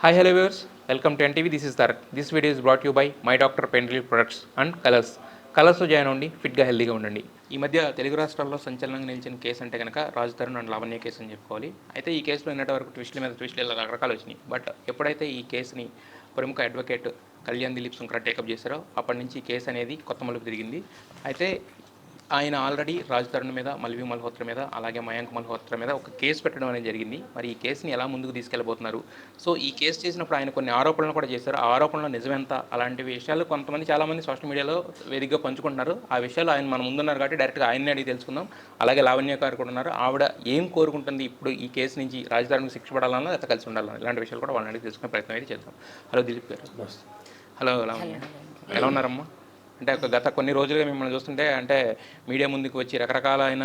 Hi, hello viewers. Welcome to NTV. This is Tarak. This video is brought to you by My Doctor Pain Relief Products and Colors. కలర్స్తో join అవ్వండి, ఫిట్గా హెల్దీగా ఉండండి. ఈ మధ్య తెలుగు రాష్ట్రాల్లో సంచలనంగా నిలిచిన కేసు అంటే కనుక రాజ్ తరుణ్ అండ్ లావణ్య కేసు అని చెప్పుకోవాలి. అయితే ఈ కేసులో నిన్నటి వరకు ట్విస్టుల మీద ట్విస్టులు ఇలా రకరకాలు వచ్చినాయి. బట్ ఎప్పుడైతే ఈ కేసుని ప్రముఖ అడ్వకేట్ కళ్యాణ్ దిలీప్ సుంకర టేకప్ చేశారో అప్పటి నుంచి ఈ కేసు అనేది కొత్త మలుపు తిరిగింది. అయితే ఆయన ఆల్రెడీ రాజ్ తరుణ్ మీద, మల్వి మల్హోత్రా మీద, అలాగే మయాంక్ మల్హోత్రా మీద ఒక కేసు పెట్టడం అనేది జరిగింది. మరి ఈ కేసుని ఎలా ముందుకు తీసుకెళ్ళబోతున్నారు? సో ఈ కేసు చేసినప్పుడు ఆయన కొన్ని ఆరోపణలు కూడా చేశారు. ఆ ఆరోపణలు నిజమెంత, అలాంటి విషయాలు చాలామంది సోషల్ మీడియాలో వేదికగా పంచుకుంటున్నారు. ఆ విషయాలు ఆయన మన ముందున్నారు కాబట్టి డైరెక్ట్గా ఆయన్ని అడిగి తెలుసుకుందాం. అలాగే లావణ్య గారు కూడా ఉన్నారు. ఆవిడ ఏం కోరుకుంటుంది ఇప్పుడు ఈ కేసు నుంచి? రాజ్ తరుణ్కి శిక్ష పడాలన్నా లేకపోతే కలిసి ఉండాలన్నా, ఇలాంటి విషయాలు కూడా వాళ్ళని అడిగి తెలుసుకునే ప్రయత్నం అయితే చేద్దాం. హలో దిలీప్ గారు. హలో లావణ్య, ఎలా ఉన్నారమ్మా? అంటే గత కొన్ని రోజులుగా మిమ్మల్ని చూస్తుంటే అంటే మీడియా ముందుకు వచ్చి రకరకాలైన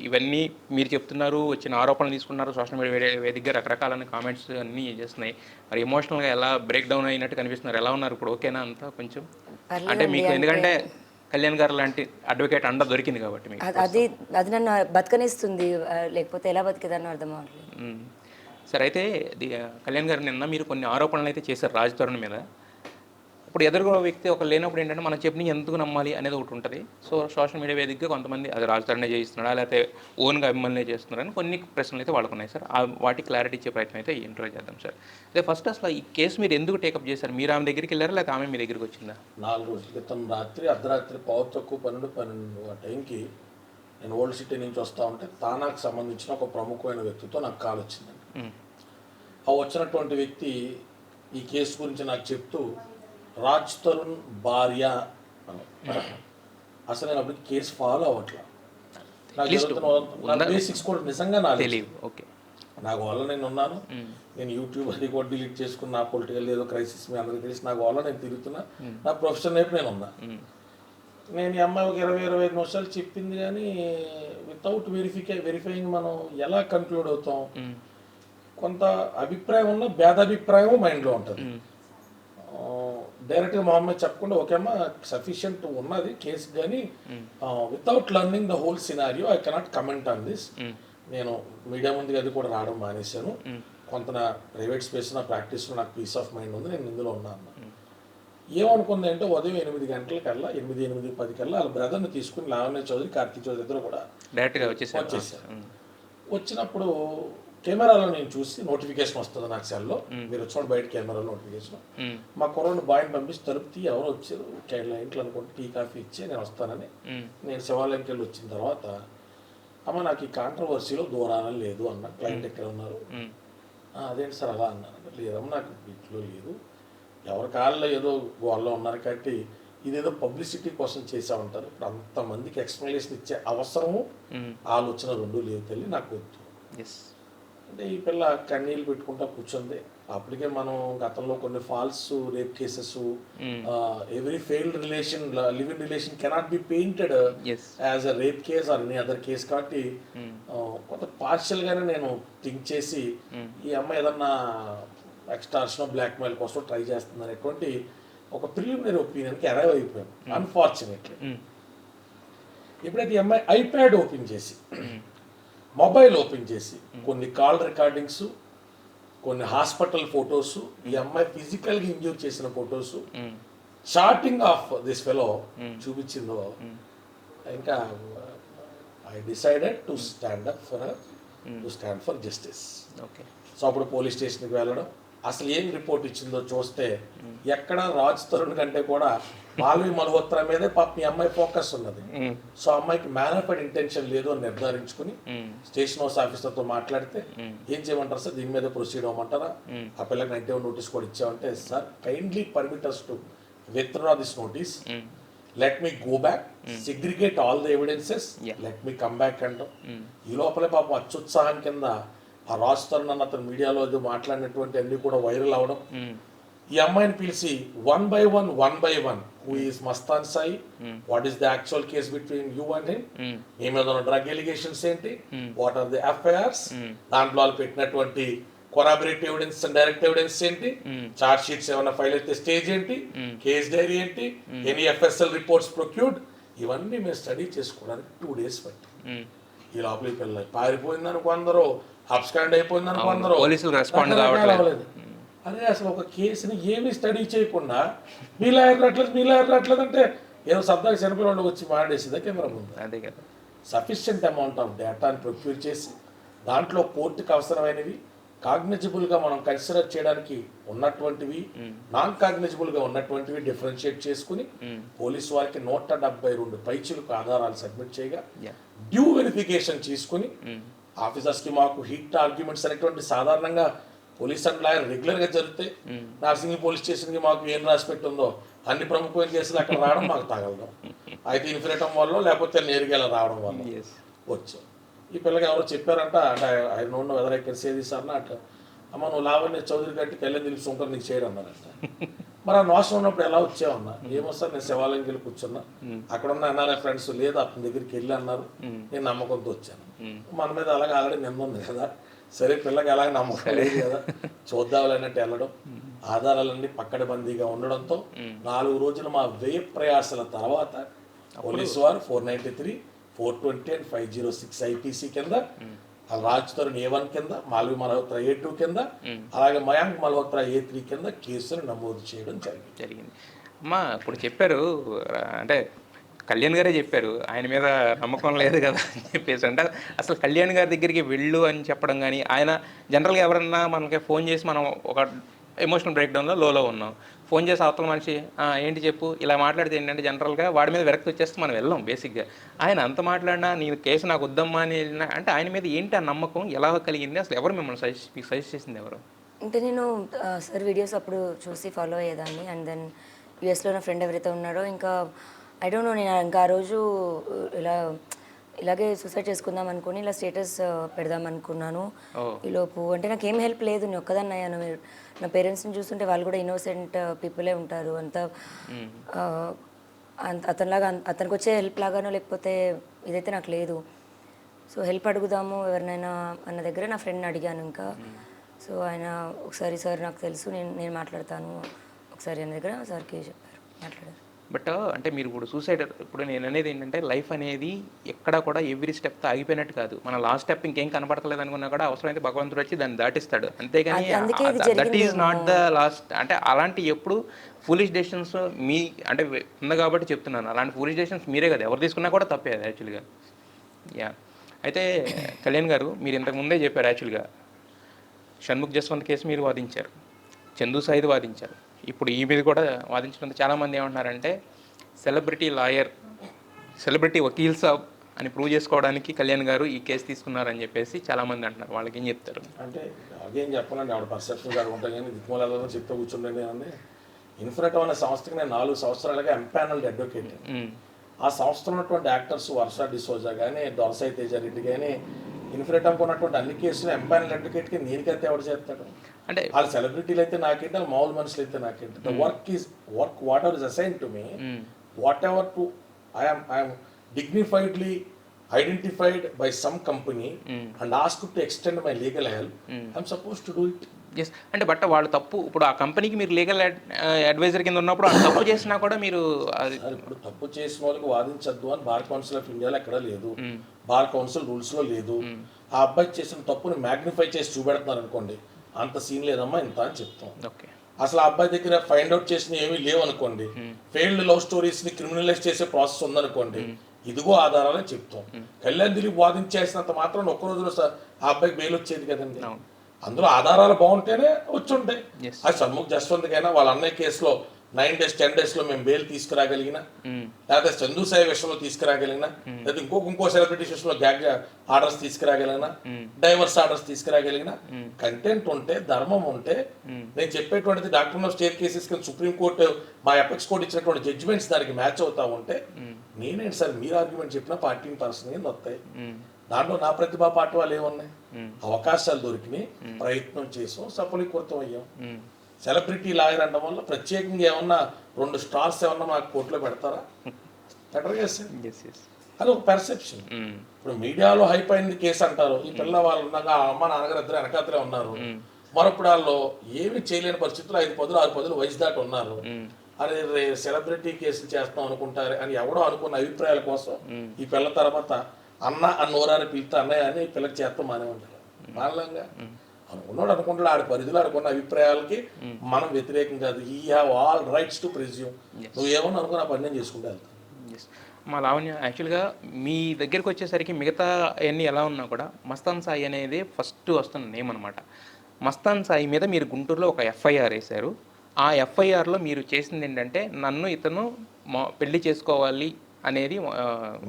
ఇవన్నీ మీరు చెప్తున్నారు, వచ్చిన ఆరోపణలు తీసుకున్నారు, సోషల్ మీడియా వేదికగా రకరకాలైన కామెంట్స్ అన్నీ చేస్తున్నాయి. మరి ఎమోషనల్గా ఎలా బ్రేక్ డౌన్ అయినట్టు కనిపిస్తున్నారు? ఎలా ఉన్నారు ఇప్పుడు? ఓకేనా అంతా కొంచెం? అంటే మీకు ఎందుకంటే కళ్యాణ్ గారు లాంటి అడ్వకేట్ అండ దొరికింది కాబట్టి మీకు అది నన్ను బతకనిస్తుంది, లేకపోతే ఎలా బతికేదాన్ని అర్థం అవ్వట్లేదు. సరే, అయితే కళ్యాణ్ గారు నిన్న మీరు కొన్ని ఆరోపణలు అయితే చేశారు రాజ్ తరుణ్ మీద. ఇప్పుడు ఎదురుగా వ్యక్తి ఒక లేనప్పుడు ఏంటంటే మనం చెప్పిన ఎందుకు నమ్మాలి అనేది ఒకటి ఉంటుంది. సో సోషల్ మీడియా వేదికగా కొంతమంది అది రాజ్ తరుణే చేయిస్తున్నాడా లేకపోతే ఓన్గా అభిమానులే చేస్తున్నారని కొన్ని ప్రశ్నలు అయితే వాళ్ళకున్నాయి సార్. వాటికి క్లారిటీ ఇచ్చే ప్రయత్నం అయితే ఇంటర్వ్యూ చేద్దాం సార్. అదే ఫస్ట్ అసలు ఈ కేసు మీరు ఎందుకు టేకప్ చేశారు? మీరు ఆమె దగ్గరికి వెళ్ళారా లేకపోతే ఆమె మీ దగ్గరికి వచ్చిందా? 4 రోజుల క్రితం రాత్రి అర్ధరాత్రి 12 ఆ టైంకి నేను ఓల్డ్ సిటీ నుంచి వస్తూ ఉంటే తానాకు సంబంధించిన ఒక ప్రముఖమైన వ్యక్తితో నాకు కాల్ వచ్చిందండి. ఆ వచ్చినటువంటి వ్యక్తి ఈ కేసు గురించి నాకు చెప్తూ రాజ్ తరుణ్ భార్య అసలు నేను అప్పటికి కేసు ఫాలో అవ్వట్లా. నాకు బేసిక్స్ కూడా నిజంగా నాకు తెలియదు. ఓకే, నాకు వల్ల నేను ఉన్నాను. నేను యూట్యూబ్ అది కూడా డిలీట్ చేసుకుని నా పొలిటికల్ ఏదో క్రైసిస్ మీ అందరికీ తెలిసి నాకు వల్ల నేను తిరుగుతున్నా. నా ప్రొఫెషన్ వైపు నేను ఉన్నా. నేను ఈ అమ్మాయి ఒక 20-25 నిమిషాలు చెప్పింది కానీ వితౌట్ వెరిఫైయింగ్ మనం ఎలా కన్క్లూడ్ అవుతాం? కొంత అభిప్రాయం ఉన్న భేదాభిప్రాయం మైండ్లో ఉంటుంది. డైరెక్ట్గా మా అమ్మాయి చెప్పకుండా ఓకే అమ్మా సఫిషియంట్ ఉన్నది కేసు, కానీ without learning the whole scenario I cannot comment on this. నేను మీడియా ముందుగా అది కూడా రావడం మానేశాను. కొంత నా ప్రైవేట్ స్పేస్, నా ప్రాక్టీస్లో నాకు పీస్ ఆఫ్ మైండ్ ఉంది, నేను ఇందులో ఉన్నాను. ఏమనుకుంది అంటే ఉదయం 8 గంటలకల్లా 8-8:10 కల్లా వాళ్ళ బ్రదర్ని తీసుకుని లావణ్య చౌదరి, కార్తీక్ చౌదరి ఇద్దరు కూడా డైరెక్ట్గా వచ్చేసారు. వచ్చినప్పుడు కెమెరాలో నేను చూసి నోటిఫికేషన్ వస్తుంది నాకు సెల్లో, మీరు వచ్చినప్పుడు బయట కెమెరాలో నోటిఫికేషన్. మా కుర్రోడు బాయ్ని పంపించి తలుపు తీ, ఎవరో వచ్చారు ఇంట్లో అనుకుంటే టీ కాఫీ ఇచ్చి నేను వస్తానని నేను శివాలయంకి వెళ్ళి వచ్చిన తర్వాత అమ్మ నాకు ఈ కాంట్రవర్సీలో దూరాలని లేదు అన్న. క్లయింట్ ఎక్కడ ఉన్నారు? అదేంటి సార్ అలా అన్నాను. లేదమ్మా నాకు వీటిలో లేదు, ఎవరి కాళ్ళలో ఏదో గోల్లో ఉన్నారు కాబట్టి ఇదేదో పబ్లిసిటీ కోసం చేసామంటారు. ఇప్పుడు అంతమందికి ఎక్స్ప్లెనేషన్ ఇచ్చే అవసరము ఆలోచన రెండూ లేదు తల్లి, నాకు వద్దు. అంటే ఈ పిల్ల కన్నీళ్ళు పెట్టుకుంటా కూర్చుంది. అప్పటికే మనం గతంలో కొన్ని false rape cases, every failed relation, live in relation cannot be painted as a rape case or any other case. కాబట్టి కొంత పార్షియల్గానే నేను థింక్ చేసి ఈ అమ్మాయి ఏదన్నా ఎక్స్టార్షన్ బ్లాక్మెయిల్ కోసం ట్రై చేస్తుంది అనేటువంటి ఒక ప్రిలిమినరీ ఒపీనియన్కి అరైవ్ అయిపోయాను. అన్ఫార్చునేట్లీ ఎప్పుడైతే ఈ అమ్మాయి ఐప్యాడ్ ఓపెన్ చేసి, మొబైల్ ఓపెన్ చేసి కొన్ని కాల్ రికార్డింగ్స్, కొన్ని హాస్పిటల్ ఫొటోస్, ఈ అమ్మాయి ఫిజికల్గా ఇంజ్యూర్ చేసిన ఫొటోస్, చార్టింగ్ ఆఫ్ దిస్ ఫెలో చూపించిందో ఇంకా I decided to stand up for her, to stand for justice. So అప్పుడు పోలీస్ స్టేషన్కి వెళ్ళడం, అసలు ఏం రిపోర్ట్ ఇచ్చిందో చూస్తే ఎక్కడ రాజ్ తరుణ్ కంటే కూడా మాల్వి మల్హోత్రా మీదే పాప మీ అమ్మాయి ఫోకస్ ఉన్నది. సో అమ్మాయికి మ్యానిఫైడ్ ఇంటెన్షన్ లేదు అని నిర్ధారించుకుని స్టేషన్ హౌస్ ఆఫీసర్తో మాట్లాడితే ఏం చేయమంటారు సార్, దీని మీద ప్రొసీడ్ అవ్వమంటారా? ఆ పిల్లకి 91 నోటీస్ కూడా ఇచ్చామంటే sir kindly permit us to withdraw this notice, let me go back, segregate all the evidences, let me come back అంటాం. ఈ లోపలే పాపం అత్యుత్సాహం కింద ఆ రాజ్ తరుణ్ అన్న అతను మీడియాలో మాట్లాడినటువంటి అన్ని కూడా వైరల్ అవడం. ఈ అమ్మాయిని పిలిచి one by one who is Mastan Sai, what is the actual case between you and him, మీ మీద ఉన్న డ్రగ్ ఎలిగేషన్స్ ఏంటి, వాట్ ఆర్ ది ఎఫ్ఐఆర్స్, దాంట్లో వాళ్ళు పెట్టినటువంటి corroborative evidence and direct evidence ఏంటి, చార్జ్ షీట్స్ ఏమైనా ఫైల్ అయితే స్టేజ్ ఏంటి, కేస్ డైరీ ఏంటి, ఎనీ ఎఫ్ఎస్ఎల్ రిపోర్ట్స్ ప్రొక్యూర్డ్, ఇవన్నీ మేము స్టడీ చేసుకోవడానికి 2 days పట్టి ఈ లోపలికి వెళ్ళాలి. పారిపోయిందని కొందరు, అబ్స్కాండ్ అయిపోయిందని కొందరు, పోలీసులు రెస్పాండ్ కావట్లేదు. అదే అసలు ఒక కేసుని ఏమీ స్టడీ చేయకుండా మీలా ఎట్లదంటే ఏదో సరదాగా చనిపోయిన వచ్చి మాడేసిందా కెమెరా ముందు. అదే కదా. సఫిషియంట్ అమౌంట్ ఆఫ్ డేటాని ప్రొక్యూర్ చేసి దాంట్లో కోర్టుకు అవసరమైనవి కాగ్నిజిబుల్గా మనం కన్సిడర్ చేయడానికి ఉన్నటువంటివి, నాన్ కాగ్నిజిబుల్గా ఉన్నటువంటివి డిఫరెన్షియేట్ చేసుకుని పోలీసు వారికి 172 పైచిలకు ఆధారాలు సబ్మిట్ చేయగా డ్యూ వెరిఫికేషన్ చేసుకుని ఆఫీసర్స్కి మాకు హిట్ ఆర్గ్యుమెంట్స్ అనేటువంటి సాధారణంగా పోలీస్ అండ్ లాయర్ రెగ్యులర్గా జరిగితే నార్సింగి పోలీస్ స్టేషన్కి మాకు ఏం రాసి పెట్టుందో అన్ని ప్రముఖమైన కేసులు అక్కడ రావడం మాకు తగలడం, అయితే ఇన్ఫినిటం వల్ల లేకపోతే నేరుగా రావడం వల్ల వచ్చాం. ఈ పిల్లకి ఎవరో చెప్పారంట, అంటే I don't know whether I can say this or not, అమ్మ నువ్వు లావణ్య చౌదరి గట్టి కళ్యాణ్ దిలీప్ శంకర్ నీకు చేయడం అన్నారంట. మరి ఆ నోషన్ ఉన్నప్పుడు ఎలా వచ్చావన్నా, ఏమో సార్ నేను శివాలయంకి వెళ్ళి కూర్చున్నా, అక్కడ ఉన్న ఎన్ఆర్ఐ ఫ్రెండ్స్ లేదు అతని దగ్గరికి వెళ్ళి అన్నారు, నేను నమ్మకంతో వచ్చాను. మన మీద అలాగే ఆల్రెడీ నిన్న ఉంది కదా, సరే పిల్లకి అలాగే నమ్మకం లేదు కదా, చూద్దామన్నట్టు వెళ్ళడం, ఆధారాలన్నీ పక్కడబందీగా ఉండడంతో 4 రోజులు మా వ్యయ ప్రయాసాల తర్వాత పోలీసు వారు 493, 420 అండ్ 506 ఐపీసీ కింద, రాజ్ తరుణ్ A1 కింద, మాల్వి మల్హోత్రా A2 కింద, అలాగే మయాంక్ మల్హోత్రా A3 కింద కేసులు నమోదు చేయడం జరిగింది. అమ్మా ఇప్పుడు చెప్పారు, అంటే కళ్యాణ్ గారే చెప్పారు ఆయన మీద నమ్మకం లేదు కదా అని చెప్పేసి. అంటే అసలు కళ్యాణ్ గారి దగ్గరికి వెళ్ళు అని చెప్పడం కానీ, ఆయన జనరల్గా ఎవరన్నా మనకి ఫోన్ చేసి మనం ఒక ఎమోషనల్ బ్రేక్డౌన్లో లోలో ఉన్నాం, ఫోన్ చేసి అవతల మనిషి ఏంటి చెప్పు ఇలా మాట్లాడితే ఏంటంటే జనరల్గా వాడి మీద విరక్తి వచ్చేస్తే మనం వెళ్ళాం బేసిక్గా. ఆయన అంత మాట్లాడినా నీ కేసు నాకు వద్దమ్మా అని వెళ్ళినా అంటే ఆయన మీద ఏంటి ఆ నమ్మకం ఎలా కలిగింది, అసలు ఎవరు మిమ్మల్ని మీకు సజెస్ట్ చేసింది ఎవరు? అంటే నేను సార్ వీడియోస్ అప్పుడు చూసి ఫాలో అయ్యేదాన్ని. అండ్ దెన్ యూఎస్లో నా ఫ్రెండ్ ఎవరైతే ఉన్నారో ఇంకా ఐ డోంట్ నో, నేను ఇంకా ఆ రోజు ఇలాగే సూసైడ్ చేసుకుందాం అనుకుని ఇలా స్టేటస్ పెడదాం అనుకున్నాను. ఈలోపు అంటే నాకు ఏం హెల్ప్ లేదు, నేను ఒక్కదాన్ని అయ్యాను. నా పేరెంట్స్ని చూస్తుంటే వాళ్ళు కూడా ఇన్నోసెంట్ పీపులే ఉంటారు, అంత అతనిలాగా అతనికి వచ్చే హెల్ప్ లాగానో లేకపోతే ఇదైతే నాకు లేదు. సో హెల్ప్ అడుగుదాము ఎవరినైనా అన్న దగ్గర నా ఫ్రెండ్ని అడిగాను. ఇంకా సో ఆయన ఒకసారి సార్ నాకు తెలుసు నేను మాట్లాడతాను ఒకసారి అన్న దగ్గర సార్కి చెప్పారు, మాట్లాడారు. బట్ అంటే మీరు ఇప్పుడు సూసైడ్, ఇప్పుడు నేను అనేది ఏంటంటే లైఫ్ అనేది ఎక్కడ కూడా ఎవ్రీ స్టెప్ ఆగిపోయినట్టు కాదు. మన లాస్ట్ స్టెప్ ఇంకేం కనపడతలేదు అనుకున్నా కూడా అవసరమైతే భగవంతుడు వచ్చి దాన్ని దాటిస్తాడు, అంతేగాని that is not the last. అంటే అలాంటి ఎప్పుడు ఫూలిష్ డెసిషన్స్ మీ అంటే ఉంది కాబట్టి చెప్తున్నాను, అలాంటి ఫూలిష్ డెసిషన్స్ మీరే కదా, ఎవరు తీసుకున్నా కూడా తప్పే అది యాక్చువల్గా. యా, అయితే కళ్యాణ్ గారు మీరు ఇంతకుముందే చెప్పారు యాక్చువల్గా షణ్ముఖ్ జస్వంత్ కేసు మీరు వాదించారు, చందు సాయిది వాదించారు, ఇప్పుడు ఈ మీద కూడా వాదించడంతో చాలామంది ఏమంటున్నారంటే celebrity lawyer, celebrity Vakeel Saab అని ప్రూవ్ చేసుకోవడానికి కళ్యాణ్ గారు ఈ కేసు తీసుకున్నారని చెప్పేసి చాలామంది అంటున్నారు. వాళ్ళకి ఏం చెప్తారు? అంటే అదేం చెప్పాలండి, ఆవిడ పర్సెప్షన్ గారు ఉంటాయి కానీ దిక్కుమాలలో చెప్తూ కూర్చుండండి అండి. ఇన్ఫినిటం అనే సంస్థకి నేను 4 సంవత్సరాలుగా ఎంపానల్డ్ అడ్వకేట్. ఆ సంస్థలో ఉన్నటువంటి యాక్టర్స్ వర్ష డిసోజా కానీ, దొరసాయి తేజారెడ్డి కానీ, ఇన్ఫినిటంకి ఉన్నటువంటి అన్ని కేసులు ఎంపానల్ అడ్వకేట్కి నేనికైతే ఎవరు చేస్తాడు? అంటే వాళ్ళ సెలబ్రిటీలు అయితే నాకేంటి, వాళ్ళ మామూలు మనుషులు అయితే నాకేంటి. The work whatever is assign to me, whatever to I'm dignifiedly identified by some company and ask to extend my legal help, I'm suppose to do it. Yes, అంటే బట్ వాళ్ళు తప్పు, ఇప్పుడు ఆ కంపెనీకి మీరు legal advisor కింద ఉన్నప్పుడు ఆ తప్పు చేసినా కూడా మీరు ఇప్పుడు తప్పు చేసిన వాళ్ళకి వాదించద్దు అని బార్ కౌన్సిల్ ఆఫ్ ఇండియాలో ఎక్కడ లేదు, బార్ కౌన్సిల్ రూల్స్లో లేదు. ఆ అబ్బాయి చేసిన తప్పుని మ్యాగ్నిఫై చేసి చూపెడుతున్నారు అనుకోండి, అంత సీన్ లేదమ్మా ఇంత అని చెప్తాం. ఓకే, అసలు ఆ అబ్బాయి దగ్గర ఫైండ్ అవుట్ చేసిన ఏమీ లేవు అనుకోండి, ఫెయిల్డ్ లవ్ స్టోరీస్ని క్రిమినలైజ్ చేసే ప్రాసెస్ ఉందనుకోండి, ఇదిగో ఆధారాలని చెప్తాం. కళ్యాణ్ దిలీప్ వాదించేసినంత మాత్రం ఒక్క రోజులో ఆ అబ్బాయికి బెయిల్ వచ్చేది కదండి. అందులో ఆధారాలు బాగుంటేనే వచ్చి ఉంటాయి. అది షణ్ముఖ్ జస్వంత్కైనా వాళ్ళ అన్నయ్య కేసులో 9 days 10 days లో మేము బెయిల్ తీసుకురాగలిగిన, లేకపోతే చందు సాయి విషయంలో తీసుకురాగలిగిన, లేదా ఇంకో సెలబ్రిటీ విషయంలో గ్యాగ్ ఆర్డర్స్ తీసుకురాగలిగిన, డైవర్స్ ఆర్డర్స్ తీసుకురాగలిగిన, కంటెంట్ ఉంటే ధర్మం ఉంటే, నేను చెప్పేటువంటిది డాక్టర్ ఆఫ్ స్టేట్ కేసెస్ కింద సుప్రీంకోర్టు మా ఎపెక్స్ కోర్టు ఇచ్చినటువంటి జడ్జిమెంట్స్ దానికి మ్యాచ్ అవుతా ఉంటే, నేనేంటి సార్ మీరు ఆర్గ్యుమెంట్ చెప్పినా 14% కింద వస్తాయి. దాంట్లో నా ప్రతిభా పాటు వాళ్ళు ఏమున్నాయి, అవకాశాలు దొరికినాయి, ప్రయత్నం చేసాం, సఫలీకృతం అయ్యాం. సెలబ్రిటీ లాయర్ అనడం వల్ల ప్రత్యేకంగా ఏమన్నా 2 stars ఏమన్నా మాకు కోర్టులో పెడతారా? పెట్టరుగా సార్. అది ఒక పెర్సెప్షన్. ఇప్పుడు మీడియాలో హైప్ అయింది కేసు అంటారు, ఈ పిల్ల వాళ్ళు ఉన్నాగా అమ్మ నాన్నగారు ఇద్దరు వెనకాతలే ఉన్నారు, మరొప్పుడు వాళ్ళు ఏమి చేయలేని పరిస్థితుల్లో 5 పదులు 6 పదులు వయసు దాటి ఉన్నారు, అరే సెలబ్రిటీ కేసులు చేస్తాం అనుకుంటారు అని ఎవడో అనుకున్న అభిప్రాయాల కోసం ఈ పిల్ల తర్వాత అన్న అన్నోరాని పిలుతా అన్నయ్య అని పిల్లకి చేస్తాం మానే ఉంటారు. మానలంగా అనుకున్నాడు అనుకుంటాడు, ఆడి పరిధిలో ఆడుకున్న అభిప్రాయాలకి మనం వ్యతిరేకం కాదు. He have all rights to presume. నువ్వు ఏమన్నా అనుకుని ఆ పని నేను చేసుకుంటే వెళ్తాను. మా లావణ్య, యాక్చువల్గా మీ దగ్గరికి వచ్చేసరికి మిగతా అన్నీ ఎలా ఉన్నా కూడా మస్తాన్ సాయి అనేది ఫస్ట్ వస్తున్న నేమ్ అనమాట. మస్తాన్ సాయి మీద మీరు గుంటూరులో ఒక ఎఫ్ఐఆర్ వేశారు. ఆ ఎఫ్ఐఆర్లో మీరు చేసింది ఏంటంటే నన్ను ఇతను పెళ్లి చేసుకోవాలి అనేది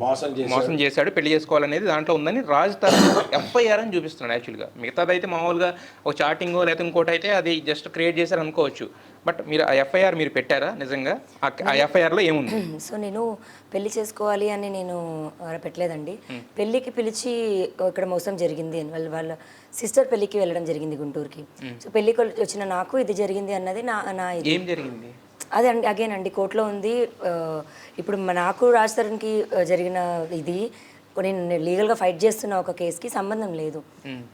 మోసం చేశాడు, పెళ్లి చేసుకోవాలనేది దాంట్లో ఉందని రాజ్ తరుణ్ ఎఫ్ఐఆర్ అని చూపిస్తున్నాడు. యాక్చువల్గా మిగతాదైతే మామూలుగా ఒక చాటింగో లేకపోతే ఇంకోటి అయితే అది జస్ట్ క్రియేట్ చేశారు అనుకోవచ్చు. బట్ మీరు ఆ ఎఫ్ఐఆర్ మీరు పెట్టారా నిజంగా? ఆ ఎఫ్ఐఆర్లో ఏముంది? సో నేను పెళ్లి చేసుకోవాలి అని నేను పెట్టలేదండి. పెళ్ళికి పిలిచి ఇక్కడ మోసం జరిగింది అని వాళ్ళ సిస్టర్ పెళ్ళికి వెళ్ళడం జరిగింది గుంటూరుకి. సో పెళ్ళికి వచ్చిన నాకు ఇది జరిగింది అన్నది నా ఏం జరిగింది అదే అండి. అగైన్ అండి కోర్టులో ఉంది. ఇప్పుడు నాకు రాజ్ తరుణ్కి జరిగిన ఇది నేను లీగల్గా ఫైట్ చేస్తున్న ఒక కేసుకి సంబంధం లేదు.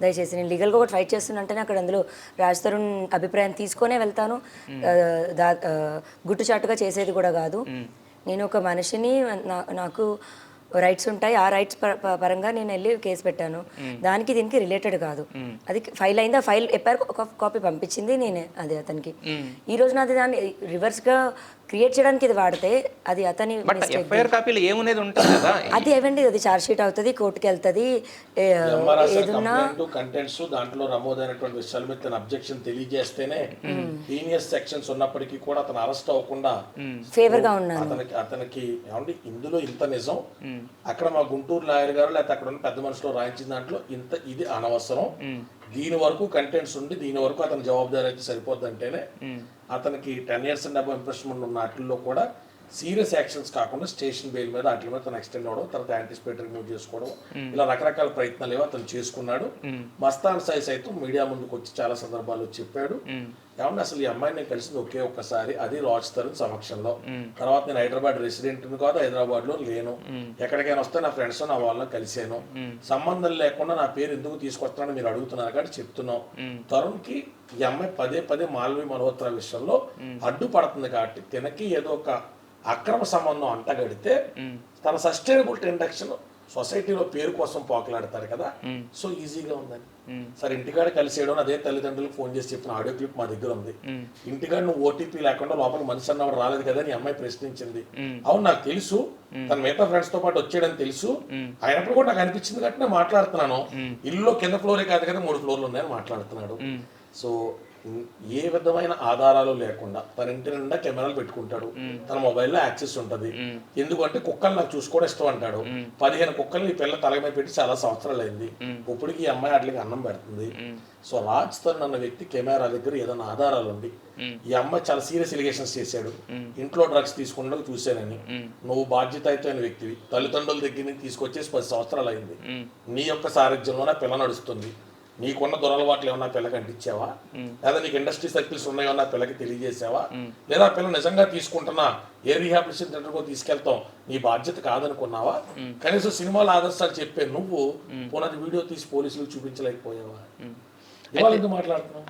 దయచేసి నేను లీగల్గా ఒకటి ఫైట్ చేస్తున్నా అంటేనే అక్కడ అందులో రాజ్ తరుణ్ అభిప్రాయం తీసుకొనే వెళ్తాను. గుట్టుచాటుగా చేసేది కూడా కాదు. నేను ఒక మనిషిని, నాకు రైట్స్ ఉంటాయి. ఆ రైట్స్ పరంగా నేను వెళ్ళి కేసు పెట్టాను. దానికి దీనికి రిలేటెడ్ కాదు. అది ఫైల్ అయింది. ఆ ఫైల్ ఎప్పటికీ ఒక కాపీ పంపించింది నేనే, అది అతనికి. ఈ రోజు నాది దాన్ని రివర్స్గా క్రియేట్ చేయడానికి ఇది వాడితే అది అతని అది ఏవండి, అది ఛార్జ్ షీట్ అవుతుంది, కోర్టుకి వెళ్తుంది. ఏదన్నా కంటెంట్స్ దాంట్లో నమోదైనటువంటి విషయాల మీద తన అబ్జెక్షన్ తెలియజేస్తేనే హీనియస్ సెక్షన్స్ ఉన్నప్పటికీ కూడా అతను అరెస్ట్ అవ్వకుండా ఫేవర్ గా ఉన్నాను. అతనికి ఏమండి ఇందులో ఇంత నిజం, అక్కడ మా గుంటూరు లాయర్ గారు లేకపోతే అక్కడ ఉన్న పెద్ద మనుషులు రాయించిన దాంట్లో ఇంత ఇది అనవసరం, దీని వరకు కంటెంట్స్ ఉండి దీని వరకు అతని జవాబుదారీ అయితే సరిపోద్ది అంటేనే అతనికి 10 years అండ్ అబవ్ ఇంప్రెస్మెంట్ ఉన్న వాటిల్లో కూడా సీరియస్ యాక్షన్స్ కాకుండా స్టేషన్ బెయిల్ మీద వాటి మీద తను ఎక్స్టెండ్ అవ్వడం, తర్వాత యాంటిసిపేటరీ రిమూవ్ చేసుకోవడం, ఇలా రకరకాల ప్రయత్నాలు ఏవో అతను చేసుకున్నాడు. మస్తాన్ సాయి సైతం మీడియా ముందుకు వచ్చి చాలా సందర్భాల్లో చెప్పాడు, ఏమన్నా అసలు ఈ అమ్మాయిని నేను కలిసింది ఒకే ఒక్కసారి, అది రాజ్ తరుణ్ సమక్షంలో. తర్వాత నేను హైదరాబాద్ రెసిడెంట్ కాదు, హైదరాబాద్ లో లేను, ఎక్కడికైనా వస్తే నా ఫ్రెండ్స్ నా వాళ్ళని కలిసాను, సంబంధం లేకుండా నా పేరు ఎందుకు తీసుకొస్తానని మీరు అడుగుతున్నారు కాబట్టి చెప్తున్నాం. తరుణ్ కి ఈ అమ్మాయి పదే మాల్వి మల్హోత్రా విషయంలో అడ్డుపడుతుంది కాబట్టి తినకి ఏదో ఒక అక్రమ సంబంధం అంటగడితే తన సస్టైనబుల్ ఇండక్షన్ సొసైటీలో పేరు కోసం పోకలాడతారు కదా, సో ఈజీగా ఉందని. సరే ఇంటికాడ కలిసేయడం, అదే తల్లిదండ్రులకు ఫోన్ చేసి చెప్పిన ఆడియో క్లిప్ మా దగ్గర ఉంది. ఇంటికాడ నువ్వు ఓటీపీ లేకుండా లోపల మనిషి అన్నవాడు రాలేదు కదా అని అమ్మాయి ప్రశ్నించింది. అవును నాకు తెలుసు, తన మిగతా ఫ్రెండ్స్ తో పాటు వచ్చేయడం తెలుసు, అయినప్పుడు కూడా నాకు అనిపించింది కాబట్టి నేను మాట్లాడుతున్నాను. ఇల్లు కింద ఫ్లోరే కాదు కదా 3 floorలు ఉన్నాయని మాట్లాడుతున్నాడు. సో ఏ విధమైన ఆధారాలు లేకుండా తన ఇంటి నిండా కెమెరాలు పెట్టుకుంటాడు, తన మొబైల్లో యాక్సెస్ ఉంటది. ఎందుకంటే కుక్కలు నాకు చూసుకోవడం ఇష్టం అంటాడు. 15 కుక్కలు ఈ పిల్ల తల మీద పెట్టి చాలా సంవత్సరాలు అయింది, ఇప్పటికి ఈ అమ్మాయి వాటికి అన్నం పెడుతుంది. సో రాజ్ తరుణ్ అన్న వ్యక్తి కెమెరా దగ్గర ఏదైనా ఆధారాలు ఉంది, ఈ అమ్మాయి చాలా సీరియస్ ఎలిగేషన్స్ చేశాడు, ఇంట్లో డ్రగ్స్ తీసుకుంటూ చూశానని, నువ్వు బాధ్యతాయుతమైన వ్యక్తివి, తల్లిదండ్రుల దగ్గర నుంచి తీసుకొచ్చేసి 10 సంవత్సరాలు అయింది, నీ యొక్క సారథ్యంలోనే పిల్ల నడుస్తుంది, నీకున్న దురలవాట్లు ఏమన్నా పిల్లకి అంటించావా, లేదా నీకు ఇండస్ట్రీ సర్కిల్స్ ఉన్నాయన్నా పిల్లకి తెలియజేసావా, లేదా పిల్ల నిజంగా తీసుకుంటున్నా ఏ రీహాబిలిటేషన్ సెంటర్కో తీసుకెళ్తాం నీ బాధ్యత కాదనుకున్నావా, కనీసం సినిమాలో ఆదర్శాలు చెప్పే నువ్వు పునది వీడియో తీసి పోలీసులకు చూపించలేకపోయావా,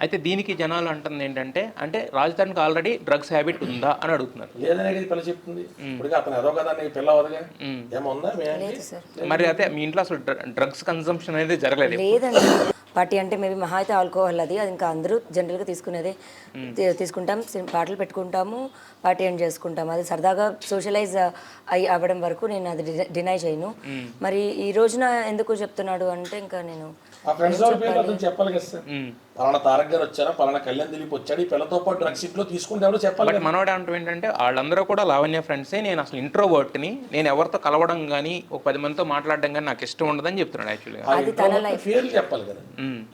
అయితే దీనికి జనాలు అంటుంది ఏంటంటే, అంటే రాజ్ తరుణ్కి ఆల్రెడీ డ్రగ్స్ హ్యాబిట్ ఉందా అని అడుగుతున్నారు. లేదనే పిల్ల చెప్తుంది, ఇప్పుడు అతను ఏదో కదా పిల్ల అవదుగా ఏమన్నా. మరి అయితే మీ ఇంట్లో అసలు డ్రగ్స్ కన్సంప్షన్ అనేది జరగలేదు? లేదండి. పార్టీ అంటే మేబీ మహా అయితే ఆల్కహాల్, అది ఇంకా అందరూ జనరల్గా తీసుకునేదే. తీసుకుంటాం, పాటలు పెట్టుకుంటాము, పార్టీ ఎండ్ చేసుకుంటాము, అది సరదాగా సోషలైజ్ అవ్వడం వరకు నేను అది డినై చేయను. మరి ఈ రోజున ఎందుకు చెప్తున్నాడు అంటే ఇంకా నేను చెప్పాలి కదా సార్, పలానా తారక్ గారు వచ్చారా, పలానా కళ్యాణ్ దిలీప్ వచ్చాడు, ఈ పిల్లతో పాటు డ్రగ్స్ ఇంట్లో తీసుకుంటే ఎవరో చెప్పాలి. మనోడు అంటే ఏంటంటే వాళ్ళందరూ కూడా లావణ్య ఫ్రెండ్సే, నేను అసలు ఇంట్రోవర్ట్ని, నేను ఎవరితో కలవడం కానీ ఒక 10 మందితో మాట్లాడడం కానీ నాకు ఇష్టం ఉండదని చెప్తున్నాడు. యాక్చువల్గా పేర్లు చెప్పాలి కదా,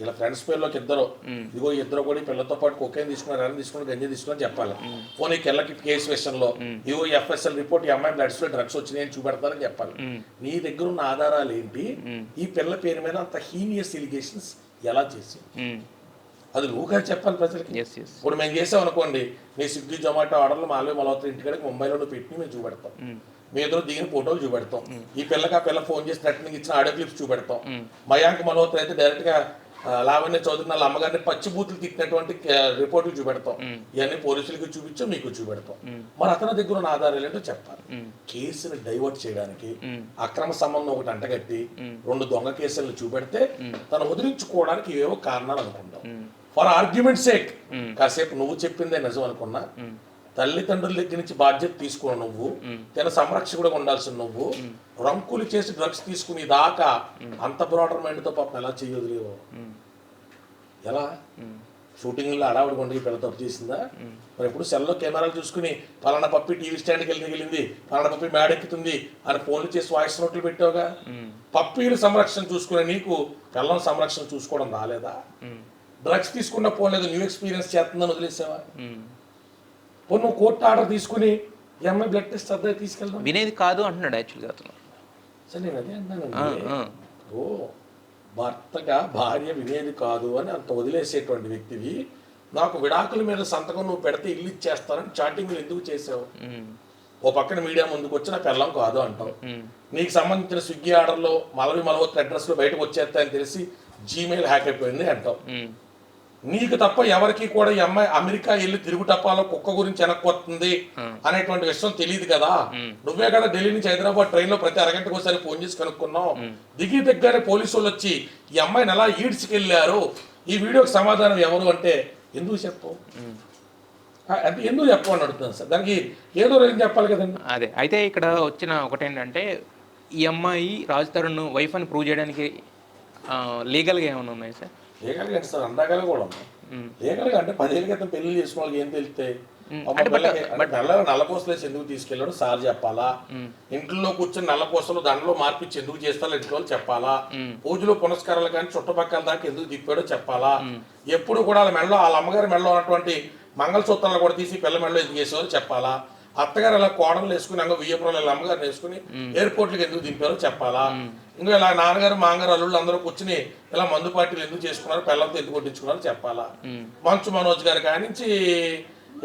ఇలా ఫ్రెండ్స్ పేర్లోకి ఇదిగో ఇద్దరు కూడా పిల్లతో పాటు కొకేన్ తీసుకున్నారు, ఎర్ర తీసుకున్నారు, గంజి తీసుకున్నారు చెప్పాలి. పోనీ కెళ్ళకి కేసు విషయంలో ఇగో ఎఫ్ఎస్ఎల్ రిపోర్ట్, ఈ అమ్మాయి బ్లడ్స్ లో డ్రగ్స్ వచ్చినాయని చూపెడతారని చెప్పాలి. నీ దగ్గర ఉన్న ఆధారాలు ఏంటి, ఈ పిల్ల పేరు మీద అంత హీనియస్ ఎలిగేషన్స్ ఎలా చేసి, అది నువ్వు కానీ చెప్పాలి ప్రజలకి. ఇప్పుడు మేము చేసాం అనుకోండి, నీ స్విగ్గీ జొమాటో ఆర్డర్లు మాల్వే మల్హోత్రా ఇంటికాడికి ముంబైలో పెట్టి మేము చూపెడతాం, మీ ఎదురు దిగిన ఫోటోలు చూపెడతాం, ఈ పిల్లకి ఆ పిల్ల ఫోన్ చేసి థ్రెటనింగ్ ఇచ్చిన ఆడియో క్లిప్స్ చూపెడతాం. మయాంక్ మల్హోత్రా అయితే డైరెక్ట్ గా లావణ్య చౌదరి వాళ్ళ అమ్మగారిని పచ్చి బూతులు తిట్టినటువంటి రిపోర్టులు చూపెడతాం. ఇవన్నీ పోలీసులకి చూపించాం, మీకు చూపెడతాం. మరి అతని దగ్గర ఉన్న ఆధారాలు ఏంటో చెప్పాలి. కేసుని డైవర్ట్ చేయడానికి అక్రమ సంబంధం ఒకటి అంటగట్టి 2 దొంగ కేసులను చూపెడితే తను వదిలించుకోవడానికి ఏవో కారణాలు అనుకుంటాం. ఫర్ ఆర్గ్యుమెంట్ సేక్ కాసేపు నువ్వు చెప్పిందే నిజం అనుకున్నా, తల్లిదండ్రుల దగ్గర నుంచి బాధ్యత తీసుకున్న నువ్వు, తన సంరక్షకుడుగా ఉండాల్సిన నువ్వు రంకులు చేసి డ్రగ్స్ తీసుకుని దాకా అంత బ్రాడర్ మైండ్తో పాపం ఎలా చేయొదిలేవు? ఎలా షూటింగ్లో అడావుడి కొండకి పెద్ద తప్పు చేసిందా? మరి ఎప్పుడు సెల్లో కెమెరాలు చూసుకుని పలానా పప్పి టీవీ స్టాండ్కి వెళ్ళింది, పలానా పప్పి మేడెక్కుతుంది అని ఫోన్లు చేసి వాయిస్ నోట్లు పెట్టావుగా. పప్పీలు సంరక్షణ చూసుకునే నీకు పిల్లల సంరక్షణ చూసుకోవడం రాలేదా? డ్రగ్స్ తీసుకున్న పోలేదు, న్యూ ఎక్స్పీరియన్స్ చేస్తుందని వదిలేసావా? నువ్వు కోర్టు ఆర్డర్ తీసుకుని ఈ అమ్మాయి బ్లడ్ టెస్ట్ అద్దె తీసుకెళ్దాం వినేది కాదు అంటున్నాడు యాక్చువల్గా అతను. సరే నేను అదే అంటానండి. ఓ భర్తగా భార్య వినేది కాదు అని అంత వదిలేసేటువంటి వ్యక్తివి నాకు విడాకుల మీద సంతకం నువ్వు పెడితే ఇల్లు ఇచ్చేస్తానని చాటింగ్లు ఎందుకు చేసావు? ఓ పక్కన మీడియా ముందుకు వచ్చి నా పిల్లం కాదు అంటావు. నీకు సంబంధించిన స్విగ్గీ ఆర్డర్లో మలవోత్ర అడ్రస్లో బయటకు వచ్చేస్తాయని తెలిసి జీమెయిల్ హ్యాక్ అయిపోయింది అంటావు. నీకు తప్ప ఎవరికి కూడా ఈ అమ్మాయి అమెరికా వెళ్ళి తిరుగు టప్పాలో కుక్క గురించి వెనక్కొస్తుంది అనేటువంటి విషయం తెలియదు కదా. నువ్వే కదా ఢిల్లీ నుంచి హైదరాబాద్ ట్రైన్ లో ప్రతి అరగంటకు ఒకసారి ఫోన్ చేసి కనుక్కున్నావు. దిగి దగ్గరే పోలీసు వాళ్ళు వచ్చి ఈ అమ్మాయిని అలా ఈడ్చుకెళ్ళారు, ఈ వీడియోకి సమాధానం ఎవరు అంటే ఎందుకు చెప్పవు? అంటే ఎందుకు చెప్పు అని అడుగుతాను సార్. దానికి ఏదో ఏం చెప్పాలి కదండి. అదే అయితే ఇక్కడ వచ్చిన ఒకటేంటంటే ఈ అమ్మాయి రాజ్ తరుణ్ వైఫ్ అని ప్రూవ్ చేయడానికి లీగల్గా ఏమైనా ఉన్నాయి సార్? లీగల్గా అంటే సార్ అందాకలు కూడా ఉన్నాయి. లీగల్గా అంటే 10 ఏళ్ళ క్రితం పెళ్లి చేసుకున్న వాళ్ళకి ఏం తెలుస్తాయి? నల్లపూసలు వేసి ఎందుకు తీసుకెళ్ళాడు సార్ చెప్పాలా? ఇంట్లో కూర్చొని నల్లపూసలు దండలో మార్పిచ్చి ఎందుకు చేస్తారో ఇంట్లో చెప్పాలా? పూజలు పునస్కారాలు కానీ చుట్టుపక్కల దాకా ఎందుకు తిప్పాడో చెప్పాలా? ఎప్పుడు కూడా వాళ్ళ మెడలో వాళ్ళ అమ్మగారి మెడలో ఉన్నటువంటి మంగళసూత్రాలు కూడా తీసి పిల్ల మెడలో ఎందుకు చేసేవారో చెప్పాలా? అత్తగారు ఇలా కోడలు వేసుకుని అంగ వియ్యపురాలు ఇలా అమ్మగారిని వేసుకుని ఎయిర్పోర్ట్లకు ఎందుకు దింపారో చెప్పాలా? ఇంకా ఇలా నాన్నగారు మాంగారు అల్లుళ్ళు అందరూ కూర్చుని ఇలా మందు పార్టీలు ఎందుకు చేసుకున్నారు, పిల్లలతో ఎందుకు కొట్టించుకున్నారో చెప్పాలా? మంచు మనోజ్ గారి కానించి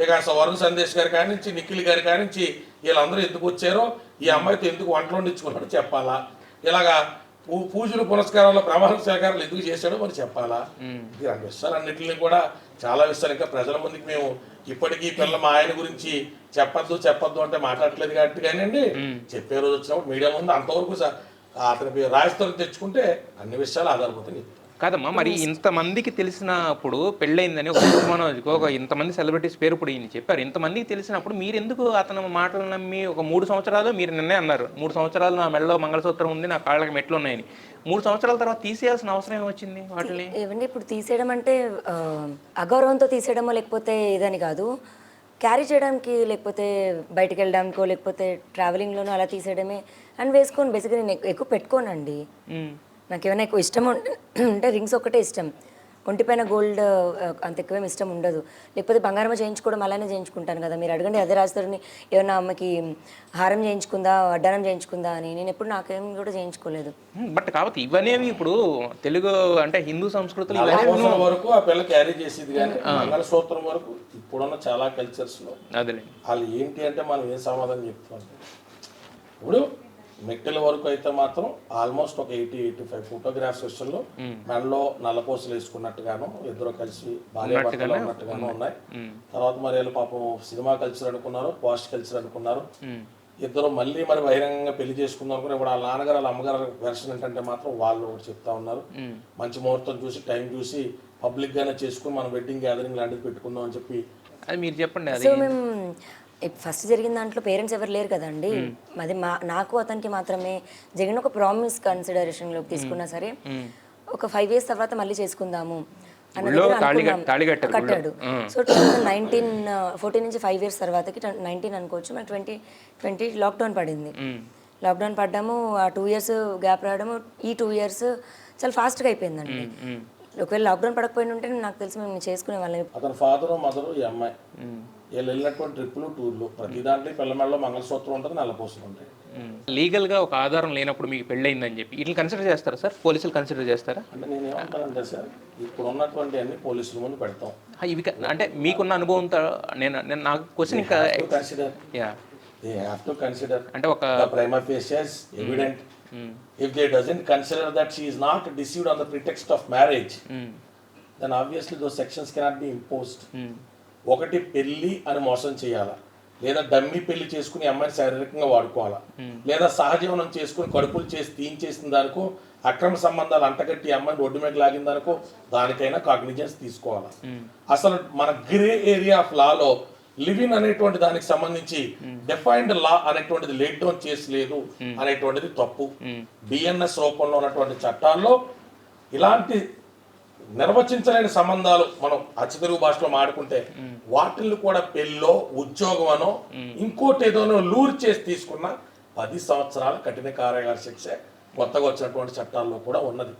ఇక వరుణ్ సందేశ్ గారి కానించి నిఖిల్ గారి కానించి వీళ్ళందరూ ఎందుకు వచ్చారో, ఈ అమ్మాయితో ఎందుకు వంటలు వండించుకున్నారో చెప్పాలా? ఇలాగా పూజలు పునస్కారాల్లో ప్రమాణ స్వీకారాలు ఎందుకు చేశాడో మరి చెప్పాలా? ఇలాంటి విషయాలన్నింటినీ కూడా చాలా విషయాలు ఇంకా ప్రజల ముందుకు మేము ఇప్పటికీ పిల్లల మా ఆయన గురించి చెప్పొద్దు అంటే మాట్లాడట్లేదు కాబట్టి కానివ్వండి, చెప్పే రోజు వచ్చినప్పుడు మీడియా ముందు అంతవరకు అతని రాజస్థానం తెచ్చుకుంటే అన్ని విషయాలు ఆధారపడుతుంది కాదమ్మా. మరి ఇంతమందికి తెలిసినప్పుడు పెళ్ళయిందని ఒక మనోజ్కి ఒక ఇంతమంది సెలబ్రిటీస్ పేరు ఇప్పుడు ఈయన చెప్పారు, ఇంతమందికి తెలిసినప్పుడు మీరు ఎందుకు అతను మాటలు నమ్మి ఒక 3 సంవత్సరాలు మీరు నిన్నే అన్నారు 3 సంవత్సరాలు నా మెడలో మంగళసూత్రం ఉంది, నా కాళ్ళకి మెట్లు ఉన్నాయని. 3 సంవత్సరాల తర్వాత తీసేయాల్సిన అవసరం ఏమొచ్చింది వాటిని? ఏమండి ఇప్పుడు తీసేయడం అంటే అగౌరవంతో తీసేయడమో లేకపోతే ఇదని కాదు, క్యారీ చేయడానికి లేకపోతే బయటకు వెళ్ళడానికో లేకపోతే ట్రావెలింగ్లోనో అలా తీసేయడమే. అండ్ వేసుకొని బేసిక్గా నేను ఎక్కువ పెట్టుకోనండి. నాకు ఏమైనా ఎక్కువ ఇష్టం ఉంటే రింగ్స్ ఒక్కటే ఇష్టం, ఒంటిపైన గోల్డ్ అంత ఎక్కువేం ఇష్టం ఉండదు. లేకపోతే బంగారం చేయించుకోవడం అలానే చేయించుకుంటాను కదా. మీరు అడగండి అదే రాజుతారని ఏమన్నా అమ్మకి హారం చేయించుకుందా వడ్డానం చేయించుకుందా అని, నేను ఎప్పుడు నాకేం కూడా చేయించుకోలేదు. బట్ కాబట్టి ఇవనేవి ఇప్పుడు తెలుగు అంటే హిందూ సంస్కృతిలో వరకు ఆ పిల్ల క్యారీ చేసేది, కానీ మంగళసూత్రం వరకు ఇప్పుడున్న చాలా కల్చర్స్లో అదే వాళ్ళు ఏంటి అంటే మనం ఏం సమాధానం చెప్తాం. ఇప్పుడు మెట్టెల వరకు అయితే మాత్రం ఆల్మోస్ట్ ఒక 80-85 ఫోటోగ్రాఫ్స్ విషయంలో మెడలో నల్లపూసలు వేసుకున్నట్టుగాను ఇద్దరు కలిసి భార్యాభర్తలు ఉన్నట్టుగాను ఉన్నాయి. తర్వాత మరి వీళ్ళు పాపం సినిమా కల్చర్ అనుకున్నారు, పోస్ట్ కల్చర్ అనుకున్నారు. ఇద్దరు మళ్ళీ మరి బహిరంగంగా పెళ్లి చేసుకుందాం అనుకుని ఇప్పుడు వాళ్ళ నాన్నగారు వాళ్ళ అమ్మగారు వెర్షన్ ఏంటంటే మాత్రం వాళ్ళు ఒకటి చెప్తా ఉన్నారు, మంచి ముహూర్తం చూసి టైం చూసి పబ్లిక్ గానే చేసుకుని మనం వెడ్డింగ్ గ్యాదరింగ్ లాంటిది పెట్టుకుందాం అని చెప్పి. అది మీరు చెప్పండి. సో మేము ఫస్ట్ జరిగిన దాంట్లో పేరెంట్స్ ఎవరు లేరు కదండి. అది నాకు అతనికి మాత్రమే జరిగిన ఒక ప్రామిస్ కన్సిడరేషన్లోకి తీసుకున్నా సరే ఒక 5 years తర్వాత మళ్ళీ చేసుకుందాము కట్టాడు. సో 2014 నుంచి 5 years తర్వాతకి 19 అనుకోవచ్చు, మనకి 2020 లాక్డౌన్ పడింది. లాక్డౌన్ పడ్డాము, ఆ 2 years గ్యాప్ రావడము, ఈ 2 years చాలా ఫాస్ట్గా అయిపోయిందండి. ఒకవేళ లాక్డౌన్ పడకపోయిన ఉంటే నాకు తెలిసి మేము చేసుకునే వాళ్ళం. అతని ఫాదరు మదరు ఈ అమ్మాయి వీళ్ళు వెళ్ళినటువంటి ట్రిప్పులు టూర్లు ప్రతి దాంట్లో పిల్ల మెడలో మంగళసూత్రం ఉంటుంది, నల్లపూసలు ఉంటాయి. లీగల్గా ఒక ఆధారం లేనప్పుడు మీకు పెళ్ళయిందని చెప్పి వీటిని కన్సిడర్ చేస్తారా సార్? పోలీసులు కన్సిడర్ చేస్తారా? అంటే నేను ఏమంటానంటే సార్ ఇప్పుడు ఉన్నటువంటి అన్ని పోలీసుల ముందు పెడతాం. ఇవి అంటే మీకున్న అనుభవంతో నేను నాకు క్వశ్చన్ ఇంకా కన్సిడర్ అంటే ఒక prima facie evident If they doesn't consider that she is not deceived on the pretext of marriage, then obviously those sections cannot be imposed. ఒకటి పెళ్లి అని మోసం చేయాలా, లేదా డమ్మీ పెళ్లి చేసుకుని అమ్మాయిని శారీరకంగా వాడుకోవాలా, లేదా సహజీవనం చేసుకుని కడుపులు చేసి తీయించేసిన దానికో అక్రమ సంబంధాలు అంటగట్టి అమ్మాయిని రోడ్డు మీద లాగిన దానికో దానికైనా కాగ్నిజెన్స్ తీసుకోవాలా. అసలు మన grey area of Lalo living అనేటువంటి దానికి సంబంధించి డిఫైన్డ్ లా అనేటువంటిది లేట్ డౌన్ చేసలేదు అనేటువంటిది తప్పు. బిఎన్ఎస్ రూపంలో ఉన్నటువంటి చట్టాల్లో ఇలాంటి నిర్వచించలేని సంబంధాలు మనం అచ్చతెలుగు భాషలో మాడుకుంటే వాటిల్ని కూడా పెళ్ళో ఉద్యోగమనో ఇంకోటి ఏదోనో లూర్ చేసి తీసుకున్న 10 సంవత్సరాల కఠిన కారాగార శిక్ష కొత్తగా వచ్చినటువంటి చట్టాల్లో కూడా ఉన్నది.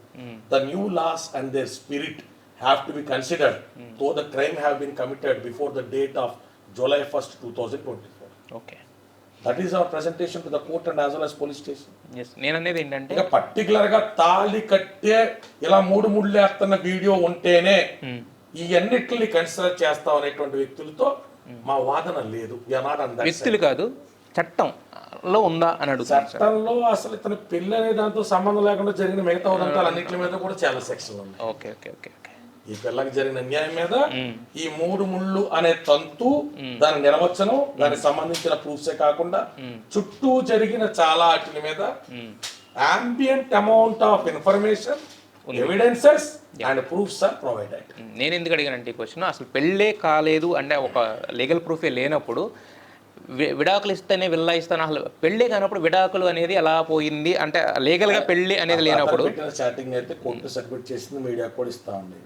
The new laws and their spirit have to be considered though the crime have been committed before the date of July 1st, 2024. Okay, that is our presentation to the court and as well as police station. నేను అనేది ఏంటంటే ఇక particular గా తాళి కట్టే ఇలా మూడు ముళ్ళేస్తున్న video ఉంటేనే ఈ అన్నిటిని కన్సిడర్ చేస్తాం అనేటువంటి వ్యక్తులతో మా వాదన లేదు. వ్యక్తులు కాదు, చట్టంలో ఉందా అని అడుగుతాను. చట్టంలో అసలు ఇతని పెళ్లి అనే దాంతో సంబంధం లేకుండా జరిగిన మిగతా ఉదంతాలు అన్నింటి మీద కూడా చాలా సెక్షన్లు ఉన్నాయి. ఓకే ఓకే ఓకే ఓకే ఈ పిల్లకి జరిగిన అన్యాయం మీద ఈ మూడు ముళ్ళు అనే తంతు, దాని నిర్వచనం, దానికి సంబంధించిన ప్రూఫ్సే కాకుండా చుట్టూ జరిగిన చాలా వాటి మీద ambient amount of information, evidences and proofs are provided. నేను ఎందుకు అడిగానంటే ఈ క్వశ్చన్, అసలు పెళ్ళే కాలేదు అంటే ఒక లీగల్ ప్రూఫే లేనప్పుడు విడాకులు ఇస్తేనే విల్లా ఇస్తాను, అసలు పెళ్ళే కానప్పుడు విడాకులు అనేది ఎలా పోయింది అంటే లీగల్ గా పెళ్లి అనేది లేనప్పుడు చాటింగ్ అయితే కోర్టు సబ్మిట్ చేసింది మీడియా కూడా ఇస్తా ఉంది.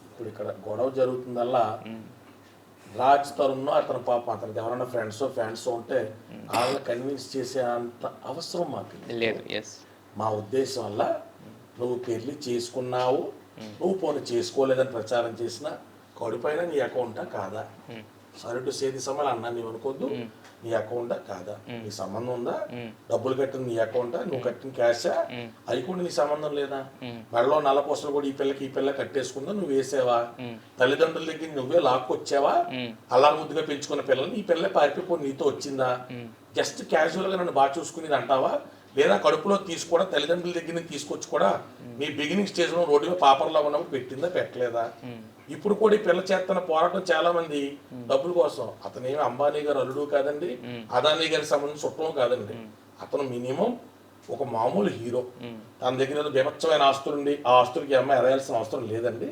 ఇప్పుడు ఇక్కడ గొడవ జరుగుతుందల్లా రాజ్ తరుణ్ అతను పాపం అతనికి ఎవరైనా ఫ్యాన్స్ ఉంటే వాళ్ళని కన్విన్స్ చేసే అంత అవసరం మాకు లేదు. మా ఉద్దేశం వల్ల నువ్వు పెళ్లి చేసుకున్నావు, నువ్వు పోనీ చేసుకోలేదని ప్రచారం చేసిన కడుపైన నీ అకౌంటా కాదా, సారీ టు సే దిస్ అమ్మాయి అన్నా నీవు అనుకోద్దు, నీ అకౌంటా కాదా, నీ సంబంధం ఉందా, డబ్బులు కట్టిన నీ అకౌంటా, నువ్వు కట్టిన క్యాషా, అవి కూడా నీ సంబంధం లేదా, మెడలో నల్ల పోస్టులు కూడా ఈ పిల్ల కట్టేసుకుందా, నువ్వు వేసావా, తల్లిదండ్రుల దగ్గర నువ్వే లాక్కొచ్చావా, అలా ముద్దుగా పెంచుకున్న పిల్లల్ని ఈ పిల్లలే పారిపోయి నీతో వచ్చిందా, జస్ట్ క్యాజువల్ గా నన్ను బాగా చూసుకునేది అంటావా, లేదా కడుపులో తీసుకోవడం తల్లిదండ్రుల దగ్గర నుంచి తీసుకొచ్చి కూడా మీ బిగినింగ్ స్టేజ్ లో రోడ్డు మీద పాపర్లో ఉన్నప్పుడు పెట్టిందా పెట్టలేదా. ఇప్పుడు కూడా ఈ పిల్ల చేస్తున్న పోరాటం చాలా మంది డబ్బుల కోసం. అతనేమి అంబానీ గారు అల్లుడు కాదండి, అదానీ గారికి సంబంధించిన చుట్టం కాదండి. అతను మినిమం ఒక మామూలు హీరో, తన దగ్గర ఏదో బీభత్సమైన ఆస్తులు ఉండి ఆ ఆస్తులకి అమ్మాయి ఎరాయాల్సిన అవసరం లేదండి.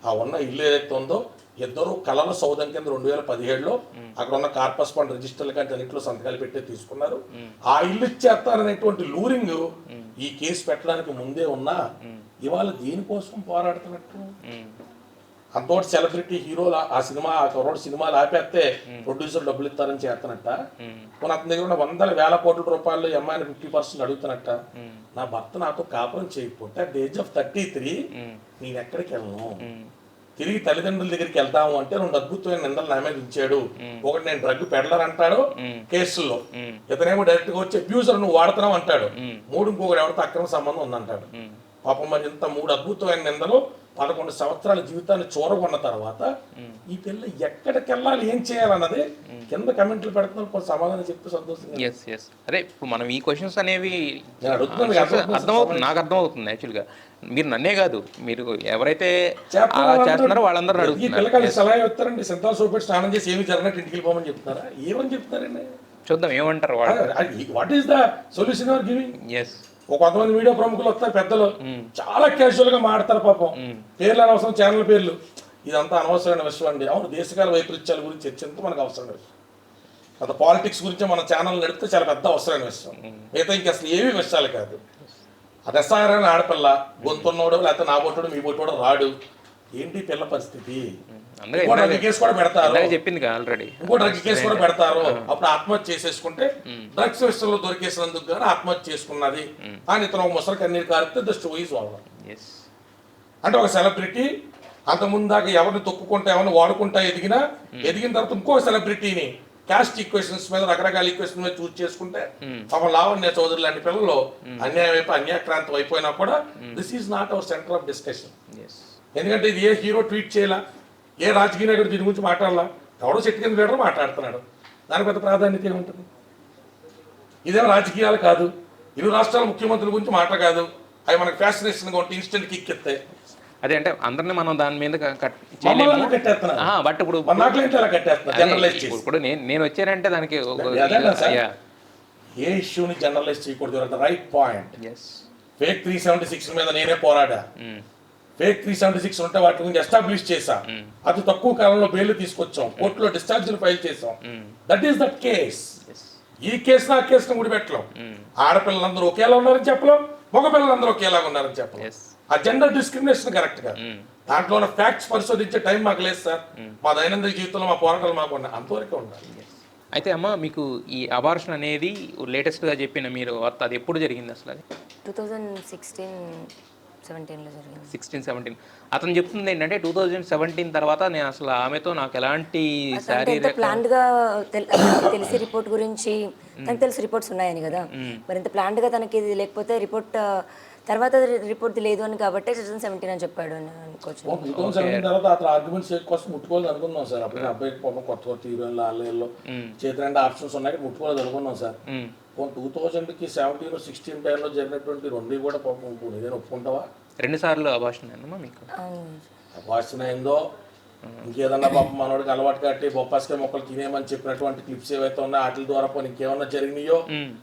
ఆ ఉన్న ఇల్లు ఏదైతే ఉందో ఇద్దరు కళల సౌదం కింద 2017లో అక్కడ ఉన్న కార్పస్ ఫండ్ రిజిస్టర్ల కంటే అన్నింటిలో సంతకాలు పెట్టే తీసుకున్నారు. ఆ ఇల్లు ఇచ్చేస్తారనేటువంటి లూరింగ్ ఈ కేసు పెట్టడానికి ముందే ఉన్నా ఇవాళ దీనికోసం పోరాడుతున్నట్టు. అంతోటి సెలబ్రిటీ హీరోలు ఆ సినిమా ఆ కరోడ్ సినిమాలు ఆపేస్తే ప్రొడ్యూసర్ డబ్బులు ఇస్తారని చేస్తున్నట్ట. కొన్ని అతని దగ్గర ఉన్న 100,000 కోట్ల రూపాయలు అమ్మాయిని 50% అడుగుతున్నట్ట. నా భర్త నాతో కాపురం చేయకపోతే అట్ ది ఏజ్ ఆఫ్ 33 నేను ఎక్కడికి వెళ్ళను, తిరిగి తల్లిదండ్రుల దగ్గరికి వెళ్తాము అంటే 2 అద్భుతమైన నిందలు నా మీద ఉంచాడు. ఒకటి నేను డ్రగ్ పెడలర్ అంటాడు కేసుల్లో, ఇతనేమో డైరెక్ట్ గా వచ్చి అబ్యూజర్ నువ్వు వాడుతున్నావు అంటాడు. ఇంకొకటి ఎవరితో అక్రమ సంబంధం ఉందంటాడు. పాపం మరి ఇంత 3 అద్భుతమైన నిందలు 11 సంవత్సరాల జీవితాన్ని చూరగొన్న తర్వాత ఈ పిల్ల ఎక్కడికి వెళ్ళాలి ఏం చేయాలన్నది కింద కమెంట్లు పెడుతున్నారు. కొన్ని సమాధానం చెప్తే సంతోషంగా. అదే ఇప్పుడు మనం ఈ క్వశ్చన్స్ అనేవి అర్థమవుతుంది, నాకు అర్థమవుతుంది. యాక్చువల్గా మీరు నన్నే కాదు, మీరు ఎవరైతే చేస్తున్నారో వాళ్ళందరూ పిల్లకాయలు సలహా చెప్తారండి. సింతాల్ సోపెట్టి స్నానం చేసి ఏమి జరగనట్టు ఇంటికి వెళ్ళిపోమని చెప్తున్నారా, ఏమని చెప్తారండి? చూద్దాం ఏమంటారు వాళ్ళు. What is the solution or giving? ఒక 100 మీడియా ప్రముఖులు వస్తారు, పెద్దలు చాలా క్యాజువల్ గా మాడతారు. పాపం పేర్లు అనవసరం, ఛానల్ పేర్లు, ఇదంతా అనవసరమైన విషయం అండి. అవును, దేశకాల వైపరీత్యాల గురించి చర్చంతో మనకు అవసరమైన విషయం. అంత పాలిటిక్స్ గురించి మన ఛానల్ నడిపితే చాలా పెద్ద అవసరమైన విషయం. మిగతా ఇంక అసలు ఏవి విషయాలు కాదు. అది ఎస్ఆర్ఎన్ ఆడపిల్ల గొంతున్నోడు లేకపోతే నా బొట్టుడు మీ బొట్టుడు రాడు. ఏంటి పిల్ల పరిస్థితి? డ్రగ్ కేసు కూడా పెడతారు, చెప్పింది ఆల్రెడీ. ఇంకో డ్రగ్ కేసు కూడా పెడతారు. అప్పుడు ఆత్మహత్య చేసేసుకుంటే డ్రగ్స్ విషయంలో దొరికేసినందుకు కానీ ఆత్మహత్య చేసుకున్నది అని ఇతను ఒక ముసలి కన్నీరు కారితే ద స్టోరీ ఈజ్ ఓవర్. అంటే ఒక సెలబ్రిటీ అంతకుముందు దాకా ఎవరిని తొక్కుకుంటా ఎవరిని వాడుకుంటా ఎదిగిన తర్వాత ఇంకో సెలబ్రిటీని క్యాస్ట్ ఈక్వేషన్స్ మీద రకరకాల ఈక్వేషన్ మీద చూస్ చేసుకుంటే పాపం లావణ్య చౌదరి లాంటి పిల్లలు అన్యాయం అయిపోయి అన్యాక్రాంతం అయిపోయినా కూడా this is not our centre of discussion. ఎందుకంటే ఇది ఏ హీరో ట్వీట్ చేయాలా, ఏ రాజకీయ నాయకుడు దీని గురించి మాట్లాడాలా, ఎవడో చెట్టు కింద లీడర్ మాట్లాడుతున్నాడు, దాని పెద్ద ప్రాధాన్యత ఏముంటుంది? ఇదేమో రాజకీయాలు కాదు, ఇరు రాష్ట్రాల ముఖ్యమంత్రుల గురించి మాట కాదు, అవి మనకు ఫ్యాసినేషన్గా ఉంటే ఇన్స్టెంట్ కిక్ ఇస్తాయి. అదే అంటే అందరినీ మనం దాని మీద మమ్మల్ని కట్టేస్తున్నారు, బట్ ఇప్పుడు నాకులేంటే అలా కట్టేస్తున్నారు, జనరలైజ్ చేసి. ఇప్పుడు నేను వచ్చానంటే దానికి ఏ ఇష్యూని జనరలైజ్ చేయకూడదు. Right point. ఎస్ ఫేక్ 376 మీద నేనే పోరాడా. ఫేక్ 376 ఉంటే వాటి గురించి ఎస్టాబ్లిష్ చేశా, అతి తక్కువ కాలంలో బెయిల్ తీసుకొచ్చాం, కోర్టులో డిశ్చార్జీలు ఫైల్ చేసాం. That is that case. ఈ కేసును ఆ కేసును ముడిపెట్టలేం. ఆడపిల్లలందరూ ఒకేలా ఉన్నారని చెప్పలేం, మగపిల్లలందరూ ఒకేలాగా ఉన్నారని చెప్పలేం. ఆ జెండర్ డిస్క్రిమినేషన్ కరెక్ట్ గా. దాంట్లో ఉన్న ఫ్యాక్ట్స్ పరిశోధించే టైం మాకు లేదు సార్. మా దైనందిన జీవితంలో మా పోరాటాలు మాకు ఉన్నాయి, అంతవరకే ఉండాలి. అయితే అమ్మ, మీకు ఈ అబార్షన్ అనేది లేటెస్ట్గా చెప్పిన మీరు అది ఎప్పుడు జరిగింది అసలు? అది 2016-17లో జరిగింది. 16-17. అతను చెప్తుంది ఏంటంటే 2017 తర్వాత నేను అసలు ఆమెతో నాకు ఎలాంటి శారీరక ప్లాన్డ్గా తెలిసి రిపోర్ట్ గురించి తనకు తెలిసి రిపోర్ట్స్ ఉన్నాయని కదా, మరి ఇంత ప్లాన్డ్గా తనకి ఇది లేకపోతే రిపోర్ట్ తర్వాత రిపోర్ట్ లేదు అని కాబట్టి 2017 అని చెప్పాడు అని అనుకోవచ్చు. 2017 తర్వాత అతను ఆర్గ్యుమెంట్స్ కోసం ముట్టుకోలేదు అనుకున్నాం సార్. అప్పుడు అబ్బాయికి పాపం కొత్త హీరోయిన్లు ఆన్లైన్లో చేతి రెండు ఆప్షన్స్ ఉన్నాయి, ముట్టుకోలేదు అనుకున్నాం సార్. 2000కి 17-16 టైంలో జరిగినటువంటి రెండు కూడా పాపం ఏదైనా ఒప్పుకుంటావా? 2 సార్లు అబార్షన్ అయిందమ్మా మీకు? అబార్షన్ అయిందో ఇంకేదన్నా పాపం మనోడికి అలవాటు కట్టి బొప్పాస్కాయ మొక్కలు తినేమని చెప్పినటువంటి క్లిప్స్ ఏవైతే ఉన్నాయో వాటి ద్వారా పోనీ ఇంకేమన్నా జరిగినాయో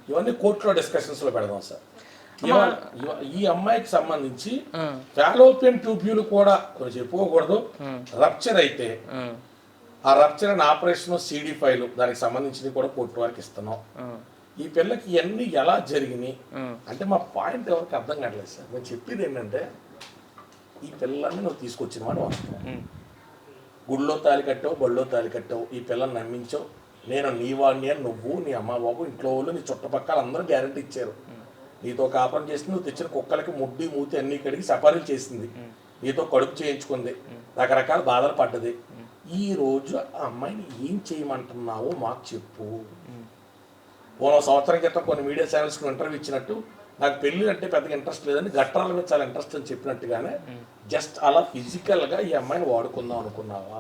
ఇవన్నీ కోర్టులో డిస్కషన్స్ లో పెడదాం సార్. ఈ అమ్మాయికి సంబంధించి ఫాలోపియన్ ట్యూబ్యూలు కూడా కొంచెం చెప్పుకోకూడదు, రప్చర్ అయితే ఆ రప్చర్ అండ్ ఆపరేషన్ CD5 దానికి సంబంధించినవి కూడా కోర్టు వారికి ఇస్తున్నాం. ఈ పిల్లకి ఇవన్నీ ఎలా జరిగినాయి అంటే మా పాయింట్ ఎవరికి అర్థం కావట్లేదు సార్. నేను చెప్పేది ఏంటంటే ఈ పిల్లల్ని నువ్వు తీసుకొచ్చిన వాడు వాస్తవం. గుళ్ళో తాలి కట్టావు, బళ్ళో తాలి కట్టావు, ఈ పిల్లల్ని నమ్మించావు. నేను నీ వాడిని అని నువ్వు, నీ అమ్మ బాబు, ఇంట్లో వాళ్ళు, నీ చుట్టుపక్కల అందరూ గ్యారంటీ ఇచ్చారు. నీతో కాపురం చేసి నువ్వు తెచ్చిన కుక్కలకి ముడ్డి మూతి అన్ని కడిగి సఫారీలు చేసింది, నీతో కడుపు చేయించుకుంది, రకరకాల బాధలు పడ్డది. ఈ రోజు ఆ అమ్మాయిని ఏం చేయమంటున్నావో మాకు చెప్పు. పోన సంవత్సరం క్రితం కొన్ని మీడియా ఛానల్స్కి ఇంటర్వ్యూ ఇచ్చినట్టు నాకు పెళ్లి అంటే పెద్దగా ఇంట్రెస్ట్ లేదని, గట్రాల మీద చాలా ఇంట్రెస్ట్ అని చెప్పినట్టుగానే జస్ట్ అలా ఫిజికల్గా ఈ అమ్మాయిని వాడుకుందాం అనుకున్నావా?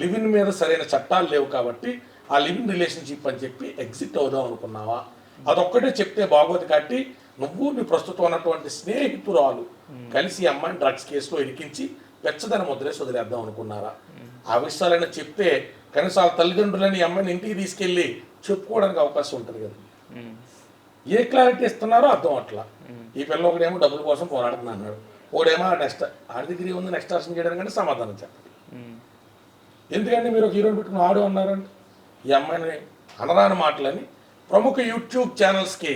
లివిన్ మీద సరైన చట్టాలు లేవు కాబట్టి ఆ లివిన్ రిలేషన్షిప్ అని చెప్పి ఎగ్జిట్ అవుదాం అనుకున్నావా? అదొక్కటే చెప్తే బాగోదు కాబట్టి నువ్వు నీ ప్రస్తుతం ఉన్నటువంటి స్నేహితురాలు కలిసి ఈ అమ్మాయిని డ్రగ్స్ కేసులో ఇరికించి వెచ్చదన ముద్రేసి వదిలేద్దాం అనుకున్నారా? ఆ విషయాలైనా చెప్తే కనీసం వాళ్ళ తల్లిదండ్రులని ఈ అమ్మాయిని ఇంటికి తీసుకెళ్ళి చెప్పుకోవడానికి అవకాశం ఉంటుంది కదా. ఏ క్లారిటీ ఇస్తున్నారో అర్థం అట్లా. ఈ పిల్ల ఒకడేమో డబ్బుల కోసం పోరాడుతున్నా అన్నాడు, ఒకడేమో నెక్స్ట్ ఆడి డిగ్రీ ఉంది నెక్స్ట్ హార్షన్ చేయడానికి సమాధానం చెప్పండి. ఎందుకంటే మీరు ఒక హీరోని పెట్టుకుని ఆడు అన్నారంటే ఈ అమ్మాయిని అనరాని మాటలని ప్రముఖ యూట్యూబ్ ఛానల్స్కి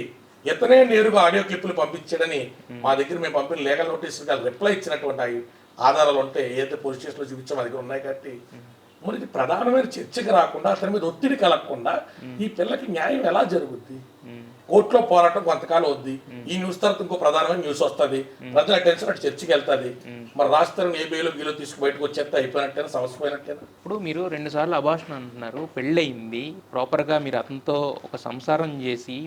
ఇతనే నేరుగా ఆడియో క్లిప్పులు పంపించాడని మా దగ్గర మేము పంపిన లీగల్ నోటీసులు రిప్లై ఇచ్చినటువంటి ఆధారాలు ఉంటే ఏదైతే పోలీస్ స్టేషన్లో చూపించా మా దగ్గర ఉన్నాయి కాబట్టి మరి ఇది ప్రధానమైన చర్చకు రాకుండా అతని మీద ఒత్తిడి కలగకుండా ఈ పిల్లకి న్యాయం ఎలా జరుగుద్ది? కోర్టులో పోరాటం కొంతకాలం వద్ది, ఈ న్యూస్ తర్వాత ఇంకో ప్రధానమైన న్యూస్ వస్తుంది, ప్రజల అటెన్షన్ అటు చర్చకి వెళ్తుంది, మరి రాష్ట్రం ఏ బేలో గీలో తీసుకు బయటకు వచ్చేస్తే అయిపోయినట్టేనా, సమస్య పోయినట్టేనా? ఇప్పుడు మీరు 2 సార్లు అబార్షన్ అంటున్నారు, పెళ్ళయింది, ప్రాపర్గా మీరు అతనితో ఒక సంసారం చేసి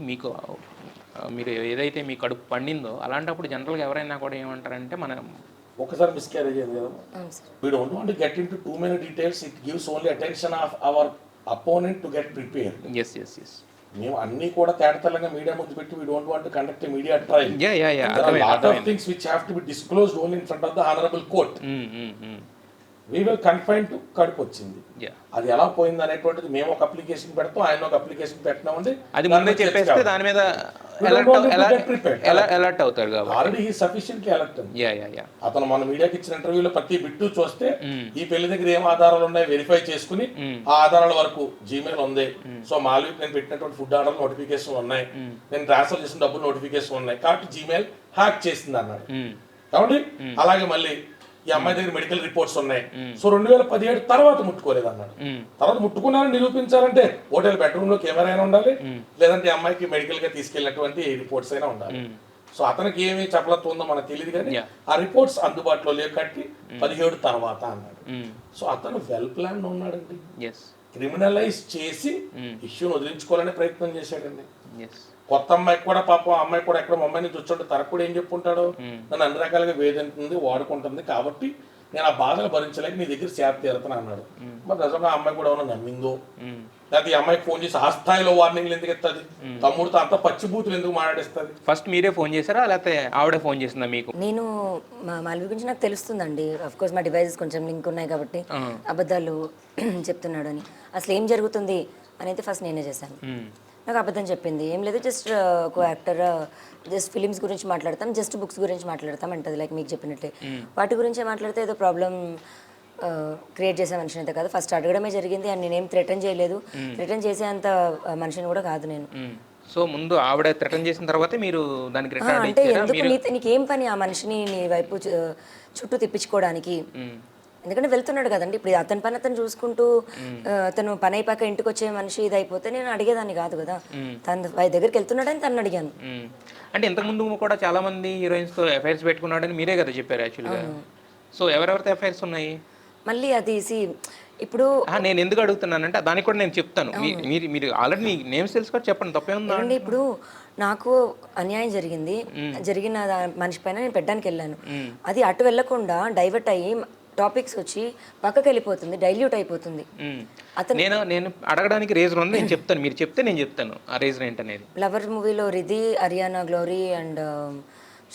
మీరు ఏదైతే మీ కడుపు పండిందో అలాంటప్పుడు జనరల్గా ఎవరైనా కూడా ఏమంటారంటే మనం ఒకసారి మిస్క్యారేజ్ అయింది కదా. We don't want to get into too many details. It gives only attention of our opponent to get prepared. Yes. మేము అన్ని కూడా తేటతెల్లంగా మీడియా ముందు పెట్టి we don't want to conduct a media trial. Yeah. There are a lot of things which have to be disclosed only in front of the honorable court. We will confine to కడుపు వచ్చింది. అది ఎలా పోయింది అనేటువంటిది మేము ఒక application పెడతాం, ఆయన ఒక అప్లికేషన్ పెట్టినామండి. అది ముందే చెప్పేస్తే దాని మీద అలర్ట్ అవుతారు కాబట్టి ఆల్రెడీ సఫిషియెంట్లీ అలర్ట్. అతను మన మీడియాకి ఇచ్చిన ఇంటర్వ్యూలో ప్రతి బిట్టు చూస్తే ఈ పెళ్లి దగ్గర ఏం ఆధారాలు ఉన్నాయి వెరిఫై చేసుకుని ఆ ఆధారాల వరకు జీమెయిల్ ఉంది. సో మాల్వీకి నేను పెట్టినటువంటి ఫుడ్ ఆర్డర్ నోటిఫికేషన్ ఉన్నాయి, నేను ట్రాన్స్ఫర్ చేసిన డబ్బులు నోటిఫికేషన్ ఉన్నాయి కాబట్టి జీమెయిల్ హ్యాక్ చేసింది అన్నాడు. కాబట్టి అలాగే మళ్ళీ ఈ అమ్మాయి దగ్గర మెడికల్ రిపోర్ట్స్ ఉన్నాయి. సో 2017 తర్వాత ముట్టుకోలేదు అన్నాడు. తర్వాత ముట్టుకున్నారని నిరూపించాలంటే హోటల్ బెడ్రూమ్ లో కెమెరా అయినా ఉండాలి, లేదంటే అమ్మాయికి మెడికల్ గా తీసుకెళ్ళినటువంటి రిపోర్ట్స్ అయినా ఉండాలి. సో అతనికి ఏమి చపలత్వం ఉందో మనకు తెలియదు కానీ ఆ రిపోర్ట్స్ అందుబాటులో లేవు కట్టి 17 తర్వాత అన్నాడు. సో అతను వెల్ ప్లాన్ ఉన్నాడండి, క్రిమినలైజ్ చేసి ఇష్యూని వదిలించుకోవాలనే ప్రయత్నం చేశాడండి. కొత్త అమ్మాయికి కూడా పాపం అమ్మాయి కూడా ఎక్కడ అమ్మాయిని చూస్తుంటే తనకు కూడా ఏం చెప్పుకుంటాడు, నన్ను అన్ని రకాలుగా వేధింటుంది వాడుకుంటుంది కాబట్టి నేను ఆ బాధలు భరించలేక నీ దగ్గర చేత తీరుతాను అన్నాడు. మరి నిజంగా ఆ అమ్మాయి కూడా ఏమన్నా నమ్మిందో, లేకపోతే ఈ అమ్మాయికి ఫోన్ చేసి ఆ స్థాయిలో వార్నింగ్లు ఎందుకు ఇస్తుంది, తమ్ముడితో అంత పచ్చిబూతులు ఎందుకు మాట్లాడిస్తుంది? ఫస్ట్ మీరే ఫోన్ చేశారా లేకపోతే ఆవిడే ఫోన్ చేసిందా మీకు? నేను మా మాల్వి గురించి నాకు తెలుస్తుందండి. అఫ్ కోర్స్ మా డివైసెస్ కొంచెం లింక్ ఉన్నాయి కాబట్టి అబద్ధాలు చెప్తున్నాడు అని. అసలు ఏం జరుగుతుంది అనేది ఫస్ట్ నేనే చేశాను. నాకు అబద్ధం చెప్పింది ఏం లేదు, జస్ట్ ఒక యాక్టర్ జస్ట్ ఫిలిమ్స్ గురించి మాట్లాడతాం, జస్ట్ బుక్స్ గురించి మాట్లాడతాం అంటది. లైక్ మీకు చెప్పినట్లే వాటి గురించే మాట్లాడితే ఏదో ప్రాబ్లం క్రియేట్ చేసే మనిషిని అయితే కాదు. ఫస్ట్ అడగడమే జరిగింది అండ్ నేనేం థ్రెటన్ చేయలేదు. థ్రెటన్ చేసే అంత మనిషిని కూడా కాదు నేను. సో ముందు ఆవిడ థ్రెటన్ చేసిన తర్వాత మీరు దానికి రిటార్డ్ అంటే ఎందుకు నీకేం పని ఆ మనిషిని నీ వైపు చుట్టూ తిప్పించుకోవడానికి? ఎందుకంటే వెళ్తున్నాడు కదండి, ఇప్పుడు అతని పని అతను చూసుకుంటూ అతను పని అయిపోయాక ఇంటికి వచ్చే మనిషి ఇది అయిపోతే నేను అడిగేదాన్ని కాదు కదా. తన దగ్గరికి వెళ్తున్నాడని తను అడిగాను. అంటే ఇంతకుముందు కూడా చాలా మంది హీరోయిన్స్తో ఎఫ్ఐఆర్స్ పెట్టుకున్నాడని మీరే కదా చెప్పారు యాక్చువల్గా. సో ఎవరెవరితో ఎఫ్ఐఆర్స్ ఉన్నాయి? మళ్ళీ అది ఇప్పుడు నేను ఎందుకు అడుగుతున్నానంటే దానికి కూడా నేను చెప్తాను. మీరు ఆల్రెడీ మీ నేమ్స్ తెలుసు కూడా చెప్పండి, తప్పేముందా? అండి ఇప్పుడు నాకు అన్యాయం జరిగిన మనిషి పైన నేను పెట్టడానికి వెళ్ళాను. అది అటు వెళ్లకుండా డైవర్ట్ అయ్యి టాపిక్స్ వచ్చి పక్కకి వెళ్ళిపోతుంది, డైల్యూట్ అయిపోతుంది. నేను అడగడానికి రీజన్ ఉంది, నేను చెప్తాను. మీరు చెప్తే నేను చెప్తాను ఆ రీజన్ ఏంటనేది. లవర్ మూవీలో రిధి, అరియానా గ్లోరీ అండ్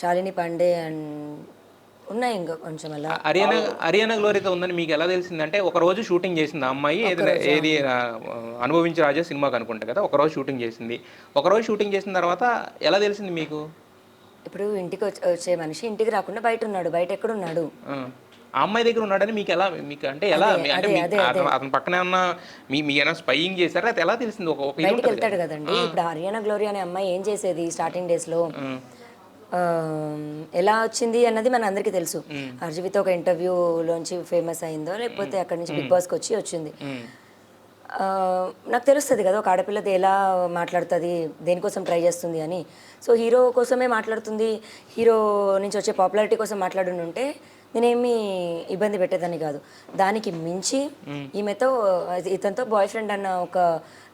శాలిని పాండే అండ్ ఉన్నాయి ఇంకా కొంచెం అలా. అరియానా గ్లోరీతో ఉందని మీకు ఎలా తెలిసిందంటే ఒక రోజు షూటింగ్ చేసింది ఆ అమ్మాయి. ఏది అనుభవించి రాజా సినిమాకి అనుకుంటా కదా, ఒకరోజు షూటింగ్ చేసింది. ఒకరోజు షూటింగ్ చేసిన తర్వాత ఎలా తెలిసింది మీకు? ఇప్పుడు ఇంటికి వచ్చే మనిషి ఇంటికి రాకుండా బయట ఉన్నాడు. బయట ఎక్కడున్నాడు? ఆ అమ్మాయి దగ్గర ఉన్నాడని మీకు ఎలా, మీకు అంటే ఎలా అంటే అతని పక్కనే ఉన్న మీ ఏమైనా స్పైయింగ్ చేశారా? అది ఎలా తెలిసింది? బయటకు వెళ్తాడు కదండి. ఇప్పుడు అరియానా గ్లోరీ అనే అమ్మాయి ఏం చేసేది స్టార్టింగ్ డేస్ లో, ఎలా వచ్చింది అన్నది మన అందరికీ తెలుసు. అర్జువితో ఒక ఇంటర్వ్యూలోంచి ఫేమస్ అయిందో లేకపోతే అక్కడి నుంచి బిగ్ బాస్కి వచ్చింది. నాకు తెలుస్తుంది కదా ఒక ఆడపిల్లది ఎలా మాట్లాడుతుంది, దేనికోసం ట్రై చేస్తుంది అని. సో హీరో కోసమే మాట్లాడుతుంది, హీరో నుంచి వచ్చే పాపులారిటీ కోసం మాట్లాడుంటే నేనేమి ఇబ్బంది పెట్టేదాన్ని కాదు. దానికి మించి ఈమెతో ఇతనితో బాయ్ ఫ్రెండ్ అన్న ఒక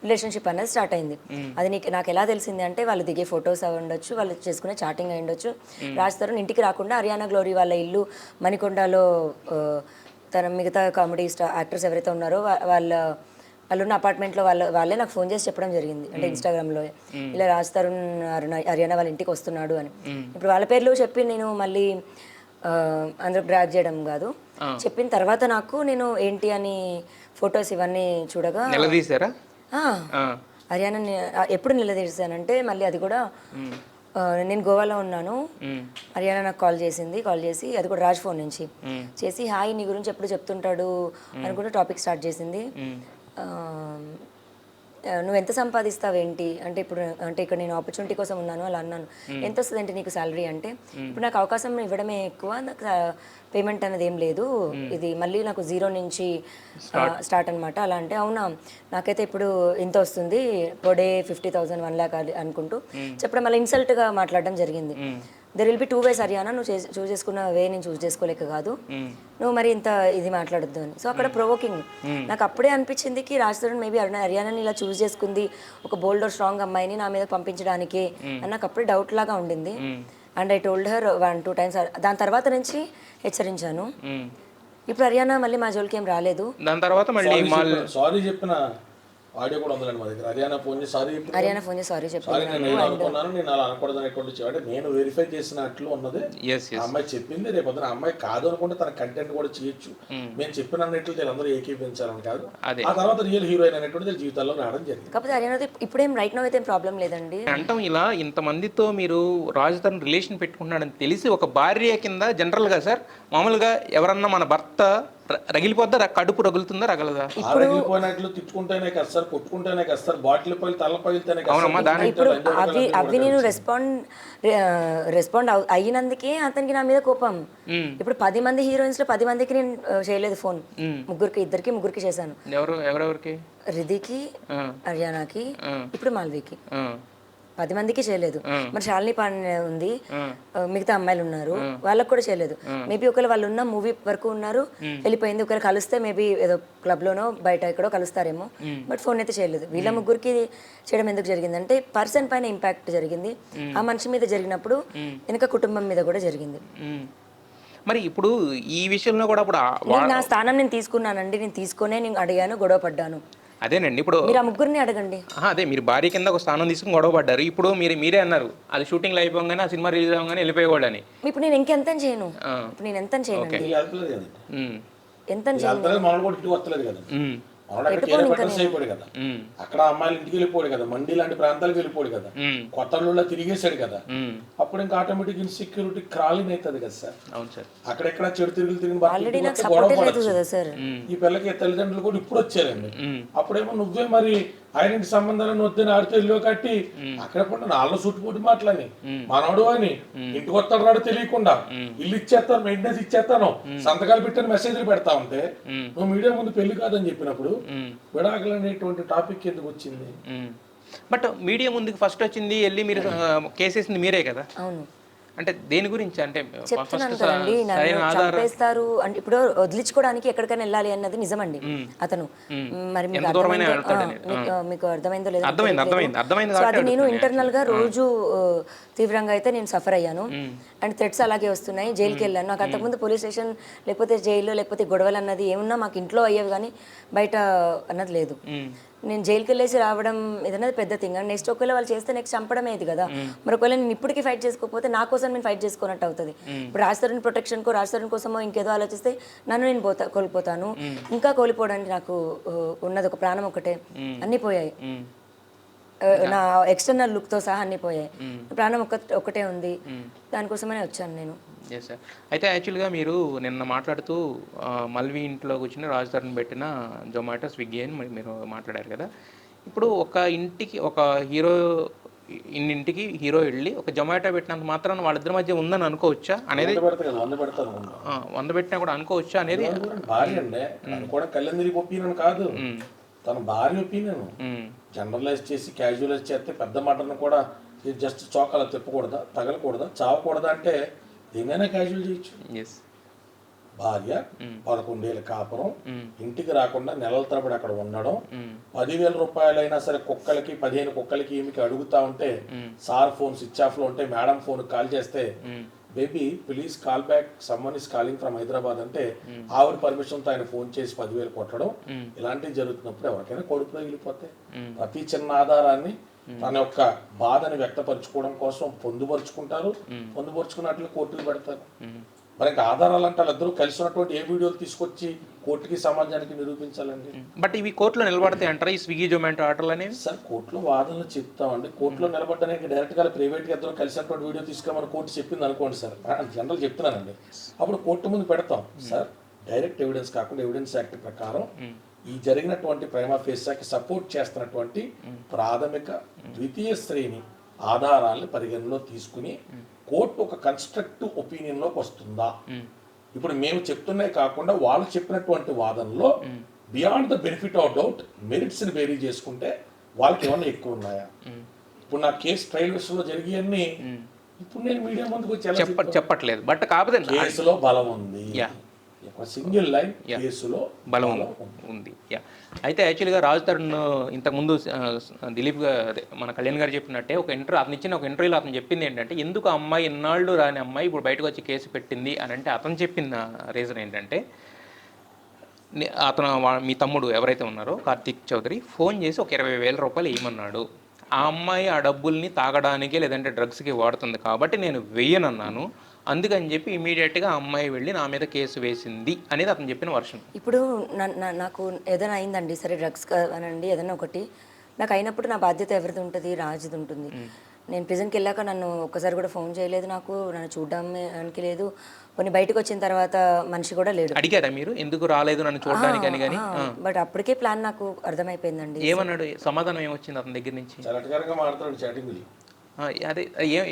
రిలేషన్షిప్ అనేది స్టార్ట్ అయింది. అది నాకు ఎలా తెలిసింది అంటే వాళ్ళు దిగే ఫొటోస్ అవి ఉండొచ్చు, వాళ్ళు చేసుకునే చాటింగ్ అయి ఉండొచ్చు. రాజ్ తరుణ్ ఇంటికి రాకుండా అరియానా గ్లోరీ వాళ్ళ ఇల్లు మణికొండలో తన మిగతా కామెడీ యాక్టర్స్ ఎవరైతే ఉన్నారో వాళ్ళున్న అపార్ట్మెంట్లో వాళ్ళే నాకు ఫోన్ చేసి చెప్పడం జరిగింది. అంటే ఇన్స్టాగ్రామ్లో ఇలా రాజ్ తరుణ్ అరియానా వాళ్ళ ఇంటికి వస్తున్నాడు అని. ఇప్పుడు వాళ్ళ పేర్లు చెప్పి నేను మళ్ళీ అందరూ డ్రాగ్ చేయడం కాదు, చెప్పిన తర్వాత నాకు నేను ఏంటి అని ఫొటోస్ ఇవన్నీ చూడగా నిలదీశారా? హర్యానా ఎప్పుడు నిలదీశానంటే మళ్ళీ అది కూడా నేను గోవాలో ఉన్నాను. హర్యానా నాకు కాల్ చేసి అది కూడా రాజ్ ఫోన్ నుంచి చేసి హాయ్ నీ గురించి ఎప్పుడు చెప్తుంటాడు అనుకుంటే టాపిక్ స్టార్ట్ చేసింది. నువ్వు ఎంత సంపాదిస్తావు ఏంటి అంటే ఇప్పుడు అంటే ఇక్కడ నేను ఆపర్చునిటీ కోసం ఉన్నాను అలా అన్నాను. ఎంత వస్తుంది అంటే నీకు శాలరీ అంటే ఇప్పుడు నాకు అవకాశం ఇవ్వడమే ఎక్కువ, నాకు పేమెంట్ అనేది ఏం లేదు, ఇది మళ్ళీ నాకు జీరో నుంచి స్టార్ట్ అనమాట. అలా అంటే అవునా నాకైతే ఇప్పుడు ఇంత వస్తుంది పర్ డే 50,000 1 lakh అనుకుంటూ చెప్పడం మళ్ళీ ఇన్సల్ట్గా మాట్లాడడం జరిగింది. There will be 2 ways Haryana, నువ్వు చూస్ చేసుకున్న వే నేను చూస్ చేసుకోలేక కాదు, నువ్వు మరి ఇంత ఇది మాట్లాడొద్దు అని. సో అక్కడ ప్రొవోకింగ్ నాకు అప్పుడే అనిపించింది కి రాజ్ తరుణ్ మేబీ హర్యానాని ఇలా చూస్ చేసుకుంది ఒక బోల్డ్ ఆర్ స్ట్రాంగ్ అమ్మాయిని నా మీద పంపించడానికి అని నాకు అప్పుడే డౌట్ లాగా ఉండింది. And I told her 1-2 times. దాని తర్వాత నుంచి హెచ్చరించాను. ఇప్పుడు హర్యానా మళ్ళీ మా జోలికి ఏం రాలేదు. దాని తర్వాత మళ్ళీ సారీ చెప్పిన ఆడియో కూడా ఉందండి మా దగ్గర. హర్యానా ఫోన్ చేసి సారీ చెప్పాను, నేను అనుకున్నాను నేను అలా అనకూడదు అనేటువంటి అంటే నేను వెరిఫై చేసినట్లు ఉన్నది అమ్మాయి చెప్పింది. రేపు పొద్దున అమ్మాయి కాదు అనుకుంటే తన కంటెంట్ కూడా చేయొచ్చు. మేము చెప్పిన అన్నట్లు వీళ్ళందరూ ఏకీపించాలని కాదు. ఆ తర్వాత రియల్ హీరోయిన్ అనేటువంటి జీవితాల్లో రావడం జరిగింది. కాకపోతే హర్యానా ఇప్పుడేం రైట్ నౌ అయితే ప్రాబ్లం లేదండి. అంటాం ఇలా ఇంతమందితో మీరు రాజ్ తరుణ్ రిలేషన్ పెట్టుకున్నాడని తెలిసి ఒక భార్య కింద జనరల్గా సార్ మామూలుగా ఎవరన్నా మన భర్త రగిలిపోద్దా, కడుపు రగులుతుందా, రగలదా? రగిలిపోయినట్లు తిట్టుకుంటేనే కస్తారు, కొట్టుకుంటేనే కస్తారు, బాటిల్ పైలు తల పగిలితేనే. ఇప్పుడు అవి నేను రెస్పాండ్ అయినందుకే అతనికి నా మీద కోపం. ఇప్పుడు 10 మంది హీరోయిన్స్ లో 10 మందికి నేను చేయలేదు ఫోన్, ముగ్గురికి చేశాను. ఎవరెవరికి? రిధికి, హర్యానాకి, ఇప్పుడు మాల్వికి 10 మందికి చేయలేదు. మరి శాలిని పాండే ఉంది, మిగతా అమ్మాయిలు ఉన్నారు, వాళ్ళకి కూడా చేయలేదు. మేబీ ఒకవేళ వాళ్ళు ఉన్న మూవీ వరకు ఉన్నారు, వెళ్ళిపోయింది. ఒకవేళ కలిస్తే మేబీ ఏదో క్లబ్ లోనో బయట ఎక్కడో కలుస్తారేమో, బట్ ఫోన్ అయితే చేయలేదు. వీళ్ళ ముగ్గురికి చేయడం ఎందుకు జరిగిందంటే పర్సన్ పైన ఇంపాక్ట్ జరిగింది. ఆ మనిషి మీద జరిగినప్పుడు వెనక కుటుంబం మీద కూడా జరిగింది. మరి ఇప్పుడు ఈ విషయంలో కూడా ఇప్పుడు నా స్థానం నేను తీసుకున్నానండి, నేను తీసుకునే నేను అడిగాను, గొడవ పడ్డాను. అదేనండి ఇప్పుడు మీరు ఆ ముగ్గురిని అడగండి. అదే మీరు భార్య కింద ఒక స్థానం తీసుకుని గొడవ పడ్డారు. ఇప్పుడు మీరే అన్నారు అది షూటింగ్లో అయిపోగానే ఆ సినిమా రిలీజ్ అవ్వగానే వెళ్ళిపోయేవాడని. ఇప్పుడు నేను ఇంకెంత చేయను, ఇప్పుడు నేను ఎంత చేయను, ఎంత చేయను. మనం కూడా ఇంటికి వస్తలేదు కదా, అయిపోయాడు కదా, అక్కడ అమ్మాయిలు ఇంటికి వెళ్ళిపోయాడు కదా, మండి లాంటి ప్రాంతాలకు వెళ్ళిపోయాడు కదా, కొత్తలో తిరిగేశాడు కదా, అప్పుడు ఇంకా ఆటోమేటిక్ ఇన్సెక్యూరిటీ క్రాలింగ్ అవుతుంది కదా సార్. అవును సార్. అక్కడెక్కడ చెడు తిరుగులు ఆల్రెడీ నాకు తిరిగి సపోర్ట్ లేదు కదా సార్. ఈ పిల్లకి తల్లిదండ్రులు కూడా ఇప్పుడు వచ్చారండి. అప్పుడేమో నువ్వే మరి ఆయన సంబంధాలను వద్దని ఆడితే ఇల్లు కట్టి అక్కడ పడిన నాలుగు చుట్టుపోటు మాటలని మనవడు అని ఇంటికి వస్తాడు రాడు తెలియకుండా ఇల్లు ఇచ్చేస్తాను, మెయింటెనెన్స్ ఇచ్చేస్తాను, సంతకాలు పెట్టిన మెసేజ్లు పెడతా ఉంటే నువ్వు మీడియా ముందు పెళ్లి కాదని చెప్పినప్పుడు విడాకులు అనేటువంటి టాపిక్ ఎందుకు వచ్చింది? బట్ మీడియా ముందుకు ఫస్ట్ వచ్చింది వెళ్ళి మీరు కేసేసింది మీరే కదా. అవును. అంటే దేని గురించి అంటే చెప్తున్నాను కదండి, నన్ను చంపేస్తారు అంటే ఇప్పుడు వదిలించుకోవడానికి ఎక్కడికైనా వెళ్ళాలి అన్నది నిజమండి అతను. మరి మీకు అర్థమైందో లేదో సో అది నేను ఇంటర్నల్ గా రోజు తీవ్రంగా అయితే నేను సఫర్ అయ్యాను. అండ్ థ్రెట్స్ అలాగే వస్తున్నాయి. జైలుకి వెళ్ళాను. నాకు అంతకుముందు పోలీస్ స్టేషన్ లేకపోతే జైల్లో లేకపోతే గొడవలు అన్నది ఏమున్నా మాకు ఇంట్లో అయ్యేవి కానీ బయట అన్నది లేదు. నేను జైలుకి వెళ్ళేసి రావడం ఇదన్నది పెద్ద థింగ్. అండ్ నెక్స్ట్ ఒకవేళ వాళ్ళు చేస్తే నెక్స్ట్ చంపడమే ఇది కదా. మరి ఒకవేళ నేను ఇప్పటికీ ఫైట్ చేసుకోకపోతే నా కోసం నేను ఫైట్ చేసుకున్నట్టు అవుతుంది. ఇప్పుడు రాజ్ తరుణ్ ప్రొటెక్షన్కో రాజ్ తరుణ్ కోసమో ఇంకేదో ఆలోచిస్తే నన్ను నేను కోల్పోతాను. ఇంకా కోల్పోవడానికి నాకు ఉన్నది ఒక ప్రాణం ఒకటే, అన్నీ పోయాయి. నా ఎక్స్టర్నల్ లుక్తో సహా అన్నీ పోయాయి. ప్రాణం ఒకటే ఉంది, దానికోసమనే వచ్చాను నేను. Yes sir. అయితే యాక్చువల్గా మీరు నిన్న మాట్లాడుతూ మల్వి ఇంట్లో కూర్చుని రాజ్ తరుణ్ పెట్టిన జొమాటో స్విగ్గీ అని మీరు మాట్లాడారు కదా. ఇప్పుడు ఒక ఇంటికి ఒక ఇంటికి హీరో వెళ్ళి ఒక జొమాటో పెట్టినంత మాత్రాన వాళ్ళిద్దరి మధ్య ఉందని అనుకోవచ్చా అనేది, 100 పెట్టినా కూడా అనుకోవచ్చా అనేది భార్య అండి. కూడా కళ్యాణ్ ఒపీనియన్ కాదు, తన భార్య ఒపీనియన్. జనరలైజ్ చేసి క్యాజువలైజ్ చేస్తే పెద్ద మాటను కూడా జస్ట్ చోకాల తిప్పకూడదా, తగలకూడదా, చావకూడదా అంటే ఏమైనా క్యాజువల్ చేయొచ్చు. భార్య 11 ఏళ్ళ కాపురం, ఇంటికి రాకుండా నెలల తరబడి అక్కడ ఉండడం, 10,000 రూపాయలైనా సరే కుక్కలకి 15 కుక్కలకి ఈమెకి అడుగుతా ఉంటే సార్ ఫోన్ స్విచ్ ఆఫ్ లో ఉంటే మేడం ఫోన్ కాల్ చేస్తే baby please call back, someone is calling from Hyderabad అంటే ఆవిడ పర్మిషన్ తో ఆయన ఫోన్ చేసి 10,000 కొట్టడం, ఇలాంటివి జరుగుతున్నప్పుడు ఎవరికైనా కొడుకు తగిలిపోతాయి. ప్రతి చిన్న ఆధారాన్ని తన యొక్క బాధని వ్యక్తపరచుకోవడం కోసం పొందుపరుచుకుంటారు, పొందుపరుచుకున్నట్లు కోర్టులు పెడతారు. మరి ఇంకా ఆధారాలు అంటే వాళ్ళిద్దరూ కలిసి ఉన్నటువంటి ఏ వీడియోలు తీసుకొచ్చి కోర్టుకి సమాజానికి నిరూపించాలండి. బట్ ఇవి కోర్టులో నిలబడతాయి అంటారా ఈ స్విగ్గీ జొమాటో ఆటలు అనేవి? సార్ కోర్టులో వాదనలు చెప్తామండి. కోర్టులో నిలబడడానికి డైరెక్ట్ గా ప్రైవేట్ గా ఇద్దరు కలిసినటువంటి వీడియో తీసుకురామని కోర్టు చెప్పింది అనుకోండి సార్, జనరల్ చెప్తున్నానండి, అప్పుడు కోర్టు ముందు పెడతాం సార్. డైరెక్ట్ ఎవిడెన్స్ కాకుండా ఎవిడెన్స్ యాక్ట్ ప్రకారం ఈ జరిగినటువంటి ప్రైమా ఫేసాకి సపోర్ట్ చేస్తున్నటువంటి ప్రాథమిక ద్వితీయ శ్రేణి ఆధారాలను పరిగణలో తీసుకుని కోర్టు ఒక కన్స్ట్రక్టివ్ ఒపీనియన్ లోకి వస్తుందా. ఇప్పుడు మేము చెప్తున్నాయి కాకుండా వాళ్ళు చెప్పినటువంటి వాదనలో beyond the benefit of doubt merits ని బేరీ చేసుకుంటే వాళ్ళకి ఏమన్నా ఎక్కువ ఉన్నాయా. ఇప్పుడు నా కేసు ట్రయల్ విషయంలో జరిగి ఇప్పుడు నేను మీడియా ముందుకు వచ్చి చెప్పట్లేదు, బట్ కాకపోతే కేసులో బలం ఉంది, సింగిల్ లైన్ కేసులో బలం ఉంది. అయితే యాక్చువల్గా రాజ్ తరుణ్ ఇంతకుముందు దిలీప్ అదే మన కళ్యాణ్ గారు చెప్పినట్టే అతను ఇచ్చిన ఒక ఇంటర్వ్యూలో అతను చెప్పింది ఏంటంటే ఎందుకు అమ్మాయి ఇన్నాళ్ళు రాని అమ్మాయి ఇప్పుడు బయటకు వచ్చి కేసు పెట్టింది అని అంటే అతను చెప్పిన రీజన్ ఏంటంటే అతను మీ తమ్ముడు ఎవరైతే ఉన్నారో కార్తీక్ చౌదరి ఫోన్ చేసి ఒక 20,000 రూపాయలు ఇవ్వమన్నాడు. ఆ అమ్మాయి ఆ డబ్బుల్ని తాగడానికి లేదంటే డ్రగ్స్కి వాడుతుంది కాబట్టి నేను వెయ్యనన్నాను, అందుకని చెప్పి ఇమీడియట్గా ఆ అమ్మాయి వెళ్ళి నా మీద కేసు వేసింది అనేది అతను చెప్పిన వర్షన్. ఇప్పుడు నాకు ఏదైనా అయిందండి, సరే డ్రగ్స్ అనండి ఏదైనా ఒకటి నాకు అయినప్పుడు నా బాధ్యత ఎవరిది ఉంటుంది, రాజుది ఉంటుంది. నేను ప్రిజన్కి వెళ్ళాక నన్ను ఒక్కసారి కూడా ఫోన్ చేయలేదు, నన్ను చూడడానికి లేదు. కొన్ని బయటకు వచ్చిన తర్వాత మనిషి కూడా లేడు. అడిగారా మీరు ఎందుకు రాలేదు నన్ను చూడడానికి అని? కానీ బట్ అప్పటికే ప్లాన్ నాకు అర్థమైపోయిందండి. ఏమన్నాడు, సమాధానం ఏమొచ్చింది అతని దగ్గర నుంచి? అదే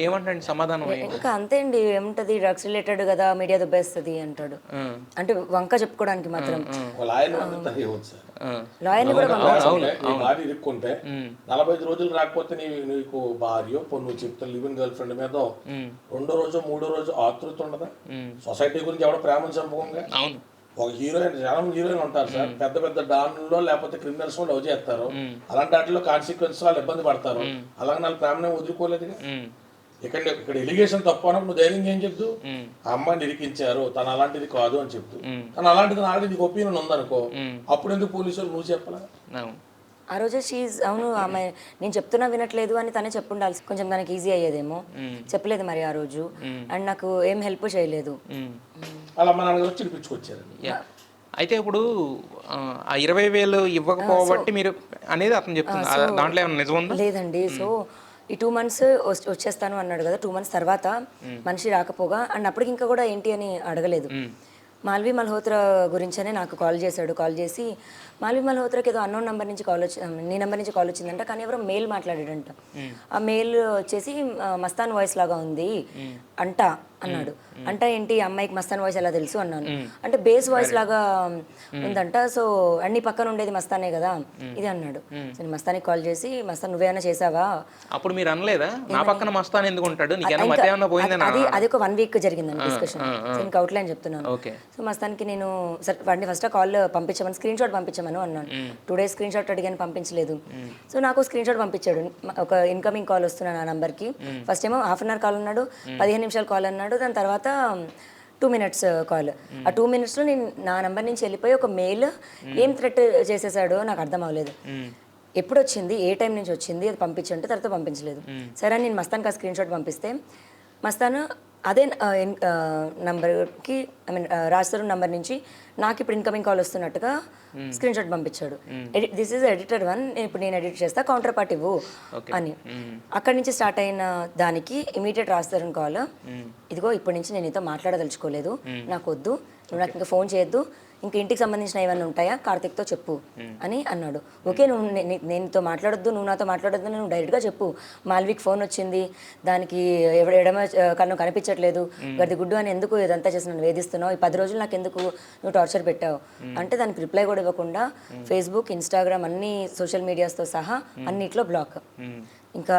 ఏమంటాడు సమాధానం? ఇంకా అంతే అండి, ఏముంటది డ్రగ్స్ రిలేటెడ్ కదా మీడియా దుబ్బేస్తుంది అంటాడు. అంటే వంక చెప్పుకోవడానికి మాత్రం. లాయర్ని కూడా భార్య ఇరుక్కుంటే 45 రోజులు రాకపోతే నీకు భార్య నువ్వు చెప్తాను లివింగ్ గర్ల్ ఫ్రెండ్ మీద 2వ రోజు 3వ రోజు ఆతృత ఉండదా? సొసైటీ గురించి ఎవడో ప్రేమను చంపుకోగా ఒక హీరోయిన్ చాలా మంది హీరోయిన్ ఉంటారు సార్, పెద్ద పెద్ద డాన్లో లేకపోతే క్రిమినల్స్ లో లవ్ చేస్తారు, అలాంటి వాటిలో కాన్సిక్వెన్స్ వాళ్ళు ఇబ్బంది పడతారు. అలాగే వాళ్ళ ప్రేమనే వదులుకోలేదుగా. ఇక్కడ ఎలిగేషన్ తప్పు అన్నప్పుడు నువ్వు ధైర్యం ఏం చెప్తూ ఆ అమ్మాయిని ఇరికించారు, తను అలాంటిది కాదు అని చెప్తూ, తను అలాంటిది ఆల్రెడీ నీకు ఒపీనియన్ ఉందనుకో, అప్పుడు ఎందుకు పోలీసులు నువ్వు చెప్పాలా? ఆ రోజే షీజ్ అవును ఆమె నేను చెప్తున్నా వినట్లేదు అని తనే చెప్పుండాల్సి, కొంచెం తనకి ఈజీ అయ్యేదేమో. చెప్పలేదు మరి ఆ రోజు, అండ్ నాకు ఏం హెల్ప్ చేయలేదు. అలా మన వచ్చి ఇప్పించుకొచ్చారు. అయితే ఇప్పుడు ఆ 20,000 ఇవ్వకపోబట్టి మీరు అనేది అతను చెప్తుంది, దాంట్లో ఏమైనా నిజం ఉందా? లేదండి. సో ఈ 2 months వచ్చేస్తాను అన్నాడు కదా, 2 months తర్వాత మనిషి రాకపోగా, అండ్ అప్పటికి ఇంకా కూడా ఏంటి అని అడగలేదు. మాల్వి మల్హోత్రా గురించనే నాకు కాల్ చేశాడు. కాల్ చేసి మాల్వి మల్హోత్రాకి ఏదో అన్నోన్ నెంబర్ నుంచి కాల్ వచ్చి, నీ నెంబర్ నుంచి కాల్ వచ్చిందంట, కానీ ఎవరో మెయిల్ మాట్లాడాడంట. ఆ మెయిల్ వచ్చేసి మస్తాన్ వాయిస్ లాగా ఉంది అంట అన్నాడు. అంటే ఏంటి అమ్మాయికి మస్తాన్ వాయిస్ ఎలా తెలుసు అన్నాను. అంటే బేస్ వాయిస్ లాగా ఉందంట, సో అన్ని పక్కన ఉండేది మస్తానే కదా ఇది అన్నాడు. నేను మస్తానికి కాల్ చేసి, మస్తాన్ నువ్వేమైనా చేసావా? అప్పుడు మీరు అనలేదా నా పక్కన మస్తాన్ ఎందుకు ఉంటాడు, అది ఒక 1 week జరిగిందండి డిస్కషన్. ఇంకా అవుట్లైన్ చెప్తున్నాను. సో మస్తానికి నేను వాడిని ఫస్ట్ కాల్ పంపించమని, స్క్రీన్ షాట్ పంపించమను అన్నాను. 2 days స్క్రీన్ షాట్ అడిగాను, పంపించలేదు. సో నాకు స్క్రీన్ షాట్ పంపించాడు, ఒక ఇన్కమింగ్ కాల్ వస్తున్నాను ఆ నంబర్కి. ఫస్ట్ ఏమో 1/2 hour కాల్ అన్నాడు, 15 నిమిషాలు కాల్ అన్నాడు, దాని తర్వాత 2 minutes కాల్. ఆ 2 minutesలో నేను నా నెంబర్ నుంచి వెళ్ళిపోయి ఒక మెయిల్ ఏం థ్రెట్ చేసేసాడో నాకు అర్థం అవ్వలేదు. ఎప్పుడు వచ్చింది, ఏ టైం నుంచి వచ్చింది, అది పంపించంటే తర్వాత పంపించలేదు. సరే నేను మస్తాన్కి ఆ స్క్రీన్ షాట్ పంపిస్తే మస్తాన్ అదే నంబర్కి, ఐ మీన్ రాజు నంబర్ నుంచి నాకు ఇప్పుడు ఇన్కమింగ్ కాల్ వస్తున్నట్టుగా స్క్రీన్ షాట్ పంపించాడు. దిస్ ఈజ్ ఎడిటర్ 1, ఇప్పుడు నేను ఎడిట్ చేస్తా, కౌంటర్ పార్ట్ ఇవ్వు అని. అక్కడి నుంచి స్టార్ట్ అయిన దానికి ఇమీడియట్ రాస్తారు కాల్, ఇదిగో ఇప్పటి నుంచి నేను నీతో మాట్లాడదలుచుకోలేదు, నాకు వద్దు, నువ్వు నాకు ఇంకా ఫోన్ చేయొద్దు, ఇంక ఇంటికి సంబంధించిన ఏమైనా ఉంటాయా కార్తిక్తో చెప్పు అని అన్నాడు. ఓకే, నువ్వు నేనుతో మాట్లాడొద్దు, నువ్వు నాతో మాట్లాడొద్దు, నువ్వు డైరెక్ట్గా చెప్పు. మాల్వికి ఫోన్ వచ్చింది, దానికి ఎడమ కన్ను కనిపించట్లేదు, గది గుడ్డు అని ఎందుకు ఇదంతా చేసి నన్ను వేధిస్తున్నావు, ఈ 10 రోజులు నాకు ఎందుకు నువ్వు టార్చర్ పెట్టావు అంటే దానికి రిప్లై కూడా ఇవ్వకుండా ఫేస్బుక్, ఇన్స్టాగ్రామ్ అన్ని సోషల్ మీడియాస్తో సహా అన్నిట్లో బ్లాక్. ఇంకా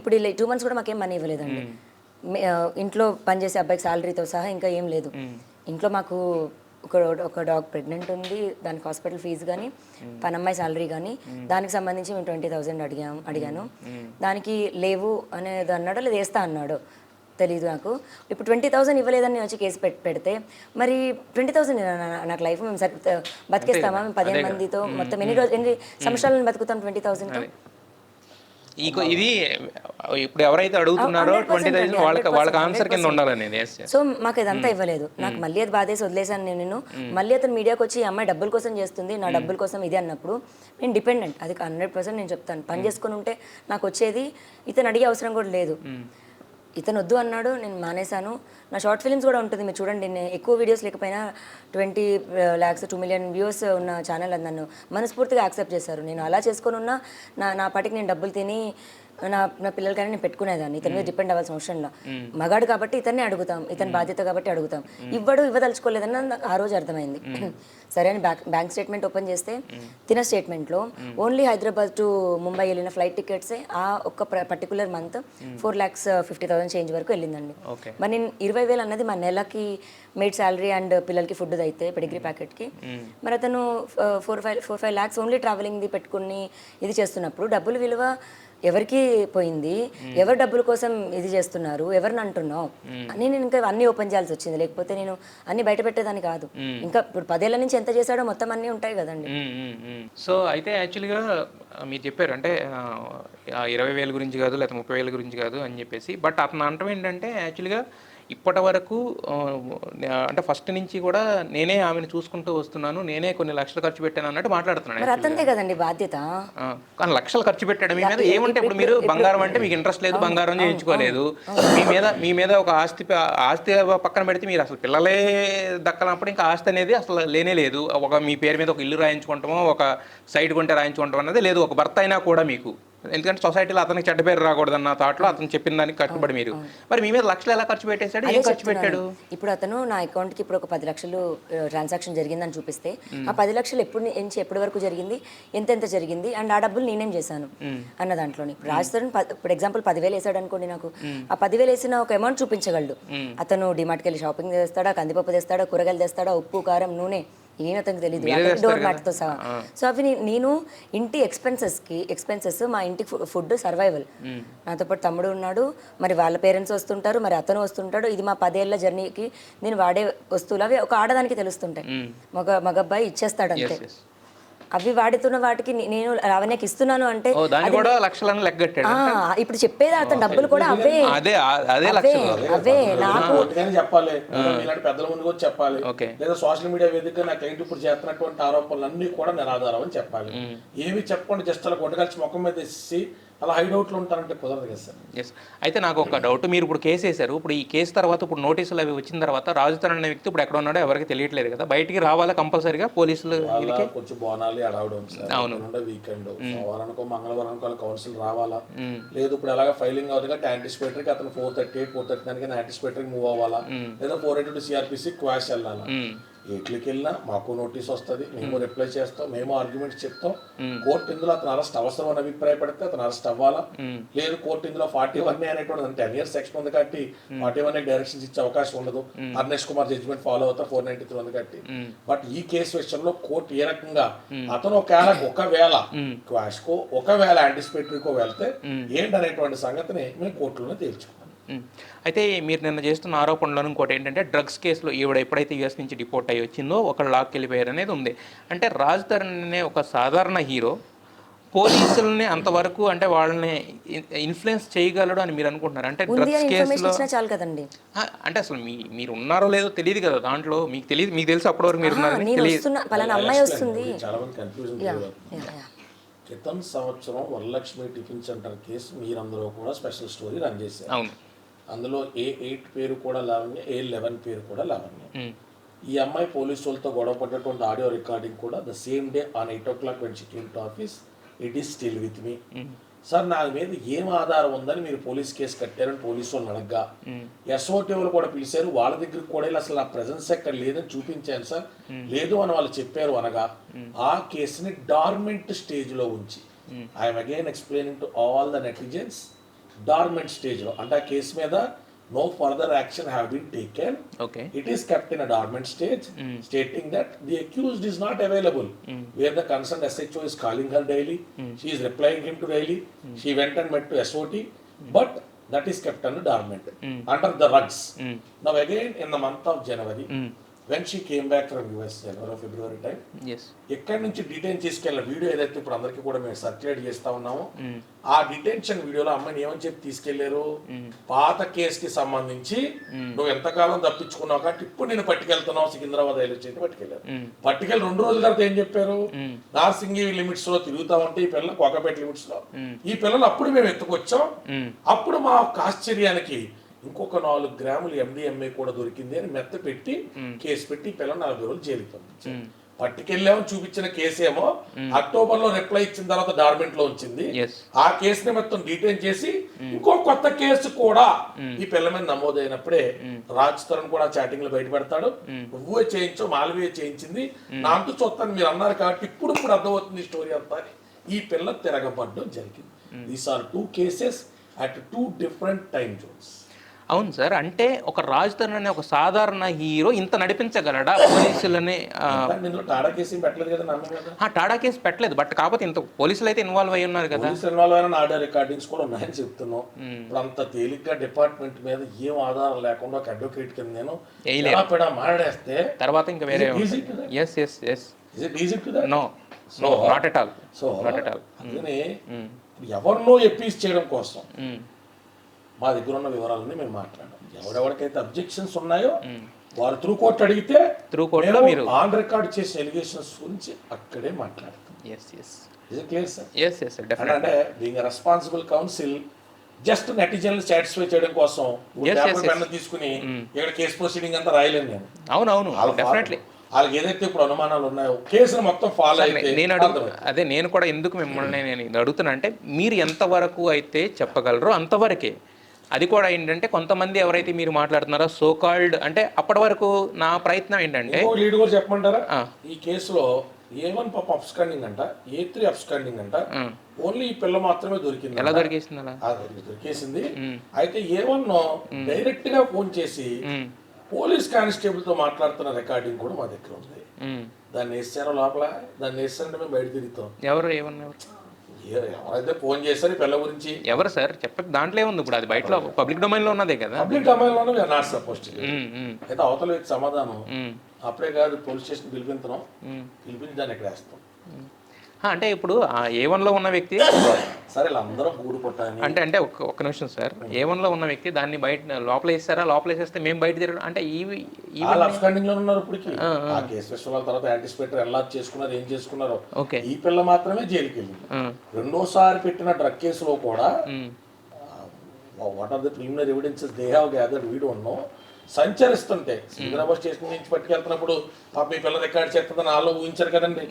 ఇప్పుడు 2 months కూడా మాకేం మనీ ఇవ్వలేదండి. ఇంట్లో పనిచేసే అబ్బాయికి శాలరీతో సహా ఇంకా ఏం లేదు. ఇంట్లో మాకు ఒక డాగ్ ప్రెగ్నెంట్ ఉంది, దానికి హాస్పిటల్ ఫీజు కానీ, పనమ్మాయి శాలరీ కానీ, దానికి సంబంధించి మేము 20,000 అడిగాను. దానికి లేవు అనేది అన్నాడో లేదా వేస్తా అన్నాడో తెలీదు నాకు. ఇప్పుడు 20,000 ఇవ్వలేదని నేను వచ్చి కేసు పెడితే మరి 20,000 నాకు లైఫ్ మేము బతికేస్తామా? మేము 15 మందితో మొత్తం ఎన్ని సంవత్సరాలను బతుకుతాం 20,000తో? ఇది ఇప్పుడు ఎవరైతే అడుగుతున్నారో 20,000 వాళ్ళకి ఆన్సర్ కింద ఉండాలనేది. సో మాకు ఇదంతా ఇవ్వలేదు. నాకు మళ్ళీ అది బాధేసి వదిలేసాను నేను. మళ్ళీ అతను మీడియాకి వచ్చి అమ్మాయి డబ్బుల కోసం చేస్తుంది, నా డబ్బుల కోసం ఇది అన్నప్పుడు నేను డిపెండెంట్, అది 100% నేను చెప్తాను. పని చేసుకుని ఉంటే నాకు వచ్చేది, ఇతను అడిగే అవసరం కూడా లేదు. ఇతను వద్దు అన్నాడు, నేను మానేశాను. నా షార్ట్ ఫిలిమ్స్ కూడా ఉంటుంది, మీరు చూడండి. నేను ఎక్కువ వీడియోస్ లేకపోయినా 20 lakhs 2 million వ్యూస్ ఉన్న ఛానల్ అది నన్ను మనస్ఫూర్తిగా యాక్సెప్ట్ చేశారు. నేను అలా చేసుకొని ఉన్నా నా పాటికి నేను డబ్బులు తిని నా పిల్లలకైనా నేను పెట్టుకునేదాన్ని. ఇతని మీద డిపెండ్ అవ్వాల్సిన అవసరంలో. మగాడు కాబట్టి ఇతన్ని అడుగుతాం, ఇతని బాధ్యత కాబట్టి అడుగుతాం. ఇవ్వదలుచుకోలేదని ఆ రోజు అర్థమైంది. సరే అని బ్యాంక్ స్టేట్మెంట్ ఓపెన్ చేస్తే తిన స్టేట్మెంట్లో ఓన్లీ హైదరాబాద్ టు ముంబై వెళ్ళిన ఫ్లైట్ టికెట్సే ఆ ఒక్క పర్టికులర్ మంత్ 4,50,000 చేంజ్ వరకు వెళ్ళిందండి. మరి నేను 20,000 అన్నది మా నెలకి మెయిడ్ శాలరీ అండ్ పిల్లలకి ఫుడ్ అయితే పెడిగ్రీ ప్యాకెట్కి. మరి అతను 4-5 lakhs ఓన్లీ ట్రావెలింగ్ది పెట్టుకుని ఇది చేస్తున్నప్పుడు డబ్బులు విలువ ఎవరికి పోయింది, ఎవరు డబ్బుల కోసం ఇది చేస్తున్నారు, ఎవరిని అంటున్నావు అని నేను ఇంకా అన్నీ ఓపెన్ చేయాల్సి వచ్చింది. లేకపోతే నేను అన్ని బయట పెట్టేదాన్ని కాదు. ఇంకా ఇప్పుడు 10 ఏళ్ల నుంచి ఎంత చేశాడో మొత్తం అన్నీ ఉంటాయి కదండి. సో అయితే యాక్చువల్గా మీరు చెప్పారు అంటే 20,000 గురించి కాదు, లేకపోతే 30,000 గురించి కాదు అని చెప్పేసి. బట్ అతను అంటాం ఏంటంటే యాక్చువల్గా ఇప్పటి వరకు అంటే ఫస్ట్ నుంచి కూడా నేనే ఆమెను చూసుకుంటూ వస్తున్నాను, నేనే కొన్ని లక్షలు ఖర్చు పెట్టాను అన్నట్టు మాట్లాడుతున్నాను. అతనిదే కదండి బాధ్యత. కానీ లక్షలు ఖర్చు పెట్టాడు మీ మీద. ఏమంటే ఇప్పుడు మీరు బంగారం అంటే మీకు ఇంట్రెస్ట్ లేదు, బంగారం చేయించుకోలేదు. మీ మీద ఒక ఆస్తి పక్కన పెడితే మీరు అసలు పిల్లలే దక్కనప్పుడు ఇంకా ఆస్తి అనేది అసలు లేనే లేదు. మీ పేరు మీద ఒక ఇల్లు రాయించుకుంటామో, ఒక సైట్ కొంటే రాయించుకుంటాం అనేది లేదు. ఒక భర్త అయినా కూడా మీకు, ఎందుకంటే సొసైటీలో అతనికి చెడ్డ పేరు రాకూడదన్న థాట్లో అతను చెప్పిన దానికి కట్టుబడి మీరు మరి మీ మీద లక్షలు ఎలా ఖర్చు పెట్టేశాడు, ఏం ఖర్చు పెట్టాడు? ఇప్పుడు అతను నా అకౌంట్కి ఇప్పుడు ఒక 10 లక్షలు ట్రాన్సాక్షన్ జరిగిందని చూపిస్తే ఆ 10 లక్షలు ఎప్పటి వరకు జరిగింది, ఎంత జరిగింది, అండ్ ఆ డబ్బులు నేనేం చేశాను అన్న దాంట్లోని. ఇప్పుడు రాజస్థాన్ ఇప్పుడు ఎగ్జాంపుల్ 10,000 వేసాడు అనుకోండి, నాకు ఆ 10,000 వేసిన ఒక అమౌంట్ చూపించగలడు. అతను డిమార్ట్కి వెళ్ళి షాపింగ్ చేస్తాడా, కందిపప్పు తెస్తాడా, కూరగాయలు తెస్తాడా, ఉప్పు కారం నూనె ఏమీ అతనికి తెలియదు, మీరే అతనికి చేస్తారు డోర్ కదా. మ్యాట్తో సహా. సో అవి నేను ఇంటి ఎక్స్పెన్సెస్ మా ఇంటికి ఫుడ్ సర్వైవల్. నాతో పాటు తమ్ముడు ఉన్నాడు, మరి వాళ్ళ పేరెంట్స్ వస్తుంటారు, మరి అతను వస్తుంటాడు. ఇది మా 10 ఏళ్ల జర్నీకి నేను వాడే వస్తువులు. అవి ఒక ఆడదానికి తెలుస్తుంటాయి, మగబ్బాయి ఇచ్చేస్తాడు అంతే. అవి వాడుతున్న వాటికి నేను లావణ్యకి ఇస్తున్నాను అంటే దాన్ని కూడా లక్షలను లెక్కగట్టాడు. ఇప్పుడు చెప్పేది అతను డబ్బులు కూడా అవే అదే అవే నాకు చెప్పాలి, ఇలాంటి పెద్దల ముందు కూడా చెప్పాలి, లేదా సోషల్ మీడియా వేదిక నా క్లయింట్ ఇప్పుడు చేస్తున్నటువంటి ఆరోపణలన్నీ కూడా నిరాధారం అని చెప్పాలి. ఏమి చెప్పకుండా జస్ట్ అలా కొట్టగలిసి ముఖం మీద వేసి అలా హైడౌట్లు ఉంటారంటే కుదరదు కదా సార్. ఎస్. అయితే నాకు ఒక డౌట్, మీరు ఇప్పుడు కేసు వేశారు, ఇప్పుడు ఈ కేసు తర్వాత ఇప్పుడు నోటీసులు అవి వచ్చిన తర్వాత రాజుతరణ్ అనే వ్యక్తి ఇప్పుడు ఎక్కడ ఉన్నాడో ఎవరికి తెలియట్లేదు కదా, బయటికి రావాలా కంపల్సరీగా పోలీసులు? కొంచెం బోనాలి అడవడం సార్, వీకెండ్ సోమవారానికో మంగళవారానికో కౌన్సిల్ రావాలా, లేదు ఇప్పుడు ఎలాగ ఫైలింగ్ అవుతుంది కాబట్టి యాంటిసిపేటరీకి అతను 438 యాంటిసిపేటరీకి మూవ్ అవ్వాలా, లేదా 482 సిఆర్పిసి క్వాష్ వెళ్ళాలా. ఎట్లకి వెళ్ళినా మాకు నోటీస్ వస్తుంది, మేము రిప్లై చేస్తాం, మేము ఆర్గ్యుమెంట్స్ చెప్తాం. కోర్టు ఇందులో అతను అరెస్ట్ అవసరం అని అభిప్రాయపడితే అతను అరెస్ట్ అవ్వాలా, లేదు కోర్టు ఇందులో 41 అనేటువంటి 10 years సెక్షన్ ఉంది కాబట్టి 41 డైరెక్షన్స్ ఇచ్చే అవకాశం ఉండదు. అర్నేష్ కుమార్ జడ్జిమెంట్ ఫాలో అవుతా 493 ఉంది కాబట్టి. బట్ ఈ కేసు విషయంలో కోర్టు ఏ రకంగా అతను ఒకవేళ క్వాష్ కో ఒకవేళ యాంటిసిపేటరీకో వెళ్తే ఏంటనేటువంటి సంగతిని మేము కోర్టులోనే తేల్చుకున్నాం. అయితే మీరు నిన్న చేస్తున్న ఆరోపణలను ఇంకోటి ఏంటంటే డ్రగ్స్ కేసులో ఈవిడ ఎప్పుడైతే యూఎస్ నుంచి డిపోర్ట్ అయ్యి వచ్చిందో ఒకళ్ళు లాక్కి వెళ్ళిపోయారు అనేది ఉంది. అంటే రాజ్ తరుణ్ అనే ఒక సాధారణ హీరో పోలీసుల్ని అంతవరకు అంటే వాళ్ళని ఇన్ఫ్లుయెన్స్ చేయగలడు అని మీరు అనుకుంటున్నారు? అంటే డ్రగ్స్ కేసులో చాలు కదండి, అంటే అసలు మీరు ఉన్నారో లేదో తెలియదు కదా దాంట్లో, మీకు తెలియదు, మీకు తెలుసు అప్పటి వరకు మీరు ఉన్నారని తెలియదు. అమ్మాయి వస్తుంది. చాలా మంది కన్ఫ్యూజన్. క్రితం సంవత్సరం వరలక్ష్మి టిఫిన్ సెంటర్ కేసు మీరందరూ కూడా స్పెషల్ స్టోరీ రన్ చేశారు. అవును. అందులో A8 పేరు కూడా లావణ్య, A11 పేరు కూడా లావణ్య. ఈ అమ్మాయి పోలీసు వాళ్ళతో గొడవ పడ్డటువంటి ఆడియో రికార్డింగ్ కూడా the same day on 8 o'clock when she came to office, it is still with me. Sir నా మీద ఏం ఆధారం ఉందని మీరు పోలీస్ కేసు కట్టారని పోలీసు వాళ్ళని అడగ్గా ఎస్ఓటీ వాళ్ళు కూడా పిలిచారు, వాళ్ళ దగ్గరికి కూడా అసలు నా ప్రెజెన్స్ ఎక్కడ లేదని చూపించాను సార్. లేదు అని వాళ్ళు చెప్పారు అనగా ఆ కేసుని డార్మెంట్ స్టేజ్లో ఉంచి I'm again explaining to all the netizens, dormant స్టేజ్లో అంటే ఆ కేసు మీద no further action have been taken. Okay. It is kept in a dormant stage, stating that the accused is not available. Where the concerned SHO is calling her daily, she is replying him to daily. She went and met to SOT, but that is kept under dormant, under the rugs. Now again in the month of January, when she came back from US, January or February time, ఎక్కడి నుంచి detain చేసుకెళ్ళిన video ఏదైతే ఇప్పుడు అందరికీ కూడా మేము circulate చేస్తా ఉన్నామో ఆ డిటెన్షన్ వీడియోలో అమ్మాయిని ఏమని చెప్పి తీసుకెళ్లారు, పాత కేసుకి సంబంధించి నువ్వు ఎంతకాలం తప్పించుకున్నావు కాబట్టి ఇప్పుడు నేను పట్టుకెళ్తున్నావు సికింద్రాబాద్ రైల్వే స్టేషన్ పట్టుకెళ్ళారు. పట్టుకెళ్ళి 2 రోజుల తర్వాత ఏం చెప్పారు, నార్సింగి లిమిట్స్ లో తిరుగుతామంటే ఈ పిల్లలు కోకపేట లిమిట్స్ లో ఈ పిల్లలు అప్పుడు మేము ఎత్తుకొచ్చాం. అప్పుడు మా ఆశ్చర్యానికి ఇంకొక 4 గ్రాములు MDMA కూడా దొరికింది అని మెత్త పెట్టి కేసు పెట్టి పిల్లలు 40 రోజులు జైలుకి పంపించారు. పట్టుకెళ్ళామని చూపించిన కేసేమో అక్టోబర్ లో రిప్లై ఇచ్చిన తర్వాత డార్మెంట్ లో ఉంచింది. ఆ కేసుని మొత్తం డీటైన్ చేసి ఇంకో కొత్త కేసు కూడా ఈ పిల్ల మీద నమోదైనప్పుడే రాజ్ తరుణ్ కూడా చాటింగ్ లో బయట పెడతాడు, నువ్వే చేయించు మాలవీయ చేయించింది నా అంటూ చూస్తాను మీరు అన్నారు కాబట్టి ఇప్పుడు అర్థమవుతుంది స్టోరీ అంతా. ఈ పిల్ల తిరగబడ్డం జరిగింది. These are 2 cases at 2 different time zones. అవును సార్, అంటే ఒక రాజ్ తరుణ్ అనే ఒక సాధారణ హీరో ఇంత నడిపించగలడా పోలీసులని? టాడా కేసు పెట్టలేదు కదా నమ్మే కదా. టాడా కేసు పెట్టలేదు, బట్ కాకపోతే ఇంత పోలీసులు అయితే ఇన్వాల్వ్ అయ్యి ఉన్నారు కదా. ఇన్వాల్వ్ అయిన ఆడియో రికార్డింగ్స్ కూడా ఉన్నాయని చెప్తున్నాం. ఇప్పుడు అంత తేలిగ్గా డిపార్ట్మెంట్ మీద ఏం ఆధారం లేకుండా ఒక అడ్వకేట్ కింద నేను మాట్లాడేస్తే తర్వాత ఇంకా వేరే అందుకని ఎవరినో ఎప్పీస్ చేయడం కోసం మా దగ్గర ఉన్న వివరాలని మేము మాట్లాడాం. ఎవరెవరికైతే అబ్జెక్షన్స్ ఉన్నాయో వారు త్రూ కోర్ట్ అడిగితే ఆన్ రికార్డ్ చేసిన ఎలిగేషన్స్ గురించి అక్కడే మాట్లాడతాం. అంటే బీయింగ్ రెస్పాన్సిబుల్ కౌన్సిల్ జస్ట్ నెటిజన్లు సాటిస్ఫై చేయడం కోసం పెన్ను తీసుకుని ఇక్కడ కేసు ప్రొసీడింగ్ అంతా రాయలేను నేను. అవునవును, డెఫినెట్లీ వాళ్ళకి ఏదైతే ఇప్పుడు అనుమానాలు ఉన్నాయో కేసును మొత్తం ఫాలో అయితే నేను కూడా ఎందుకు మిమ్మల్ని నేను అడుగుతున్నా అంటే మీరు ఎంతవరకు అయితే చెప్పగలరో అంతవరకే. అది కూడా ఏంటంటే కొంతమంది ఎవరైతే మీరు మాట్లాడుతున్నారో సో కాల్డ్ అంటే అప్పటి వరకు నా ప్రయత్నం ఏంటంటే లీడ్ కూడా చెప్పమంటారా, ఈ కేసులో A1 పాప అబ్స్కాండింగ్ అంట, A3 అబ్స్కాండింగ్ అంట, ఓన్లీ ఈ పిల్ల మాత్రమే దొరికింది. ఎలా దొరికేసింది? అలా దొరికేసింది. అయితే A1 డైరెక్ట్ గా ఫోన్ చేసి పోలీస్ కానిస్టేబుల్ తో మాట్లాడుతున్న రికార్డింగ్ కూడా మా దగ్గర ఉంది. దాన్ని వేసారో లోపల, దాన్ని వేస్తారంటే మేము బయట తిరుగుతాం. ఎవరు ఏమన్నారు? ఎవరైతే ఫోన్ చేశారు ఈ పిల్ల గురించి, ఎవరు సార్ చెప్పక దాంట్లో ఏముంది? ఇప్పుడు అది బయటలో పబ్లిక్ డొమైన్లో ఉన్నదే కదా. పబ్లిక్ డొమైన్లోనే వీఆర్ నాట్ సపోజ్. అయితే అవతల వ్యక్తి సమాధానం అప్పుడే కాదు, పోలీస్ స్టేషన్ పిలిపించడం, పిలిపించి దాన్ని ఎక్కడ వేస్తాం. అంటే ఇప్పుడు ఆ A1లో ఉన్న వ్యక్తి సరే ఇలా అందరం గూడు కొట్టాలని అంటే ఒక్క నిమిషం సార్, A1లో ఉన్న వ్యక్తి దాన్ని బయట లోపల వేస్తారా? లోపల వేసేస్తే మేము బయట తిరగడం అంటే వాళ్ళు అబ్స్కాండింగ్ లో ఉన్నారు ఇప్పటికి. ఆ కేసు విషయం వాళ్ళ తర్వాత యాంటిసిపేటర్ ఎలా చేసుకున్నారు, ఏం చేసుకున్నారో. ఈ పిల్ల మాత్రమే జైలుకి వెళ్ళింది. రెండోసారి పెట్టిన డ్రగ్ కేసులో కూడా what are the preliminary evidences they have gathered we don't know. సంచరిస్తుంటే సికింద్రాబాద్ స్టేషన్ నుంచి పట్టుకెళ్తున్నప్పుడు పాప మీ పిల్ల రికార్డ్ చేస్తుందని వాళ్ళు ఊహించారు కదండి.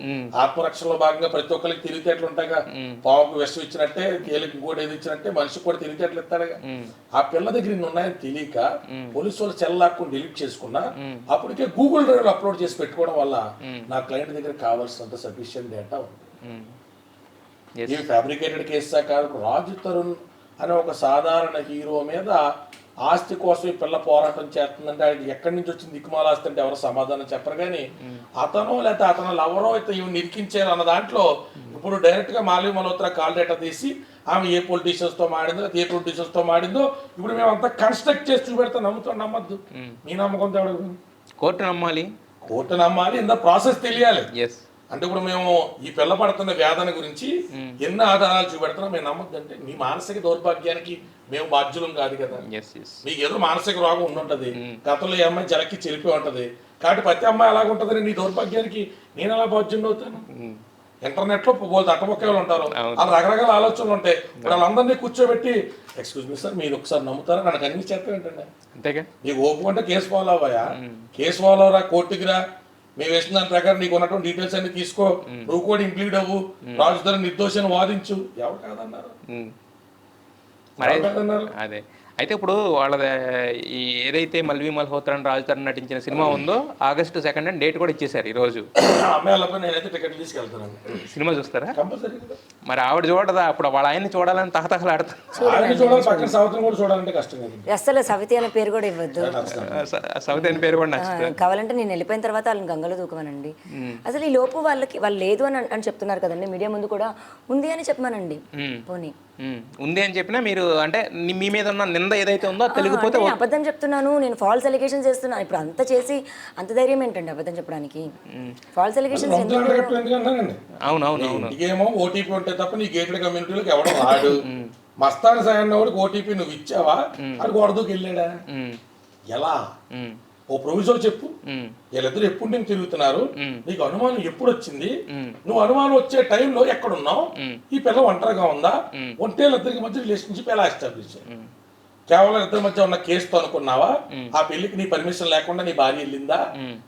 ఆత్మరక్షణలో భాగంగా ప్రతి ఒక్కరికి తెలివితేటలు ఉంటాయిగా. పావుకు విషం ఇచ్చినట్టే, తేలికి ఇంకోటి ఏది ఇచ్చినట్టే మనిషికి కూడా తెలివితేటలు ఇస్తాడుగా. ఆ పిల్ల దగ్గర ఇన్ని ఉన్నాయని తెలియక పోలీసు వాళ్ళు చెల్లాక్కుని డిలీట్ చేసుకున్నా అప్పటికే గూగుల్ డ్రైవ్ అప్లోడ్ చేసి పెట్టుకోవడం వల్ల నా క్లయింట్ దగ్గర కావాల్సినంత సఫిషియెంట్ డేటా ఉంది. ఇవి ఫ్యాబ్రికేటెడ్ కేసా కాదు. రాజు తరుణ్ అనే ఒక సాధారణ హీరో మీద ఆస్తి కోసం ఈ పిల్ల పోరాటం చేస్తుందంటే ఆయనకి ఎక్కడి నుంచి వచ్చింది దిక్కుమాల ఆస్తి అంటే ఎవరు సమాధానం చెప్పరు. కానీ అతను లేకపోతే అతను ఎవరో అయితే ఇవి నిరికించారు అన్న దాంట్లో ఇప్పుడు డైరెక్ట్గా మాలవి మల్హోత్రా కాల్ డేటా తీసి ఆమె ఏ పొలిటీషియన్స్తో మాడిందో, ఏ పొలిటీషియన్స్తో మాడిందో ఇప్పుడు మేము అంతా కన్స్ట్రక్ట్ చేసి చూపెడతాం. నమ్మద్దు. మీ నమ్మకం ఎవరు? కోర్టు నమ్మాలి, కోర్టు నమ్మాలి. ఇంత ప్రాసెస్ తెలియాలి. అంటే ఇప్పుడు మేము ఈ పిల్ల పడుతున్న వేదన గురించి ఎన్ని ఆధారాలు చూపెడుతున్నాం, మేము నమ్మద్దు. అంటే మీ మానసిక దౌర్భాగ్యానికి మేము బాధ్యులం కాదు కదా. మీకు ఏదో మానసిక రోగం ఉండుంటది, గతంలో ఈ అమ్మాయి జలకి చెరిపి ఉంటది. కాబట్టి ప్రతి అమ్మాయి అలాగ ఉంటదని నీ దౌర్భాగ్యానికి నేను అలా బాధ్యుని అవుతాను. ఇంటర్నెట్ లో అట్టమొక్కలు ఉంటారు, వాళ్ళు రకరకాల ఆలోచనలు ఉంటాయి. ఇప్పుడు వాళ్ళందరినీ కూర్చోబెట్టి ఎక్స్క్యూజ్ మీ సార్ మీరు ఒకసారి నమ్ముతారా, నాకు అన్ని చేస్తాం ఏంటండి. అంతేగా నీకు ఓపుకుంటే కేసు ఫాలో అవ్వయా, కేసు ఫాలో అవరా, కోర్టుకి రా, మేము వేసిన దాని ప్రకారం నీకు ఉన్నటువంటి డీటెయిల్స్ అన్ని తీసుకో, నువ్వు కూడా ఇంక్లూడ్ అవ్వు, రాజుదారి నిర్దోషాన్ని వాదించు. ఎవరు కాదన్నారు? అదే అయితే ఇప్పుడు వాళ్ళ ఏదైతే మల్వి మల్హోత్రా రాజు తరుణ్ నటించిన సినిమా ఉందో August 2 డేట్ కూడా ఇచ్చేసారు ఈ రోజు. నేనైతే టికెట్ తీసుకెళ్తాను. సినిమా చూస్తారా? కంపల్సరీ. మరి ఆవిడ చూడదా? అప్పుడు వాళ్ళ ఆయన్ని చూడాలని తహతహలాడతారు. చూడాలంటే కష్టం. అసలు సవితి అనే పేరు కూడా ఇవ్వద్దు. సవితి అనే పేరు కూడా నచ్చుతుంది. కావాలంటే నేను వెళ్ళిపోయిన తర్వాత వాళ్ళని గంగలో దూకమనండి. అసలు ఈ లోపు వాళ్ళు లేదు అని చెప్తున్నారు కదండి, మీడియా ముందు కూడా ఉంది అని చెప్పమనండి. పోనీ ఉంది అని చెప్పినా మీరు అంటే మీ మీద ఉన్న నింద ఏదైతే ఉందో తెలియకపోతే అబద్ధం చెప్తున్నాను, నేను ఫాల్స్ ఎలిగేషన్స్ చేస్తున్నాను. ఇప్పుడు అంత చేసి అంత ధైర్యం ఏంటండి అబద్ధం చెప్పడానికి? ఫాల్స్ ఎలిగేషన్స్ ఏమో ఓటీపీ ఉంటే తప్ప నీ గేటెడ్ కమ్యూనిటీలోకి ఎవడో రాడు. మస్తాన్ సాయన్న వాడికి ఓటీపీ నువ్వు ఇచ్చావా, అది గొడవకి వెళ్ళాడా? ఎలా? ఓ ప్రొవిజర్ చెప్పు. వీళ్ళిద్దరు ఎప్పుడు నేను తిరుగుతున్నారు, నీకు అనుమానం ఎప్పుడు వచ్చింది, నువ్వు అనుమానం వచ్చే టైంలో ఎక్కడున్నావు, ఈ పిల్ల ఒంటరిగా ఉందా, ఒంటే వీళ్ళిద్దరికి మధ్య రిలేషన్షిప్ ఎలా ఎస్టాబ్లిష్? కేవలం ఇద్దరి మధ్య ఉన్న కేసుతో అనుకున్నావా? ఆ పెళ్లికి నీ పర్మిషన్ లేకుండా నీ భార్య వెళ్ళిందా,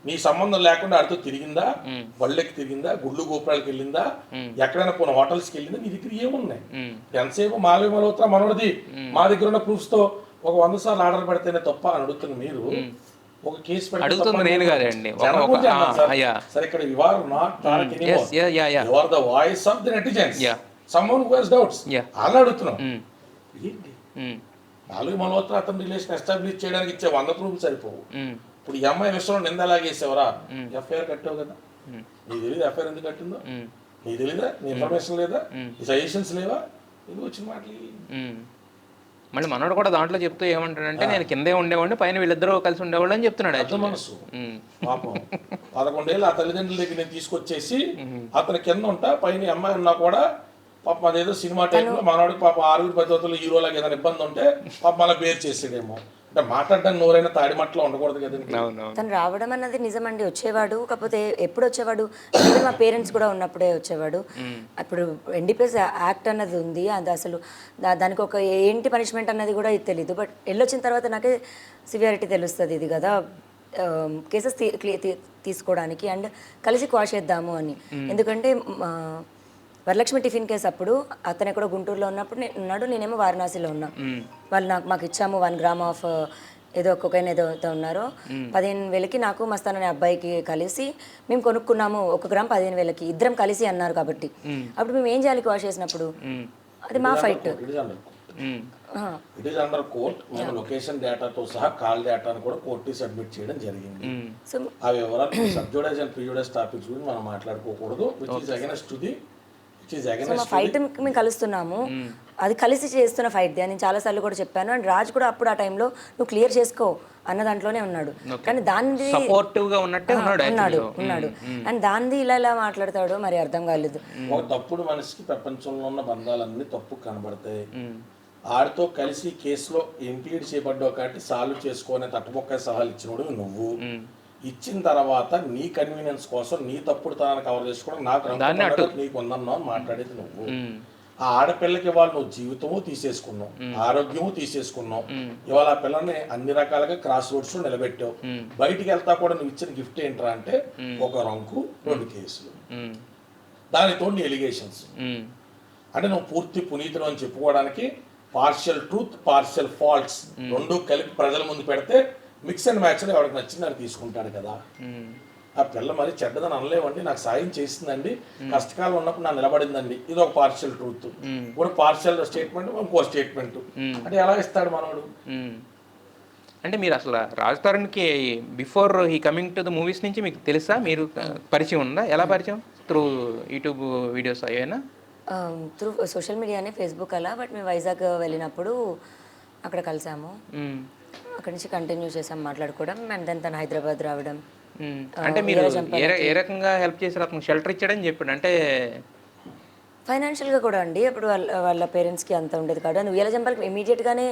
నీ సంబంధం లేకుండా ఆడితో తిరిగిందా, బళ్ళకి తిరిగిందా, గుళ్ళు గోపురాలకు వెళ్ళిందా, ఎక్కడైనా పోయిన హోటల్స్కి వెళ్ళిందా? నీ దగ్గర ఏమున్నాయి? ఎంతసేపు మాలవి మల్హోత్రా మనోడిది మా దగ్గర ఉన్న ప్రూఫ్స్ తో ఒక 100 సార్లు ఆర్డర్ పెడితేనే తప్ప అని అడుగుతున్న మీరు ఒక కేసు అడుగుతుంది నేను కాదండి. సరే ఇక్కడ you are not talking anymore, you are the voice of the netizens, someone who has doubts. అలా అడుగుతున్నాం. ఏంటి మాలవి మల్హోత్రా అతని రిలేషన్ ఎస్టాబ్లిష్ చేయడానికి ఇచ్చే 100 ప్రూఫ్లు సరిపోవు. ఇప్పుడు ఈ అమ్మాయి విషయంలో నింద ఎలాగేసేవరా? ఎఫ్ఐఆర్ కట్టావు కదా, నీకు తెలియదు ఎఫ్ఐఆర్ ఎందుకు కట్టిందో? నీకు తెలీదా? నీ ఇన్ఫర్మేషన్ లేదా? నీ సజెషన్స్ లేవా? ఎందుకు వచ్చిన మాటలు? మళ్ళీ మనోడు కూడా దాంట్లో చెప్తూ ఏమంటాడంటే నేను కిందే ఉండేవాడిని, పైన వీళ్ళిద్దరూ కలిసి ఉండేవాళ్ళు అని చెప్తున్నాడు. మనసు పాపం 11 ఏళ్ళు ఆ తల్లిదండ్రుల దగ్గర నేను తీసుకొచ్చేసి అతని కింద ఉంటా, పైన అమ్మాయి ఉన్నా కూడా పాపం అదేదో సినిమా టైంలో మనవాడికి పాపం 6 10 హీరోలాగా ఏదైనా ఇబ్బంది ఉంటే పాపం మన పేరు చేసేదేమో. అంటే మాట్లాడడానికి నోరైనా తాడి మట్టలో ఉండకూడదు కదండి. తను రావడం అన్నది నిజమండి, వచ్చేవాడు. కాకపోతే ఎప్పుడు వచ్చేవాడు? మా పేరెంట్స్ కూడా ఉన్నప్పుడే వచ్చేవాడు. అప్పుడు NDPS యాక్ట్ అన్నది ఉంది, అది అసలు దానికి ఒక ఏంటి పనిష్మెంట్ అన్నది కూడా తెలీదు. బట్ వెళ్ళొచ్చిన తర్వాత నాకే సివియారిటీ తెలుస్తుంది ఇది కదా కేసెస్ తీసుకోవడానికి అండ్ కలిసి క్వాష్ చేద్దాము అని. ఎందుకంటే వరలక్ష్మి టిఫిన్ కేసు అప్పుడు అతను ఎక్కడో గుంటూరులో ఉన్నప్పుడు ఉన్నాడు, నేనేమో వారణాసిలో ఉన్నా. వాళ్ళు మాకు ఇచ్చాము 1 గ్రామ్ ఆఫ్ ఏదో కొకైన్ ఏదో ఉన్నారు, 15,000కి నాకు మస్తాన్ అనే అబ్బాయికి కలిసి మేము కొనుక్కున్నాము. 1 గ్రామ్ 15,000కి ఇద్దరం కలిసి అన్నారు. కాబట్టి అప్పుడు మేము ఏం చేయాలి క్వాష్ చేసినప్పుడు? అది మా fight. It is under court. మేము లొకేషన్ డేటాతో సహా కాల్ డేటాను కూడా కోర్టుకి సబ్మిట్ చేయడం జరిగింది. సో ఆ వివరాలు సబ్జుడైజ్ అండ్ ప్రిజుడైజ్ టాపిక్స్ గురించి మనం మాట్లాడుకోకూడదు. Which is against to the so మా ఫైట్ మేము కలుస్తున్నాము, అది కలిసి చేస్తున్న ఫైట్ అని నేను చాలాసార్లు కూడా చెప్పాను. అండ్ రాజ్ కూడా అప్పుడు ఆ టైంలో నువ్వు క్లియర్ చేసుకో అన్న దాంట్లోనే ఉన్నాడు. కానీ దాన్ని సపోర్టివ్ గా ఉన్నట్టే ఉన్నాడు అండ్ దాన్ని ఇలా మాట్లాడతాడు, మరి అర్థం కాలేదు. ఒక తప్పుడు మనిషికి ప్రపంచంలో ఉన్న బంధాలన్నీ తప్పు కనబడతాయి. ఆడితో కలిసి కేసులో ఇంక్లూడ్ చేయబడ్డావు కాబట్టి సాల్వ్ చేసుకునే తట్టుపొక్క సలహాలు ఇచ్చినోడు నువ్వు. ఇచ్చిన తర్వాత నీ కన్వీనియన్స్ కోసం నీ తప్పుడు తనాన్ని కవర్ చేసుకోవడం నాకు నీకు ఉందన్నావు అని మాట్లాడేది నువ్వు. ఆ ఆడపిల్లకి ఇవాళ నువ్వు జీవితము తీసేసుకున్నావు, ఆరోగ్యము తీసేసుకున్నావు. ఇవాళ ఆ పిల్లని అన్ని రకాలుగా క్రాస్ రోడ్స్ లో నిలబెట్టావు. బయటికి వెళ్తా కూడా నువ్వు ఇచ్చిన గిఫ్ట్ ఏంట్రా అంటే ఒక రంకు 2 కేసులు, దానితో నీ ఎలిగేషన్స్. అంటే నువ్వు పూర్తి పునీతులు అని చెప్పుకోవడానికి పార్షియల్ ట్రూత్, పార్షియల్ ఫాల్ట్స్ రెండు కలిపి ప్రజల ముందు పెడితే మిక్స్ అండ్ మ్యాచ్ ఎవరికి నచ్చింది అని తీసుకుంటాడు కదా. ఆ పిల్ల మరి చెడ్డదని అనలేవండి, నాకు సాయం చేసిందండి, కష్టకాలం ఉన్నప్పుడు నా నిలబడిందండి, ఇది ఒక పార్షియల్ ట్రూత్. ఇప్పుడు పార్షియల్ స్టేట్మెంట్ ఇంకో స్టేట్మెంట్ అంటే ఎలా ఇస్తాడు మనోడు? అంటే మీరు అసలు రాజ్ తరుణ్కి బిఫోర్ ఈ కమింగ్ టు ద మూవీస్ నుంచి మీకు తెలుసా, మీరు పరిచయం ఉందా? ఎలా పరిచయం? త్రూ యూట్యూబ్ వీడియోస్ అయ్యానా? త్రూ సోషల్ మీడియానే, ఫేస్బుక్ అలా. బట్ మేము వైజాగ్ వెళ్ళినప్పుడు అక్కడ కలిసాము, అక్కడి నుంచి కంటిన్యూ చేసాం మాట్లాడుకోవడం. అండ్ దెన్ తను హైదరాబాద్ రావడం. అంటే మీరు ఏ రకంగా హెల్ప్ చేశారు? అతను షెల్టర్ ఇచ్చాడని చెప్పాడు. అంటే ఫైనాన్షియల్గా కూడా అండి. అప్పుడు వాళ్ళ పేరెంట్స్కి అంత ఉండేది కాదు. నువ్వు జంపాలకి ఇమీడియట్గానే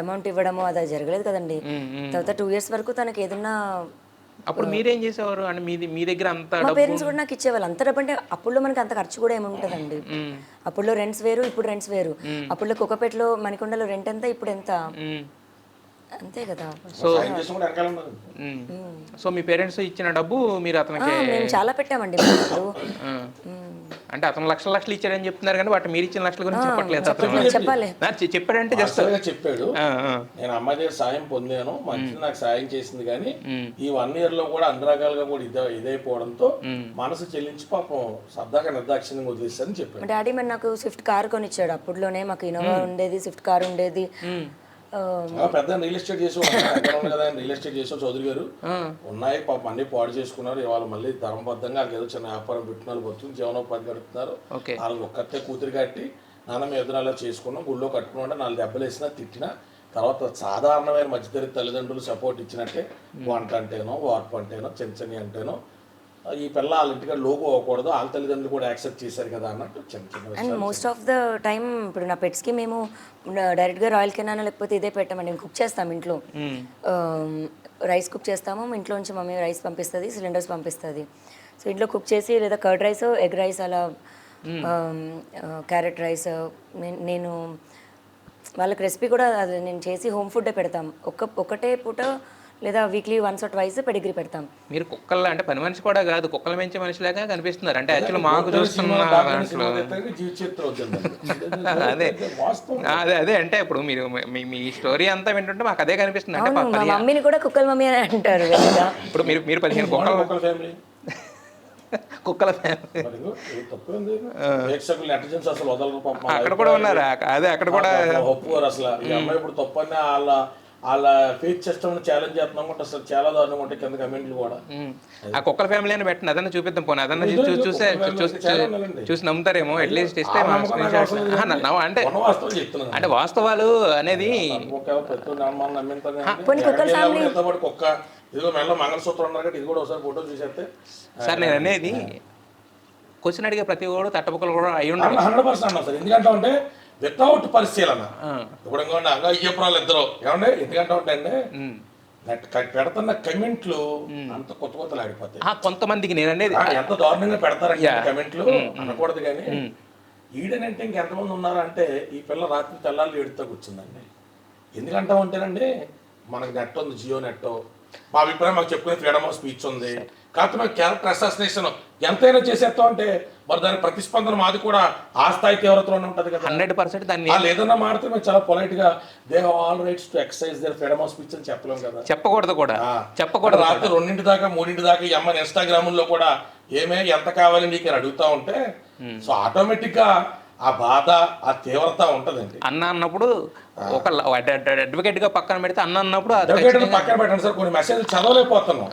అమౌంట్ ఇవ్వడము అది జరగలేదు కదండి. తర్వాత 2 years వరకు తనకి ఏదన్నా. అప్పుడు మీరేం చేసేవారు? అంటే మీ దగ్గర అంత మా పేరెంట్స్ కూడా నాకు ఇచ్చేవాళ్ళు. అంత డబ్బు అంటే అప్పుడులో మనకి అంత ఖర్చు కూడా ఏముంటుందండి. అప్పుడులో రెంట్స్ వేరు, ఇప్పుడు రెంట్స్ వేరు. అప్పుడులో కుక్కపేటలో మణికొండలో రెంట్ ఎంత, ఇప్పుడు ఎంత, అంతే కదా. సో మీ పేరెంట్స్ ఇచ్చిన డబ్బు మీరు అతనికి మేము చాలా పెట్టామండి. అంటే అతను లక్షలు ఇచ్చాడని చెప్తున్నారు కానీ వాటి మీరు ఇచ్చిన లక్షల గురించి చెప్పట్లేదు. చెప్పాలి చెప్పాడంటే జస్ట్ చెప్పాడు, నేను అమ్మాయి దగ్గర సాయం పొందాను, మంచిది నాకు సాయం చేసింది, కానీ ఈ 1 year లో కూడా అన్ని రకాలుగా కూడా ఇదైపోవడంతో మనసు చెల్లించి పాపం సరదాగా నిర్దాక్షిణ్యంగా వదిలేస్తారని చెప్పాడు. డాడీ మరి నాకు స్విఫ్ట్ కార్ కొనిచ్చాడు. అప్పుడులోనే మాకు ఇన్నోవా ఉండేది, స్విఫ్ట్ కార్ ఉండేది. పెద్ద రియల్ ఎస్టేట్ చేసి కదా, రియల్ ఎస్టేట్ చేసాం చౌదరి గారు. ఉన్నాయి పాపం అన్ని పాడు చేసుకున్నారు. ఇవాళ మళ్ళీ ధర్మబద్ధంగా వాళ్ళకి ఏదో చిన్న వ్యాపారం పెట్టినారు, బతుకుని జీవనోపాధి గడుపుతున్నారు. వాళ్ళకి ఒక్కతే కూతురు కట్టి నాన్న మీ ఎదురాలో చేసుకున్నాం, గుళ్ళో కట్టుకున్నా 4 దెబ్బలు వేసినా తిట్టినా తర్వాత సాధారణమైన మధ్యతరగతి తల్లిదండ్రులు సపోర్ట్ ఇచ్చినట్టే వంట అంటేనో, వార్పు అంటేనో, చెంచని అంటేనో ఈ పిల్ల వాళ్ళ ఇంటికి లోగో అవ్వకూడదు, వాళ్ళ తల్లిదండ్రులు కూడా యాక్సెప్ట్ చేశారు కదా అన్నట్టు చిన్న. And most of the time ఇప్పుడు నా పెట్స్కి మేము డైరెక్ట్గా రాయల్ కెనానా లేకపోతే ఇదే పెట్టామండి. మేము కుక్ చేస్తాం ఇంట్లో, రైస్ కుక్ చేస్తాము. ఇంట్లో నుంచి మమ్మీ రైస్ పంపిస్తుంది, సిలిండర్స్ పంపిస్తుంది. సో ఇంట్లో కుక్ చేసి లేదా కర్డ్ రైస్, ఎగ్ రైస్, అలా క్యారెట్ రైస్ నేను వాళ్ళకి రెసిపీ కూడా అది నేను చేసి హోమ్ ఫుడ్డే పెడతాం. ఒకటే పూట లేదా వీక్లీ 1 or 2 పెడిగ్రీ పెడతాం. మీరు కుక్కల అంటే పని మనిషి కూడా కాదు, కుక్కల పెంచే మనిషిలాగా కనిపిస్తున్నారు. అంటే యాక్చువల్ మాకు చూస్తున్న అదే అంటే ఇప్పుడు మీరు మీ స్టోరీ అంతా వింటుంటే మాకు అదే కనిపిస్తుంది. అంటే మా మమ్మీని కూడా కుక్కల మమ్మీ అని అంటారు. ఇప్పుడు మీరు 15 కుక్కల ఫ్యామిలీ అక్కడ కూడా ఉన్నారు. అదే అక్కడ కూడా ఒప్పుకోరు అసలు. ఈ అమ్మాయి ఇప్పుడు తప్పని వాళ్ళ ఫేస్ సిస్టమ్ ఛాలెంజ్ చేస్తున్నాం అంటే అసలు చాలా దారుణంగా ఉంటాయి కింద కమెంట్లు కూడా. ఆ కుక్కల ఫ్యామిలీ అని పెట్టండి, అదన్నా చూపిద్దాం. పోనీ అదన్నా చూసి నమ్ముతారేమో అట్లీస్ట్ ఇస్తే. అంటే వాస్తవాలు అనేది కుక్క ఇదిగో మెల్ల మంగళసూత్రం ఉన్నారు కాబట్టి ఇది కూడా ఒకసారి ఫోటో చూసేస్తే. సార్ నేను అనేది క్వశ్చన్ అడిగే ప్రతి వాడు తట్టబుక్కలు కూడా అయ్యి ఉండాలి. 100% అన్నారు సార్. ఎందుకంటే అంటే వితౌట్ పరిశీలన ఇప్పుడు అయ్యపురాలు ఇద్దరు ఏమంటే ఎందుకంటే ఉంటాయండి పెడుతున్న కమెంట్లు అంత కొత్తలు ఆడిపోతాయి. కొంతమందికి నేను అనేది ఎంత దారుణంగా పెడతారంటే కమెంట్లు అనకూడదు. కానీ ఈడనంటే ఇంకెంతమంది ఉన్నారంటే ఈ పిల్ల రాత్రి తెల్లాళ్ళు ఏడుతో కూర్చుందండి. ఎందుకంటా ఉంటేనండి మనకు నెట్ ఉంది, జియో నెట్. మా అభిప్రాయం మాకు చెప్పుకునే ఫ్రీడమ్ ఆఫ్ స్పీచ్ ఉంది. కాకపోతే మేము క్యారెక్టర్ అసాసినేషన్ ఎంతైనా చేసేస్తాం అంటే మరి దాని ప్రతిస్పందన మాది కూడా ఆ స్థాయి తీవ్రతలోనే ఉంటుంది కదా. 100% దాన్ని ఏదన్నా మాడితే మేము చాలా పొలైట్ గా they have all rights to exercise their freedom of speech అని చెప్పలేం కదా. చెప్పకూడదు. రాత్రి 2 దాకా 3 దాకా ఈ అమ్మని ఇన్స్టాగ్రామ్ లో కూడా ఏమే ఎంత కావాలి నీకు అని అడుగుతా ఉంటే సో ఆటోమేటిక్ గా ఆ బాధ ఆ తీవ్రత ఉంటదండి. అన్న అన్నప్పుడు ఒక అడ్వకేట్ గా పక్కన పెడితే అన్న అన్నప్పుడు అది అడ్వకేట్ పక్కన పెట్టండి సార్, కొన్ని మెసేజ్ చదవలేకపోతున్నాం.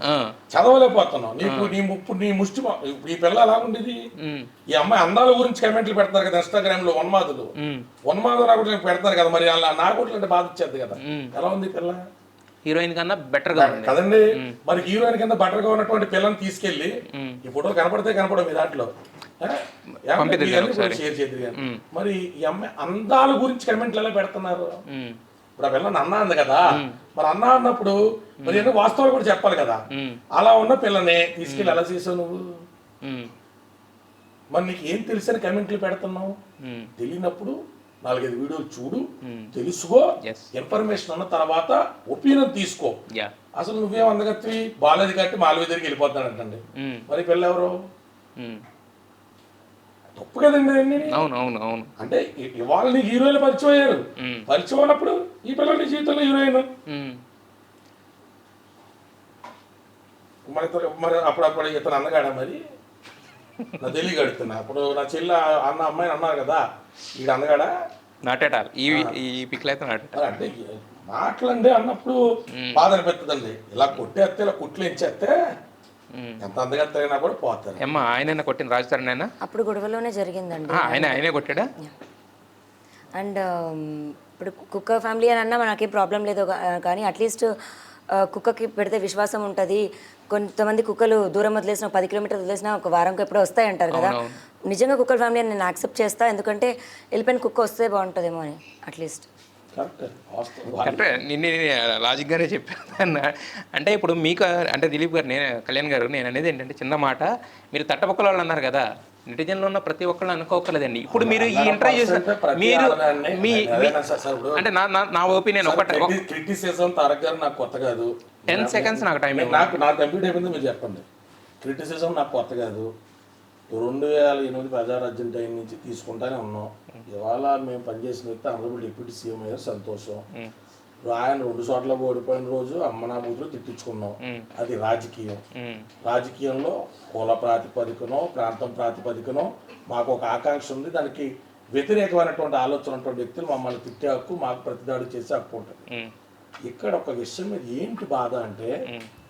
నీ ముష్టి ఈ పిల్ల ఎలా ఉండేది, ఈ అమ్మాయి అందాల గురించి కమెంట్లు పెడతారు కదా ఇన్స్టాగ్రామ్ లో, ఉన్మాదులు నాకు పెడతారు కదా, మరి అలా నాకు అంటే బాధ వచ్చేది కదా. ఎలా ఉంది పిల్ల? హీరోయిన్ కన్నా బెటర్ గా ఉంది కదండి. మరి హీరోయిన్ కింద బెటర్ గా ఉన్నటువంటి పిల్లని తీసుకెళ్లి ఈ ఫోటోలు కనపడవు మీ దాంట్లో షేర్ చేద్దరు కానీ, మరి ఈ అమ్మాయి అందాల గురించి కమెంట్లు ఎలా పెడుతున్నారు? ఇప్పుడు ఆ పిల్లని అన్నా అంది కదా, మరి అన్నా అన్నప్పుడు మరి ఎన్నో వాస్తవాలు కూడా చెప్పాలి కదా. అలా ఉన్న పిల్లని తీసుకెళ్ళి ఎలా చేసావు నువ్వు? మరి నీకు ఏం తెలుసని కమెంట్లు పెడుతున్నావు? తెలియనప్పుడు 4-5 వీడియోలు చూడు, తెలుసుకో, ఇన్ఫర్మేషన్ ఉన్న తర్వాత ఒపీనియన్ తీసుకో. అసలు నువ్వేం అందగత్తి బాలేదు కట్టి మాలవి దగ్గరికి వెళ్ళిపోతాడంటండి, మరి పిల్ల ఎవరు? తప్పు కదండి. అంటే ఇవాళ నీకు హీరోయిన్ పరిచయం అయ్యారు, పరిచయం ఉన్నప్పుడు ఈ పిల్ల నీ జీవితంలో హీరోయిన్. మరి అప్పుడప్పుడు ఇతను అందగాడా? మరి నా తెలియ గడుతున్నా అప్పుడు నా చెల్లి అన్న అమ్మాయిని అన్నారు కదా, ఈడు అందగాడా? నాటేటాలి ఈ పిక్లు అయితే నాటేటాలి. అంటే మాటలండి అన్నప్పుడు బాధ అనిపిస్తుందండి. ఇలా కొట్టేస్తే, ఇలా కుట్లు ఎంచేస్తే ఎంత అందగా తిరిగినా కూడా పోతారు. అమ్మా ఆయన కొట్టిన రాజధాని ఆయన అప్పుడు గొడవలోనే జరిగిందండి. ఆయనే కొట్టాడా? అండ్ ఇప్పుడు కుక్క ఫ్యామిలీ అని అన్నా మనకేం ప్రాబ్లం లేదు, కానీ అట్లీస్ట్ కుక్కకి పెడితే విశ్వాసం ఉంటుంది. కొంతమంది కుక్కలు దూరం వదిలేసిన 10 కిలోమీటర్లు వదిలేసినా ఒక వారంకి ఎప్పుడో వస్తాయి అంటారు కదా. నిజంగా కుక్కల ఫ్యామిలీ అని నేను యాక్సెప్ట్ చేస్తా, ఎందుకంటే వెళ్ళిపోయిన కుక్క వస్తే బాగుంటుందేమో అని. అట్లీస్ట్ కరెక్టే, నిన్న లాజిక్గానే చెప్పాను. అంటే ఇప్పుడు మీకు అంటే దిలీప్ గారు, నేను కళ్యాణ్ గారు, నేను అనేది ఏంటంటే చిన్న మాట, మీరు తట్టపక్కల వాళ్ళు అన్నారు కదా, నెటిజన్లో ఉన్న ప్రతి ఒక్కళ్ళు అనుకోకలేదండి. ఇప్పుడు మీరు ఈ ఇంటర్వ్యూ మీరు అంటే నా ఒపీనియన్ ఒకటే, క్రిటిసిజం తారక్ గారు నాకు కొత్త కాదు. 10 seconds నాకు టైం, నాకు కంప్లీట్ అయిపోయింది. మీరు చెప్పండి. క్రిటిసిజం నాకు కొత్త కాదు. 2008 ప్రజారాజ్యం టైం నుంచి తీసుకుంటానే ఉన్నాం. ఇవాళ మేము పనిచేసిన వ్యక్తి అందరూ డిప్యూటీ సీఎం అయ్యారు, సంతోషం. ఆయన 2 చోట్ల ఓడిపోయిన రోజు అమ్మ నా బూతులు తిట్టించుకున్నాం. అది రాజకీయం. రాజకీయంలో కుల ప్రాతిపదికనో ప్రాంతం ప్రాతిపదికనో మాకు ఒక ఆకాంక్ష ఉంది, దానికి వ్యతిరేకమైనటువంటి ఆలోచన ఉన్నటువంటి వ్యక్తులు మమ్మల్ని తిట్టే హక్కు, మాకు ప్రతిదాడి చేసే హక్కు ఉంటుంది. ఇక్కడ ఒక విషయం మీద ఏంటి బాధ అంటే,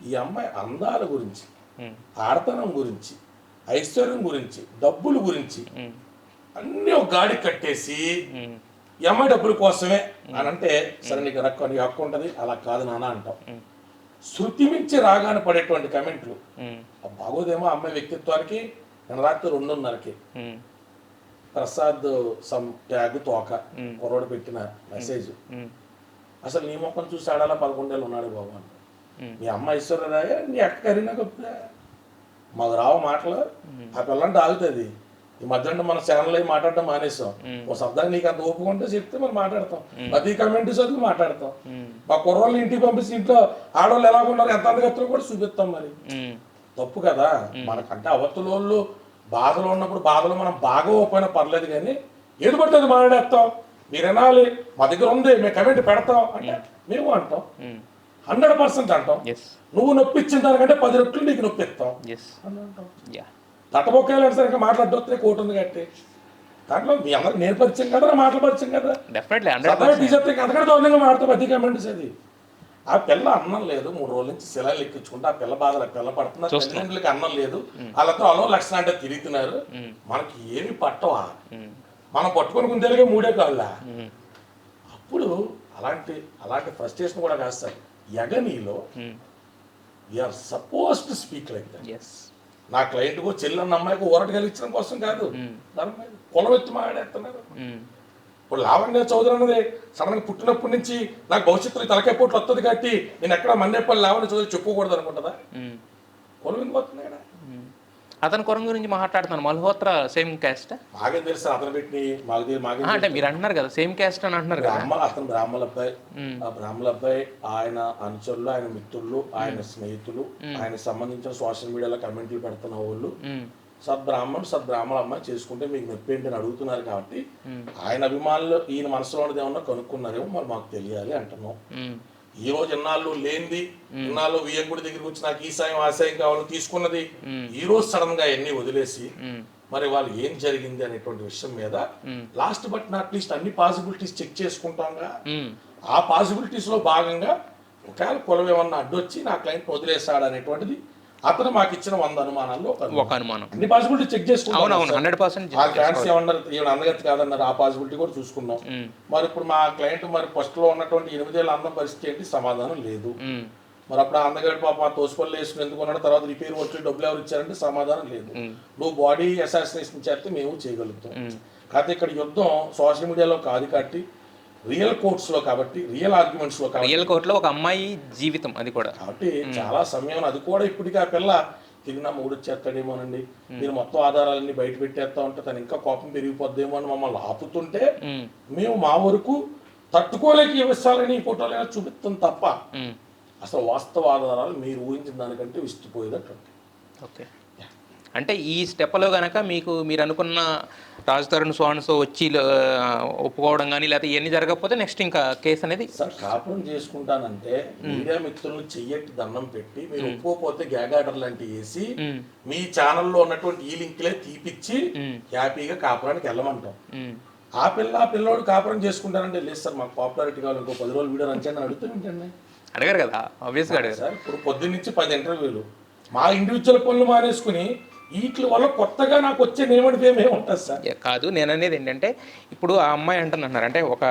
ఈ అమ్మాయి అందాల గురించి, ఆడతనం గురించి, ఐశ్వర్యం గురించి, డబ్బుల గురించి అన్నీ ఒక గాడి కట్టేసి ఈ అమ్మాయి డబ్బుల కోసమే అని అంటే, సరే నీకు హక్కు ఉంటుంది, అలా కాదు నాన్న అంటాం. శృతి మించి రాగానే పడేటువంటి కమెంట్లు బాగోదేమో అమ్మాయి వ్యక్తిత్వానికి. నేను రాత్రి 2:30కి ప్రసాద్ సమ్ ట్యాగ్ తోక కుర్రోడు పెట్టిన మెసేజ్, అసలు నీ మొక్కను చూసి ఆడాలా 11 ఏళ్ళు ఉన్నాడు బాబు అంట. మీ అమ్మ ఐశ్వర్యరాయ, నీ అక్క కరీనా కపూర్, మాకు రావు మాటలు. ఆ పిల్లంటే ఆగుతుంది. ఈ మధ్య మన ఛానల్ అయి మాట్లాడటం మానేస్తాం. ఓ శబ్దాన్ని నీకు అంత ఒప్పుకుంటే చెప్తే మరి మాట్లాడతాం, ప్రతి కమెంట్ చదివి మాట్లాడతాం. మా కుర్రోళ్ళని ఇంటికి పంపిస్తే ఇంట్లో ఆడవాళ్ళు ఎలా ఉన్నారు, ఎంత అందగత్తులో కూడా చూపిస్తాం. మరి తప్పు కదా. మనకంటే అవతల వాళ్ళు బాధలో ఉన్నప్పుడు బాధలో మనం బాగా పోయినా పర్లేదు, కానీ ఏది పడుతుంది మాట్లాడేస్తాం. మీరు వినాలి, మా దగ్గర ఉంది, మేము కమెంట్ పెడతాం అంటే మేము అంటాం, 100% అంటాం. నువ్వు నొప్పి ఇచ్చిన దానికంటే 10 రెట్లు నీకు నొప్పి ఇస్తాం అని అంటాం. తట్టబొక్కాయలు సరిగ్గా మాట్లాడొస్తే కోటి ఉంది కట్టి దాంట్లో మీ అందరికి నేను పరిచయం కదా, మాటలు పరిచయం కదా, అంతకంటే దౌర్యంగా మాడతాం ప్రతి కమెంట్స్. అది ఆ పిల్ల అన్నం లేదు, 3 రోజుల నుంచి శిలాలు ఎక్కించుకుంటే ఆ పిల్ల బాధలు పిల్ల పడుతున్నారు. తల్లిదండ్రులకి అన్నం లేదు, వాళ్ళతో అలో లక్షణం అంటే తిరుగుతున్నారు. మనకి ఏమి పట్టవా, మనం పట్టుకొని కుందేలుగా 3 కాళ్ళ. అప్పుడు అలాంటి ఫ్రస్ట్రేషన్ కూడా కాస్తారు. ఎగనీలో we're suppose to speak like that. నా క్లయింట్కు చెల్లెన్న అమ్మాయికి ఊరట కలిగించడం కోసం కాదు, కులం ఎత్తి మాట్లాడేస్తున్నారు. ఇప్పుడు లావణ్య చౌదరి అన్నది సడన్గా పుట్టినప్పటి నుంచి నాకు భవిష్యత్తులో తలకాయ పోట్లు వస్తుంది కాబట్టి నేను ఎక్కడ మండేపల్లి లావణ్య చౌదరి చెప్పుకోకూడదు అనుకుంటుందా? కులం ఎందుకు వస్తుంది కదా. అతని కులం గురించి మాట్లాడుతాను, మల్హోత్రా సేమ్ క్యాస్ట్. మాకేం తెలుసు అతను పెట్టి మాకు అంటే మీరు అంటున్నారు కదా సేమ్ క్యాస్ట్ అని అంటున్నారు కదా. అతను బ్రాహ్మణ అబ్బాయి, ఆ బ్రాహ్మణ అబ్బాయి ఆయన అనుచరులు, ఆయన మిత్రులు, ఆయన స్నేహితులు, ఆయనకు సంబంధించిన సోషల్ మీడియాలో కమెంట్లు పెడుతున్న వాళ్ళు సద్బ్రాహ్మణ అమ్మాయి చేసుకుంటే మీకు నొప్పి ఏంటి అని అడుగుతున్నారు. కాబట్టి ఆయన అభిమానులు ఈయన మనసులో ఉన్నది ఏమన్నా కనుక్కున్నారేమో మరి మాకు తెలియాలి అంటున్నాం. ఈ రోజు ఇన్నాళ్ళు లేనిది, ఇన్నాళ్ళు వియ్యంగుడి దగ్గరికి వచ్చి నాకు ఈ సాయం ఆ సాయం కావాలని తీసుకున్నది, ఈ రోజు సడన్ గా ఎన్ని వదిలేసి మరి వాళ్ళు ఏం జరిగింది అనేటువంటి విషయం మీద లాస్ట్ బట్ నాట్ లీస్ట్ అన్ని పాసిబిలిటీస్ చెక్ చేసుకుంటాంగా. ఆ పాసిబిలిటీస్ లో భాగంగా ఒకవేళ కులం ఏమన్నా అడ్డొచ్చి నా క్లయింట్ వదిలేస్తాడు అనేటువంటిది అతను మాకు ఇచ్చిన 100 అనుమానాల్లో ఒక అనుమానం. అన్ని పాసిబిలిటీ చెక్ చేసుకుంటాం. 100% ఆ ఫ్యాన్స్ ఏమన్నారు, ఈవెన్ అందగతి కాదన్నారు, ఆ పాసిబిలిటీ కూడా చూసుకున్నాం. మరి ఇప్పుడు మా క్లయింట్ మరి ఫస్ట్ లో ఉన్నటువంటి 8 ఏళ్ళ అందం పరిస్థితి ఏంటి? సమాధానం లేదు. మరి అప్పుడు ఆ అందగాడి పాప తోసుపల్లి వేసుకుని ఎందుకున్నాడు, తర్వాత రిపేర్ వచ్చి డబ్బులు ఎవరు ఇచ్చారంటే సమాధానం లేదు. నువ్వు బాడీ అసాసినేషన్ చేస్తే మేము చేయగలుగుతాం. కాకపోతే ఇక్కడ యుద్ధం సోషల్ మీడియాలో కాదు కాబట్టి రియల్ కోర్ట్స్ లో కాబట్టి రియల్ ఆర్గ్యుమెంట్స్ లో కాబట్టి రియల్ కోర్టులో ఒక అమ్మాయి జీవితం అది కూడా కాబట్టి చాలా సమయం అది కూడా ఇప్పటికీ ఆ పిల్ల తిరిగినా మూడు వచ్చేస్తాడేమోనండి, మీరు మొత్తం ఆధారాలన్నీ బయట పెట్టేస్తా ఉంటే తను ఇంకా కోపం పెరిగిపోద్దేమో అని మమ్మల్ని ఆపుతుంటే మేము మా వరకు తట్టుకోలేక ఈ విషయాలని ఈ ఫోటోలైనా చూపిస్తాం తప్ప అసలు వాస్తవ ఆధారాలు మీరు ఊహించిన దానికంటే విస్తుపోయేదట్టు. ఓకే, అంటే ఈ స్టెప్లో కనుక మీకు మీరు అనుకున్న రాజ్ తరుణ్ సో వచ్చి ఒప్పుకోవడం కానీ లేకపోతే ఇవన్నీ జరగకపోతే నెక్స్ట్ ఇంకా కేసు అనేది సార్ కాపురం చేసుకుంటానంటే మీడియా మిత్రులను చెయ్యట్టి దండం పెట్టి మీరు ఒప్పుకోకపోతే గ్యాగ్ ఆర్డర్ లాంటివి వేసి మీ ఛానల్లో ఉన్నటువంటి ఈ లింక్లే తీపిచ్చి హ్యాపీగా కాపురానికి వెళ్ళమంటాం. ఆ పిల్లోడు కాపురం చేసుకుంటానంటే లేదు సార్ మాకు పాపులారిటీ కావాలి, ఇంకో 10 రోజులు వీడియో రంచండి అడుగుతుంటండి. అడగారు కదా, ఆబ్వియస్గా అడగారు సార్. ఇప్పుడు పొద్దున్న నుంచి 10 ఇంటర్వ్యూలు మా ఇండివిజువల్ పనులు మానేసుకుని వీటి వల్ల కొత్తగా నాకు వచ్చే నేమడి ఫేమ్ ఏముంటుంది సార్? కాదు, నేను అనేది ఏంటంటే ఇప్పుడు ఆ అమ్మాయి అంటున్నారు అంటే ఒక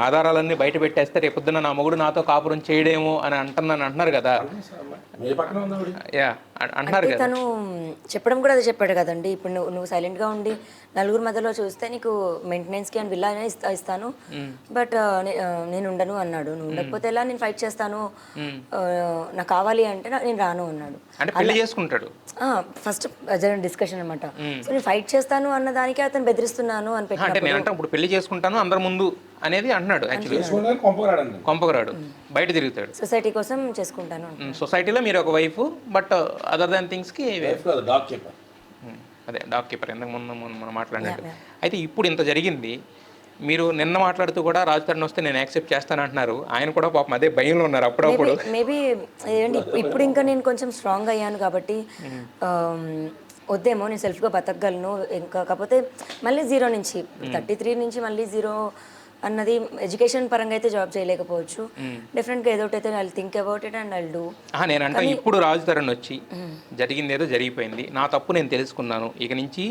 ఆధారాలన్నీ బయట పెట్టేస్తే రేపొద్దున నా మొగుడు నాతో కాపురం చేయడేమో అని అంటున్నారు కదా. యా అంటున్నారు కదా. తను చెప్పడం కూడా అదే చెప్పాడు కదండి. ఇప్పుడు నువ్వు సైలెంట్గా ఉండి నలుగురు మధ్యలో చూస్తే నీకు మెయింటెనెన్స్కి అని విల్లా ఇస్తాను, బట్ నేను ఉండను అన్నాడు. నువ్వు ఉండకపోతే ఎలా, నేను ఫైట్ చేస్తాను, నాకు కావాలి అంటే నేను రాను అన్నాడు. అంటే పెళ్లి చేసుకుంటాడు ఫస్ట్ జరిగిన డిస్కషన్ అనమాట. సో నేను ఫైట్ చేస్తాను అన్న దానికి అతను బెదిరిస్తున్నాను అని అంటే నేను అంటే ఇప్పుడు పెళ్లి చేసుకుంటాను అందరి ముందు అనేది అంటున్నాడు. యాక్చువల్లీ కొంపకరాడు, బయట తిరుగుతాడు, సొసైటీ కోసం చేసుకుంటాను. సొసైటీలో మీరు ఒక వైఫ్, బట్ అదర్ దాన్ థింగ్స్కి అదే డాగ్ కీపర్ ఇంతకు ముందు మనం మాట్లాడినట్టు. అయితే ఇప్పుడు ఇంత జరిగింది, మీరు నిన్న మాట్లాడుతూ కూడా రాజ్ తరుణ్ వస్తే నేను యాక్సెప్ట్ చేస్తాను అంటున్నారు. ఆయన కూడా పాపం అదే భయంలో ఉన్నారు అప్పుడప్పుడు. మేబీ ఏంటి ఇప్పుడు ఇంకా నేను కొంచెం స్ట్రాంగ్ అయ్యాను కాబట్టి వద్దేమో, నేను సెల్ఫ్గా బతకగలను. ఇంకా కాకపోతే మళ్ళీ 0 నుంచి 33 నుంచి మళ్ళీ 0 అన్నది ఎడ్యుకేషన్ పరంగా అయితే జాబ్ చేయలేకపోవచ్చు. డిఫరెంట్గా ఏదో ఒకటి అయితే I think about it and I do. నేనంటే ఇప్పుడు రాజ్ తరుణ్ వచ్చి జరిగింది ఏదో జరిగిపోయింది, నా తప్పు నేను తెలుసుకున్నాను, ఇక నుంచి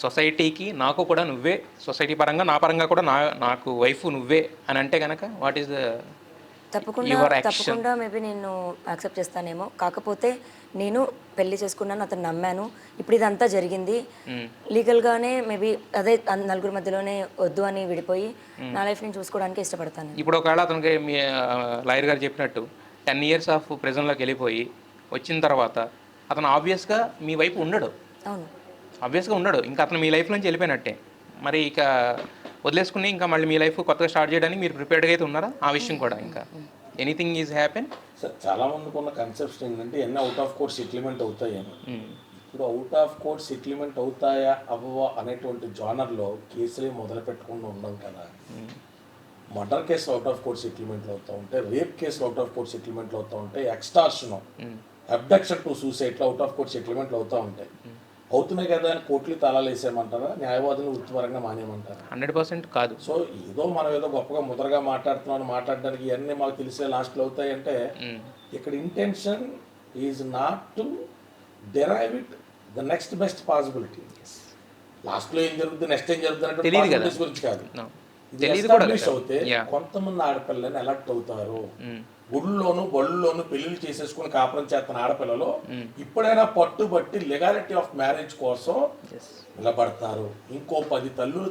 సొసైటీకి నాకు కూడా నువ్వే, సొసైటీ పరంగా నా పరంగా కూడా నాకు వైఫ్ నువ్వే అని అంటే కనుక వాట్ ఈస్ ద తప్పకుండా మేబీ నేను యాక్సెప్ట్ చేస్తానేమో. కాకపోతే నేను పెళ్లి చేసుకున్నాను, అతను నమ్మాను, ఇప్పుడు ఇదంతా జరిగింది లీగల్గానే మేబీ అదే నలుగురు మధ్యలోనే వద్దు అని విడిపోయి నా లైఫ్ నేను చూసుకోవడానికి ఇష్టపడతాను. ఇప్పుడు ఒకవేళ అతనికి మీ లాయర్ గారు చెప్పినట్టు 10 years ఆఫ్ ప్రిజన్లోకి వెళ్ళిపోయి వచ్చిన తర్వాత అతను ఆబ్వియస్గా మీ వైపు ఉండడు. అవును, ఆబ్వియస్గా ఉండడు, ఇంకా అతను మీ లైఫ్ నుంచి వెళ్ళిపోయినట్టే. మరి ఇక వదిలేసుకుని ఇంకా మళ్ళీ మీ లైఫ్ కొత్తగా స్టార్ట్ చేయడానికి మీరు ప్రిపేర్డ్గా అయితే ఉన్నారా? ఆ విషయం కూడా ఇంకా ఎనీథింగ్ ఈజ్ హ్యాపెన్. సార్ చాలా మందికి ఉన్న కన్సెప్ట్స్ ఏంటంటే ఎన్ని అవుట్ ఆఫ్ కోర్ట్ సెటిల్మెంట్ అవుతాయని. ఇప్పుడు అవుట్ ఆఫ్ కోర్ట్ సెటిల్మెంట్ అవుతాయా అవ్వవా అనేటువంటి జానర్లో కేసులే మొదలు పెట్టకుండా ఉన్నాం కదా. మర్డర్ కేసులు అవుట్ ఆఫ్ కోర్ట్ సెటిల్మెంట్లు అవుతూ ఉంటాయి, రేప్ కేసులు అవుట్ ఆఫ్ కోర్ట్ సెటిల్మెంట్లు అవుతూ ఉంటాయి, ఎక్స్టార్షన్, అబ్డక్షన్ టు సూసైడ్లో అవుట్ ఆఫ్ కోర్ట్ సెటిల్మెంట్లు అవుతూ ఉంటాయి. అవుతున్నాయి కదా అని కోర్టులు తాళాలు వేసేయమంటారా, న్యాయవాదులు వృత్తిపరంగా మానేయమంటారా? 100% కాదు. సో మనం ఏదో గొప్పగా ముద్రగా మాట్లాడడానికి ఇవన్నీ మాకు తెలిసే లాస్ట్లో అవుతాయి అంటే ఇక్కడ intention is not to derive it the next best possibility. లాస్ట్లో ఏం జరుగుతుంది, నెక్స్ట్ ఏం జరుగుతుంది గురించి కాదు. ఎస్టాబ్లిష్ అవుతే కొంతమంది ఆడపిల్లని ఎలక్ట్ అవుతారు. గుళ్ళలోను బళ్ళులోను పెళ్లిళ్ళు చేసేసుకుని కాపురం చేస్తున్న ఆడపిల్లలు ఇప్పుడైనా పట్టుబట్టి లెగాలిటీ ఆఫ్ మ్యారేజ్ కోసం నిలబడతారు. ఇంకో 10 తల్లులు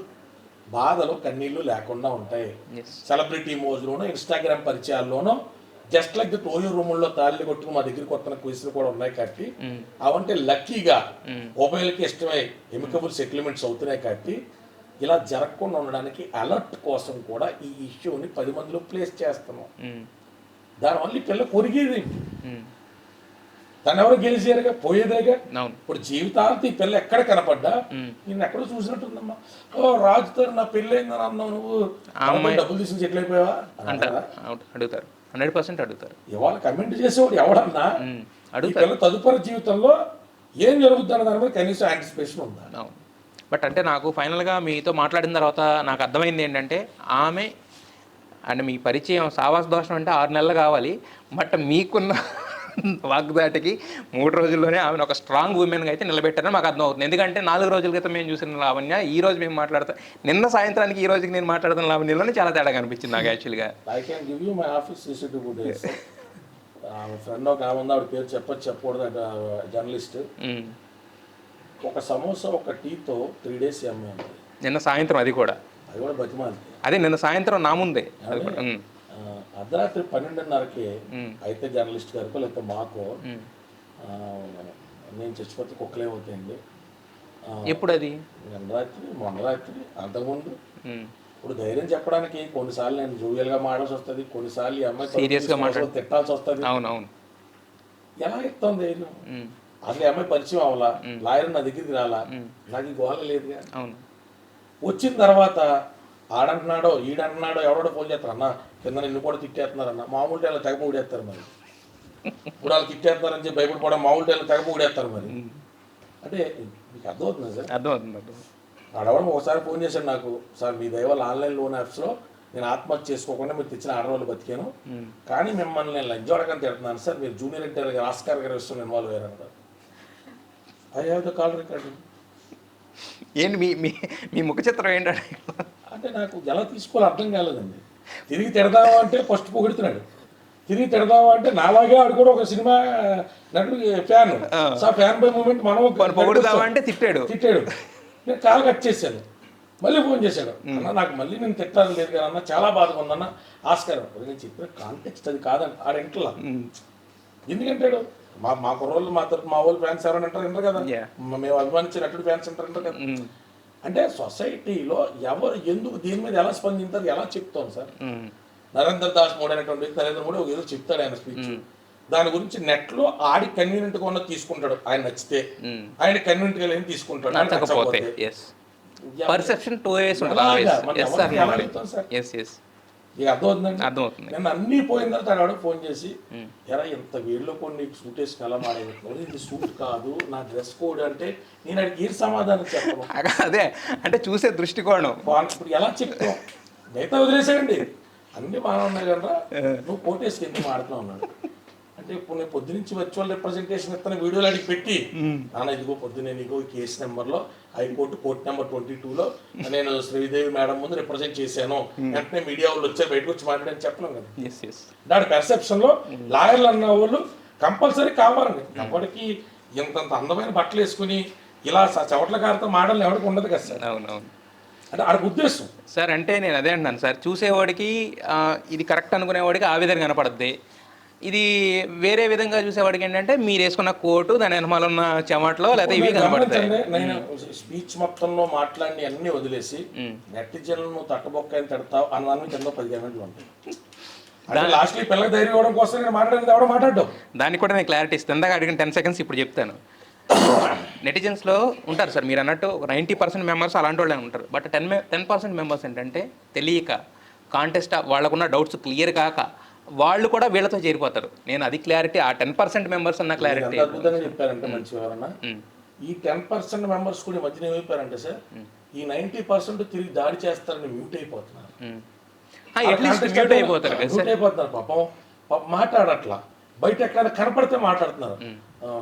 బాధలు కన్నీళ్లు లేకుండా ఉంటాయి. సెలబ్రిటీ మోజులోను ఇన్స్టాగ్రామ్ పరిచయాల్లోనూ జస్ట్ లైక్ ది టోయో రూముల్లో తాళి కొట్టుకుని మా దగ్గరికి వస్తున్న క్విజ్లు కూడా ఉన్నాయి కాబట్టి అవంటే లక్కీగా ఉభయలకి ఇష్టమై ఎమికబుల్ సెటిల్మెంట్స్ అవుతున్నాయి కాబట్టి ఇలా జరగకుండా ఉండడానికి అలర్ట్ కోసం కూడా ఈ ఇష్యూని 10 మందిలో ప్లేస్ చేస్తున్నాం. దానివల్ల ఈ పిల్ల కొరిగేది తను ఎవరు గెలిచారుగా పోయేదేగా. ఇప్పుడు జీవితాంతం ఈ పిల్ల ఎక్కడ కనపడ్డా నిన్ను ఎక్కడో చూసినట్టుందమ్మా, ఓ రాజు తరుణ్ నా పెళ్ళి అయిందని అన్నావు, నువ్వు డబ్బులు తీసుకుని సెటిల్ అయిపోయావా అడుగుతారు. 100% అడుగుతారు. ఇవాళ కమెంట్ చేసేవాడు ఎవడన్నా ఈ పిల్ల తదుపరి జీవితంలో ఏం జరుగుతుంది అన్న దాని మీద కనీసం యాంటిసిపేషన్ ఉందా? అవును. బట్ అంటే నాకు ఫైనల్గా మీతో మాట్లాడిన తర్వాత నాకు అర్థమైంది ఏంటంటే ఆమె అండ్ మీ పరిచయం సావాస దోషం అంటే 6 నెలలు కావాలి. బట్ మీకున్న వాగ్దాటికి 3 రోజుల్లోనే ఆమెను ఒక స్ట్రాంగ్ ఉమెన్గా అయితే నిలబెట్టారని మాకు అర్థం అవుతుంది. ఎందుకంటే 4 రోజుల క్రితం మేము చూసిన లావణ్య, ఈ రోజు మేము మాట్లాడతాం, నిన్న సాయంత్రానికి ఈ రోజుకి నేను మాట్లాడుతున్న లావణ్యలోనే చాలా తేడా కనిపించింది నాకు యాక్చువల్గా. I can give you my office CCTV footage. Friend ఒక ఆమె ఉంది, ఆవిడ పేరు చెప్పకూడదు, జర్నలిస్ట్. ఒక సమోసా ఒక టీతో 3 days అమ్మాయి. నిన్న సాయంత్రం అది కూడా బతిమాలి. అదే నిన్న సాయంత్రం నా ముందే అర్ధరాత్రి 12:30కి అయితే జర్నలిస్ట్ గారికో లేకపోతే మాకో నేను చచ్చిపోతే కుక్కలే అవుతాయండి. ఎప్పుడు అది? మొన్న రాత్రి అంతకుముందు. ఇప్పుడు ధైర్యం చెప్పడానికి కొన్నిసార్లు నేను జూవియల్గా మాట్లాడాల్సి వస్తుంది, కొన్నిసార్లు ఈ అమ్మాయి సీరియస్గా తిట్టాల్సి వస్తుంది. అవునవును. ఎలా ఇస్తాం ధైర్యం? అసలు ఈ అమ్మాయి పరిచయం అవ్వాలా, లాయర్ నా దగ్గరికి రాలా, నాకు ఈ గోళ లేదుగా. వచ్చిన తర్వాత ఆడంటున్నాడో ఈడంటున్నాడో ఎవడో ఫోన్ చేస్తారు, అన్న కింద నిన్ను కూడా తిట్టేస్తున్నారన్న. మామూలు టైంలో తెగ ఊడేస్తారు మరి. ఇప్పుడు వాళ్ళు తిట్టేస్తున్నారని చెప్పి భయపడిపోవడం, మామూలు టైంలో తెగ ఊడేస్తారు మరి. అంటే మీకు అర్థమవుతుంది సార్? అర్థమవుతుంది. ఆడవడం ఒకసారి ఫోన్ చేశాడు నాకు, సార్ మీ దయవల్ల ఆన్లైన్ లోన్ యాప్స్లో నేను ఆత్మహత్య చేసుకోకుండా మీరు తెచ్చిన ఆడవాళ్ళు బతికాను, కానీ మిమ్మల్ని నేను లంచోడకని తిడుతున్నాను సార్, మీరు జూనియర్ ఎన్టీఆర్ గారు ఆస్కార్ గారు విషయంలో ఇన్వాల్వ్ అయ్యారు. I have the call recording. ఏంటి మీ ముఖ చిత్రం ఏంటంటే అంటే నాకు ఎలా తీసుకోవాలో అర్థం కాలేదండి. తిరిగి తిడదామా అంటే ఫస్ట్ పొగుడుతున్నాడు, తిరిగి తిడదామా అంటే నాలాగే ఆడు కూడా ఒక సినిమా నటుడు ఫ్యాన్, ఫ్యాన్ బై మూమెంట్ మనం పొగుడుదామా అంటే తిట్టాడు. నేను కాల్ కట్ చేశాను, మళ్ళీ ఫోన్ చేశాడు, అన్న నాకు మళ్ళీ నేను తిట్టాలి లేదు కదా అన్న, చాలా బాధగా ఉందన్న ఆస్కారం. నేను చెప్పిన కాంటెక్స్ట్ అది కాదండి ఆడ ఇంట్లో. ఎందుకంటాడు మా కుర్రోళ్ళు మా వాళ్ళు ఫ్యాన్స్ ఎవరైనా అంటారు కదా, మేము అభిమానించే నటుడు ఫ్యాన్స్ అంటారు కదా. అంటే సొసైటీలో ఎవరు ఎందుకు దీని మీద ఎలా స్పందించారు, ఎలా చెప్తాం సార్? నరేంద్ర దాస్ మోడీ అనేటువంటి వ్యక్తి, నరేంద్ర మోడీ ఏదో చెప్తాడు ఆయన స్పీచ్, దాని గురించి నెట్లో ఆడి కన్వీనియంట్ గా ఉన్న తీసుకుంటాడు, ఆయన నచ్చితే ఆయన కన్వీనియంట్ గా లేని తీసుకుంటాడు. పర్సెప్షన్ 2 ways ఉంటుంది. ఇక అర్థమవుతుందండి. నేను అన్ని పోయిన తర్వాత ఆడ ఫోన్ చేసి, ఎలా ఇంత వేడిలో కొన్ని సూట్ వేసి ఎలా మాడేది, ఇది సూట్ కాదు నా డ్రెస్ కోడ్ అంటే నేను అడిగి ఏ సమాధానం చెప్పను. అదే అంటే చూసే దృష్టికోణం. ఇప్పుడు ఎలా చెప్తాం? మిగతా వదిలేసాడండి, అన్ని బాగా ఉన్నాయి కదా, నువ్వు కోట్ వేసి ఎందుకు మాడుతున్నావు అన్నాడు. అంటే ఇప్పుడు నేను పొద్దునుంచి వర్చువల్ రిప్రజెంటేషన్ ఇస్తున్న వీడియోలు అడిగి పెట్టి, నాన్న ఇదిగో పొద్దునే నీకు ఈ కేసు నెంబర్లో హైకోర్టు కోర్టు నెంబర్ 22లో నేను శ్రీదేవి మేడం ముందు రిప్రజెంట్ చేశాను, వెంటనే మీడియా వాళ్ళు వచ్చారు బయటకు వచ్చి మాట్లాడని చెప్పలేం కదా. దాని పెర్సెప్షన్ లో లాయర్లు అన్న వాళ్ళు కంపల్సరీ కావాలండి. అప్పటికి ఇంతంత అందమైన బట్టలు వేసుకుని ఇలా చవట్ల కారుతో మాటలు ఎవరికి ఉండదు కదా సార్. అవునవును. అంటే ఆడికి ఉద్దేశం సార్, అంటే నేను అదే అంటున్నాను సార్, చూసేవాడికి ఇది కరెక్ట్ అనుకునేవాడికి ఆ విధంగా కనపడుద్ది, ఇది వేరే విధంగా చూసేవాడికి ఏంటంటే మీరు వేసుకున్న కోటు దాని వెనమాల ఉన్న చెమట్లో లేకపోతే ఇవి కనపడతాయి. నేను స్పీచ్ మొత్తంలో మాట్లాడి అన్ని వదిలేసి నెటిజన్లను తట్టబొక్కని తిడతావు అన్న కింద 10 గంటలు ఉంటాయి. లాస్ట్ పిల్లకి ధైర్యం ఇవ్వడం కోసం నేను మాట్లాడేది ఎవడో మాట్లాడడం. దానికి కూడా నేను క్లారిటీ ఇస్తాను. ఇందాక అడిగిన 10 seconds ఇప్పుడు చెప్తాను. నెటిజన్స్లో ఉంటారు సార్, మీరు అన్నట్టు 90% మెంబర్స్ అలాంటి వాళ్ళే ఉంటారు. బట్ 10% మెంబర్స్ ఏంటంటే తెలియక కాంటెస్ట్ వాళ్ళకున్న డౌట్స్ క్లియర్ కాక వాళ్ళు కూడా వీళ్ళతో చేరిపోతారు. నేను అది క్లారిటీ, ఆ 10% మెంబర్స్ అన్న క్లారిటీ అద్భుతంగా చెప్పారంటే మంచి వివరణ. ఈ 10% మెంబర్స్ కూడా మధ్యన ఏమైపోయారంటే సార్, ఈ 90% తిరిగి దాడి చేస్తారని మ్యూట్ అయిపోతున్నారు. పాపం మాట్లాడట్లా, బయట ఎక్కడైనా కనపడితే మాట్లాడుతున్నారు.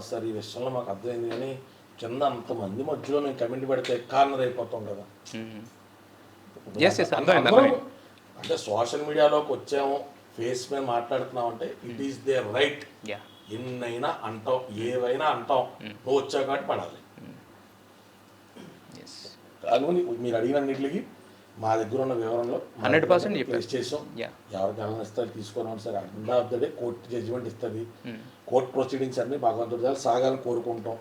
సార్ ఈ విషయంలో మాకు అర్థమైంది, కానీ కింద అంతమంది మధ్యలో మేము కమెంట్ పెడితే కార్నర్ అయిపోతాం కదా. అంటే సోషల్ మీడియాలోకి వచ్చాము, ఫేస్ మీద మాట్లాడుతున్నావు అంటే ఇట్ ఈస్ దేర్ రైట్. ఎన్నైనా అంటాం, ఏవైనా అంటాం, నువ్వు వచ్చావు కాబట్టి పడాలి. అందుకని మీరు అడిగినన్నిటికి మా దగ్గర ఉన్న వివరంలో 100% ఫేస్ చేసాం. ఎవరికి గమనిస్తారు తీసుకోవడం సరే, end of the day court judgment ఇస్తుంది. కోర్టు ప్రొసీడింగ్స్ అన్ని భగవంతుడి సాగాలని కోరుకుంటాం.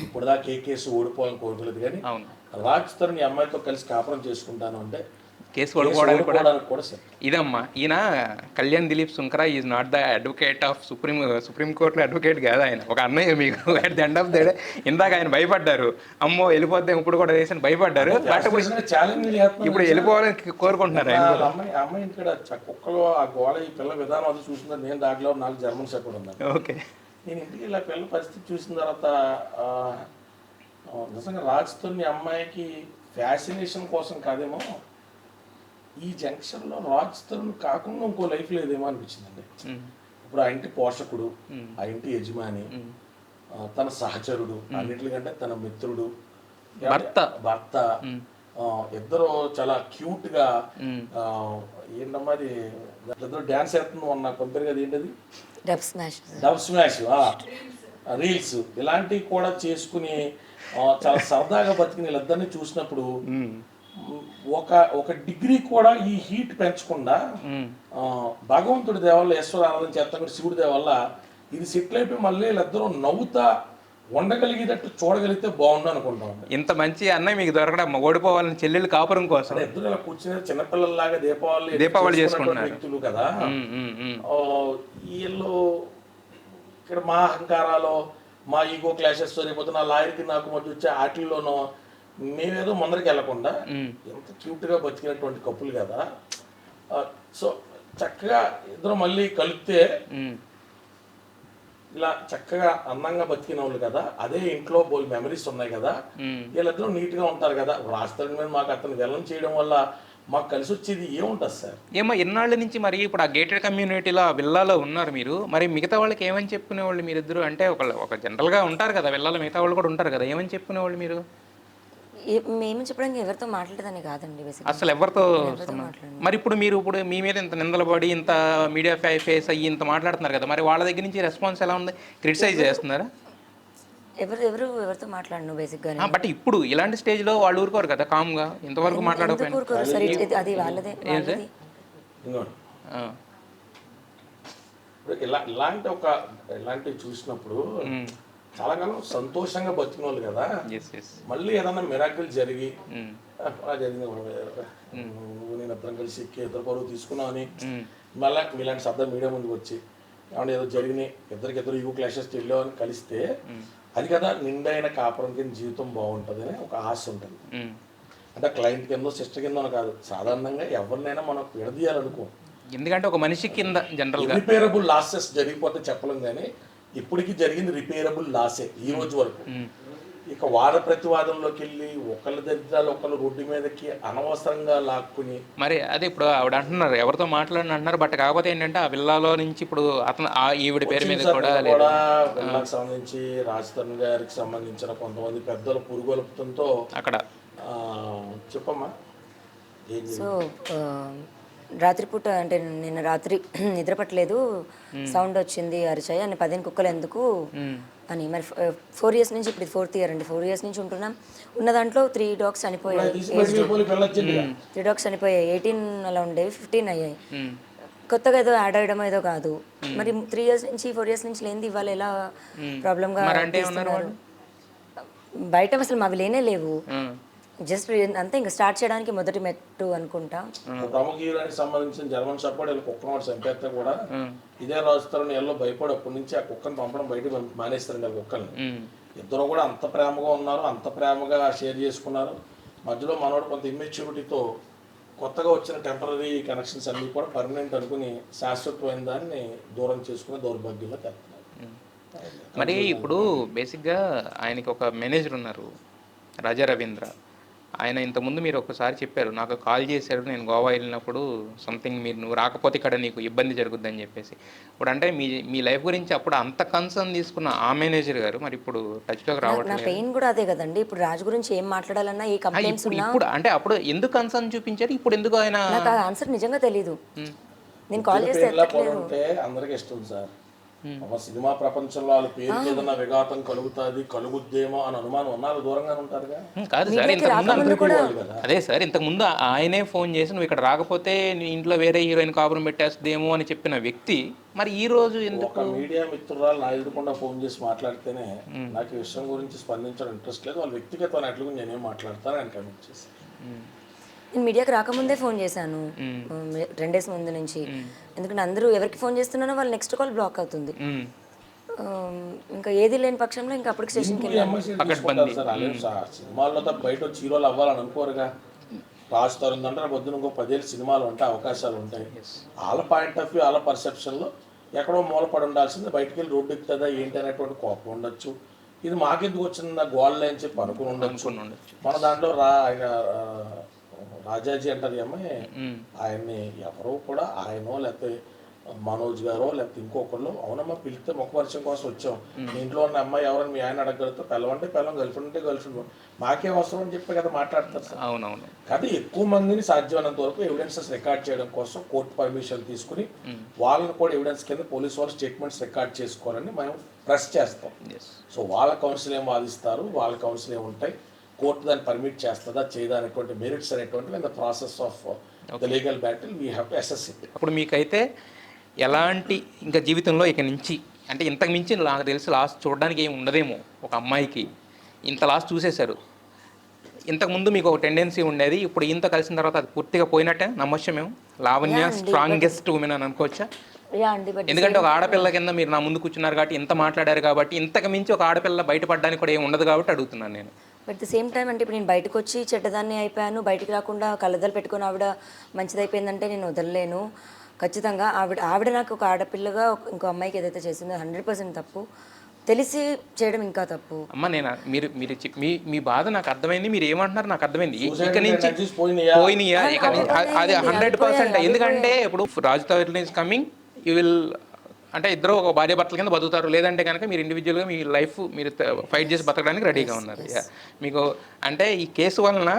ఇప్పుడు దాకా ఏ కేసు ఓడిపోవాలని కోరుకోలేదు, కానీ రాజ్ తరుణ్ ఈ అమ్మాయితో కలిసి కాపురం చేసుకుంటాను అంటే కేసు ఓడిపోవడానికి కూడా ఇదమ్మా. ఈయన Kalyan Dilip Sunkara is not the advocate of సుప్రీంకోర్టులో అడ్వకేట్ కాదు ఆయన, ఒక అన్నయ్య మీకు. At the end of the day ఇందాక ఆయన భయపడ్డారు, అమ్మో వెళ్ళిపోతే ఇప్పుడు కూడా వేసిన భయపడ్డారు. ఇప్పుడు వెళ్ళిపోవాలని కోరుకుంటున్నారు ఆయన. అమ్మాయి ఇక్కడ కుక్కలో ఆ గోడ ఈ పిల్ల విధానం అది చూసిందని నేను దాంట్లో 4 జర్మన్ షెపర్డ్ ఉన్నాను. ఓకే, నేను ఇంటికి ఇలా పిల్లల పరిస్థితి చూసిన తర్వాత ఆ, నిజంగా రాజుతో మీ అమ్మాయికి ఫ్యాసినేషన్ కోసం కాదేమో, ఈ జంక్షన్లో రాజుతో కాకుండా ఇంకో లైఫ్ లేదేమో అనిపించిందండి. ఇప్పుడు ఆ ఇంటి పోషకుడు, ఆ ఇంటి యజమాని, తన సహచరుడు, అన్నిటికంటే తన మిత్రుడు, భర్త, ఇద్దరు చాలా క్యూట్ గా ఏంటమ్మా అది ఇద్దరు డ్యాన్స్ వేస్తుంది ఉన్న కొందరు కదా, ఏంటది డబ్ స్మాష్ రీల్స్ ఇలాంటివి కూడా చేసుకుని చాలా సరదాగా బతికిన వీళ్ళిద్దరిని చూసినప్పుడు ఒక డిగ్రీ కూడా ఈ హీట్ పెంచకుండా భగవంతుడి దేవల్ల ఈశ్వర ఆరాధన చేస్తాం కూడా శివుడి దేవల్ల ఇది సెటిల్ అయిపోయి మళ్ళీ వీళ్ళిద్దరూ నవ్వుతా ఉండగలిగేటట్టు చూడగలిగితే బాగుండు అనుకుంటాం. ఇంత మంచి అన్నయ్య మీకు దొరకడం ఓడిపోవాలని చెల్లెళ్ళు కాపురం కోసం ఇద్దరు ఇలా కూర్చుని చిన్నపిల్లల్లాగా దీపావళి చేసుకుంటున్న వ్యక్తులు కదా. వీళ్ళు ఇక్కడ మా అహంకారాలు, మా ఈగో క్లాషెస్ లేకపోతే నా లాయర్కి నాకు మధ్య వచ్చే ఆటల్లోనో మేమేదో ముందరికి వెళ్లకుండా ఎంత క్యూట్ గా బతికినటువంటి కప్పులు కదా. సో చక్కగా ఇద్దరు మళ్ళీ కలిపితే ఇలా చక్కగా అందంగా బతికిన వాళ్ళు కదా. అదే ఇంట్లో బోల్ మెమరీస్ ఉన్నాయి కదా, వీళ్ళిద్దరూ నీట్ గా ఉంటారు కదా. రాజధాని మీద మాకు అతను వెళ్ళం చేయడం వల్ల మాకు కలిసి వచ్చేది ఏముంటుంది సార్? ఏమో ఎన్నాళ్ళ నుంచి మరి ఇప్పుడు ఆ గేటెడ్ కమ్యూనిటీలో ఆ విల్లాలో ఉన్నారు మీరు, మరి మిగతా వాళ్ళకి ఏమని చెప్పుకునేవాళ్ళు మీరిద్దరు? అంటే ఒక జనరల్గా ఉంటారు కదా విల్లాలో, మిగతా వాళ్ళు కూడా ఉంటారు కదా, ఏమని చెప్పుకునేవాళ్ళు మీరు? మేము చెప్పడానికి ఎవరితో మాట్లాడేదని కాదండి అసలు ఎవరితో. మరి ఇప్పుడు మీరు మీ మీద ఇంత నిందలు పడి ఇంత మీడియా ఫేస్ అయ్యి ఇంత మాట్లాడుతున్నారు కదా, మరి వాళ్ళ దగ్గర నుంచి రెస్పాన్స్ ఎలా ఉంది? క్రిటిసైజ్ చేస్తున్నారా? ఎవరితో మాట్లాడను బేసిక్గా. బట్ ఇప్పుడు ఇలాంటి స్టేజ్లో వాళ్ళు ఊరుకోరు కదా కామ్గా, ఇంతవరకు మాట్లాడకపోయినా. అది వాళ్ళదే. ఇలాంటివి చూసినప్పుడు చాలా కాలం సంతోషంగా బతికిన వాళ్ళు కదా, మళ్ళీ ఏదన్నా మిరాకిల్ జరిగి జరిగింది నేను ఇద్దరం కలిసి ఇద్దరు పరువు తీసుకున్నావు అని మళ్ళీ మీలాంటి శబ్దం మీడియా ముందుకు వచ్చి ఏమన్నా ఏదో జరిగినాయి, ఇద్దరికిద్దరు ఈగో క్లాషెస్ వెళ్ళావు అని కలిస్తే అది కదా నిండైన కాపురం కింద జీవితం బాగుంటుంది అని ఒక ఆశ ఉంటుంది. అంటే క్లయింట్ కిందో సిస్టర్ కిందో కాదు, సాధారణంగా ఎవరినైనా మనం విడదీయాలనుకో. ఎందుకంటే ఒక మనిషి కింద జనరల్గా రిపేరబుల్ లాసెస్ జరిగిపోతే చెప్పలేం, కానీ ఇప్పటికీ జరిగింది రిపేరబుల్ లాసే ఈ రోజు వరకు. ఇక వాద ప్రతివాదంలోకి వెళ్ళి ఒకళ్ళ దరిద్రాలు ఒకళ్ళు రోడ్డు మీదకి అనవసరంగా లాక్కుని మరి అదే ఇప్పుడు ఆవిడ అంటున్నారు ఎవరితో మాట్లాడిన అంటున్నారు. బట్ కాకపోతే ఏంటంటే ఆ విల్లాలో నుంచి ఇప్పుడు అతను ఈవిడ పేరు మీద కూడా విల్లాకు సంబంధించి రాజధాని గారికి సంబంధించిన కొంతమంది పెద్దలు పురుగొలుపుతంతో అక్కడ చెప్పమ్మా. సో రాత్రిపూట అంటే నిన్న రాత్రి నిద్ర పట్టలేదు, సౌండ్ వచ్చింది అరిచాయి అని 10 కుక్కలు ఎందుకు అని. మరి 4 years నుంచి, ఇప్పుడు 4th year అండి, 4 years నుంచి ఉంటున్నాం. ఉన్న దాంట్లో 3 dogs చనిపోయాయి, 3 dogs చనిపోయాయి. 18 అలా ఉండేవి, 15 అయ్యాయి. కొత్తగా ఏదో యాడ్ అయ్యడం ఏదో కాదు. మరి 3 years నుంచి 4 years నుంచి లేనిది ఇవాళ ఎలా ప్రాబ్లంగా బయట అసలు మావి లేనే లేవు. జస్ట్ అంతే, ఇంకా స్టార్ట్ చేయడానికి మొదటి మెట్టు అనుకుంటా. ప్రముఖ హీరోయిన్ సంబంధించిన జర్మన్ షెపర్డ్ వీళ్ళు కుక్కను వాడు చంపేస్తే కూడా ఇదే రాజుతారని ఎల్లో భయపడి అప్పటి నుంచి ఆ కుక్కను పంపడం బయటకు మానేస్తారు కదా కుక్కల్ని. ఇద్దరు కూడా అంత ప్రేమగా ఉన్నారు, అంత ప్రేమగా షేర్ చేసుకున్నారు. మధ్యలో మనోడు కొంత ఇమ్మెచ్యూరిటీతో కొత్తగా వచ్చిన టెంపరీ కనెక్షన్స్ అన్నీ కూడా పర్మనెంట్ అనుకుని శాశ్వతమైన దాన్ని దూరం చేసుకుని దౌర్భాగ్యంలో తెస్తున్నారు. మరి ఇప్పుడు బేసిక్గా ఆయనకి ఒక మేనేజర్ ఉన్నారు, రాజా రవీంద్ర. ఆయన ఇంతకుముందు మీరు ఒకసారి చెప్పారు, నాకు కాల్ చేశారు నేను గోవా వెళ్ళినప్పుడు, సంథింగ్ నువ్వు రాకపోతే ఇక్కడ నీకు ఇబ్బంది జరుగుద్దని చెప్పేసి. ఇప్పుడు అంటే మీ లైఫ్ గురించి అప్పుడు అంత కన్సర్న్ తీసుకున్న ఆ మేనేజర్ గారు మరి ఇప్పుడు టచ్లోకి రావట్లేదు. నా పెయిన్ కూడా అదే కదండి. ఇప్పుడు రాజు గురించి ఏం మాట్లాడాలన్నా ఏ కంప్లైంట్స్ ఉన్నా ఇప్పుడు అంటే అప్పుడు ఎందుకు కన్సర్న్ చూపించారు, ఇప్పుడు ఎందుకు ఆయన? నాకు ఆ ఆన్సర్ నిజంగా తెలీదు. నేను కాల్ చేస్తే అందరికి ఇష్టం సార్. సినిమా ప్రపంచంలో వాళ్ళ పేరు ఏదన్నా విఘాతం కలుగుద్దేమో అని అనుమానం ఉన్నారు, దూరంగానే ఉంటారుగా. కాదు సార్, అదే సార్ ఇంతకుముందు ఆయనే ఫోన్ చేసి నువ్వు ఇక్కడ రాకపోతే నీ ఇంట్లో వేరే హీరోయిన్ కాపురం పెట్టేస్తుందేమో అని చెప్పిన వ్యక్తి మరి ఈ రోజు ఒక మీడియా మిత్రురాలు నా ఎదురుకుండా ఫోన్ చేసి మాట్లాడితేనే నాకు ఈ విషయం గురించి స్పందించడం ఇంట్రెస్ట్ లేదు, వాళ్ళ వ్యక్తిగత అట్లుగా నేనేం మాట్లాడతాను అని కమిట్ చేసి. నేను మీడియాకి రాకముందే ఫోన్ చేశాను 2 days ముందు నుంచి. ఎందుకంటే అందరూ ఎవరికి ఫోన్ చేస్తున్నానో వాళ్ళు నెక్స్ట్ కాల్ బ్లాక్ అవుతుంది. ఇంకా ఏది లేని పక్షంలో ఇంకా అప్పటికి స్టేషన్కి సినిమాల్లో తప్ప బయట వచ్చి హీరోలు అవ్వాలని అనుకోరుగా. రాజుతారు అంటే పొద్దున ఇంకో 10 ఏళ్ళు సినిమాలు ఉంటాయి, అవకాశాలు ఉంటాయి. వాళ్ళ పాయింట్ ఆఫ్ వ్యూ వాళ్ళ పర్సెప్షన్లో ఎక్కడో మూలపడి ఉండాల్సింది బయటికి వెళ్ళి రోడ్డు ఎక్కుతుందా ఏంటి అనేటువంటి కోపం ఉండొచ్చు. ఇది మాకెందుకు వచ్చింది గోడలే అని చెప్పి అనుకుని ఉండొచ్చు. మన దాంట్లో ఆయన రాజాజీ అంటారు ఈ అమ్మాయి, ఆయన్ని ఎవరో కూడా ఆయనో లేకపోతే మనోజ్ గారో లేకపోతే ఇంకొకళ్ళు, అవునమ్మా పిలిస్తే ముఖపరిచయం కోసం వచ్చాం, మీ ఇంట్లో ఉన్న అమ్మాయి ఎవరని మీ ఆయన అడగలుగుతా, పిల్లం అంటే పిల్లం, గర్ల్ ఫ్రెండ్ అంటే గర్ల్ ఫ్రెండ్, మాకే అవసరం అని చెప్పి కదా మాట్లాడతారు సార్. అవునవును. కానీ ఎక్కువ మందిని సాధ్యమైనంత వరకు ఎవిడెన్సెస్ రికార్డ్ చేయడం కోసం కోర్టు పర్మిషన్ తీసుకుని వాళ్ళని కూడా ఎవిడెన్స్ కింద పోలీసు వాళ్ళు స్టేట్మెంట్స్ రికార్డ్ చేసుకోవాలని మేము ప్రెస్ చేస్తాం. సో వాళ్ళ కౌన్సిల్ ఏం వాదిస్తారు, వాళ్ళ కౌన్సిల్ ఏమి ఉంటాయి, కోర్టు దాన్ని పర్మిట్ చేస్తుందా చేయదా అనేటువంటి మెరిట్స్ అనేటువంటివి in the process of the legal battle we have to assess it. అప్పుడు మీకైతే ఎలాంటి ఇంకా జీవితంలో ఇక నుంచి అంటే ఇంతకు మించి నాకు తెలిసి లాస్ట్ చూడడానికి ఏమి ఉండదేమో ఒక అమ్మాయికి, ఇంత లాస్ట్ చూసేశారు. ఇంతకుముందు మీకు ఒక టెండెన్సీ ఉండేది, ఇప్పుడు ఇంత కలిసిన తర్వాత అది పూర్తిగా పోయినట్టే నమ్మొచ్చు మేము. లావణ్య స్ట్రాంగెస్ట్ ఉమెన్ అని అనుకోవచ్చా? ఎందుకంటే ఒక ఆడపిల్ల కింద మీరు నా ముందు కూర్చున్నారు కాబట్టి, ఇంత మాట్లాడారు కాబట్టి, ఇంతకు మించి ఒక ఆడపిల్ల బయటపడడానికి కూడా ఏమి ఉండదు కాబట్టి అడుగుతున్నాను నేను. బట్ ద సేమ్ టైం అంటే ఇప్పుడు నేను బయటకు వచ్చి చెడ్డదాన్ని అయిపోయాను, బయటికి రాకుండా కళ్ళద్దాలు పెట్టుకుని ఆవిడ మంచిదైపోయిందంటే నేను వదలలేను. ఖచ్చితంగా ఆవిడ నాకు ఒక ఆడపిల్లగా ఇంకో అమ్మాయికి ఏదైతే చేసిందో 100% తప్పు, తెలిసి చేయడం ఇంకా తప్పు. అమ్మ నేను మీరు మీరు మీ బాధ నాకు అర్థమైంది, మీరు ఏమంటున్నారు నాకు అర్థమైంది. ఇక నుంచి పోయినాయా అది 100%. ఎందుకంటే ఇప్పుడు రాజు ఈజ్ కమింగ్, యూ విల్ అంటే ఇద్దరు ఒక భార్య భర్తల కింద బతుకుతారు. లేదంటే కనుక మీరు ఇండివిజువల్గా మీ లైఫ్ మీరు ఫైట్ చేసి బతకడానికి రెడీగా ఉన్నారు. మీకు అంటే ఈ కేసు వలన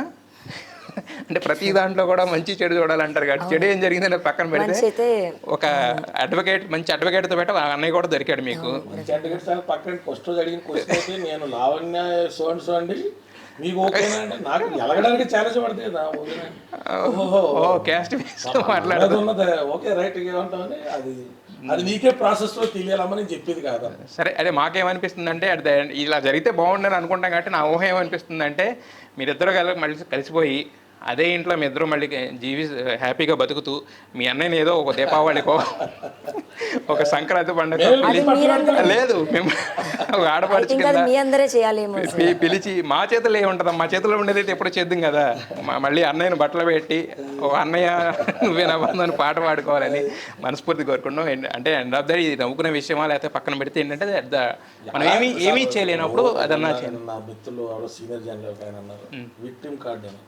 అంటే ప్రతి దాంట్లో కూడా మంచి చెడు చూడాలంటారు కాబట్టి, చెడు ఏం జరిగిందని పక్కన పెడితే ఒక అడ్వకేట్, మంచి అడ్వకేట్తో పెట్ట అన్నయ్య కూడా దొరికాడు మీకు. మంచి అడ్వకేట్ సార్ పక్కన ఫస్ట్ అడిగిన క్వశ్చన్ అయితే నేను లావణ్య సో అండి మీకు ఓకేనా అంటే నాకు ఎలగడానికి ఛాలెంజ్ పడుతుంది కదా. మాట్లాడుతున్నది ఓకే రైట్ ఏమంటామని అది నీకే ప్రాసెస్లో తెలియాలమ్మని చెప్పేది కాదా. సరే అదే మాకేమనిపిస్తుంది అంటే ఇలా జరిగితే బాగుండని అనుకుంటాం కాబట్టి నా ఊహ ఏమనిపిస్తుంది అంటే మీరిద్దరు మళ్ళీ కలిసిపోయి అదే ఇంట్లో మీ ఇద్దరు మళ్ళీ హ్యాపీగా బతుకుతూ మీ అన్నయ్యని ఏదో ఒక దీపావళికో ఒక సంక్రాంతి పండుగ లేదు మేము ఒక ఆడపడిచి పిలిచి మా చేతుల్లో ఏముంటుందా, మా చేతిలో ఉండేది అయితే ఎప్పుడు చేద్దాం కదా. మళ్ళీ అన్నయ్యని బట్టలు పెట్టి ఒక అన్నయ్య నువ్వే నవ్వుందని పాట పాడుకోవాలని మనస్ఫూర్తి కోరుకున్నాం. అంటే ఎండ్ ఆఫ్ ద ఇది నవ్వుకునే విషయమా లేకపోతే పక్కన పెడితే ఏంటంటే మనం ఏమీ చేయలేనప్పుడు అదన్నా చేయాలి. నా మిత్రులు సీనియర్ జర్నలిస్ట్ ఆయన అన్నారు విక్టిమ్ కార్డ్ అని,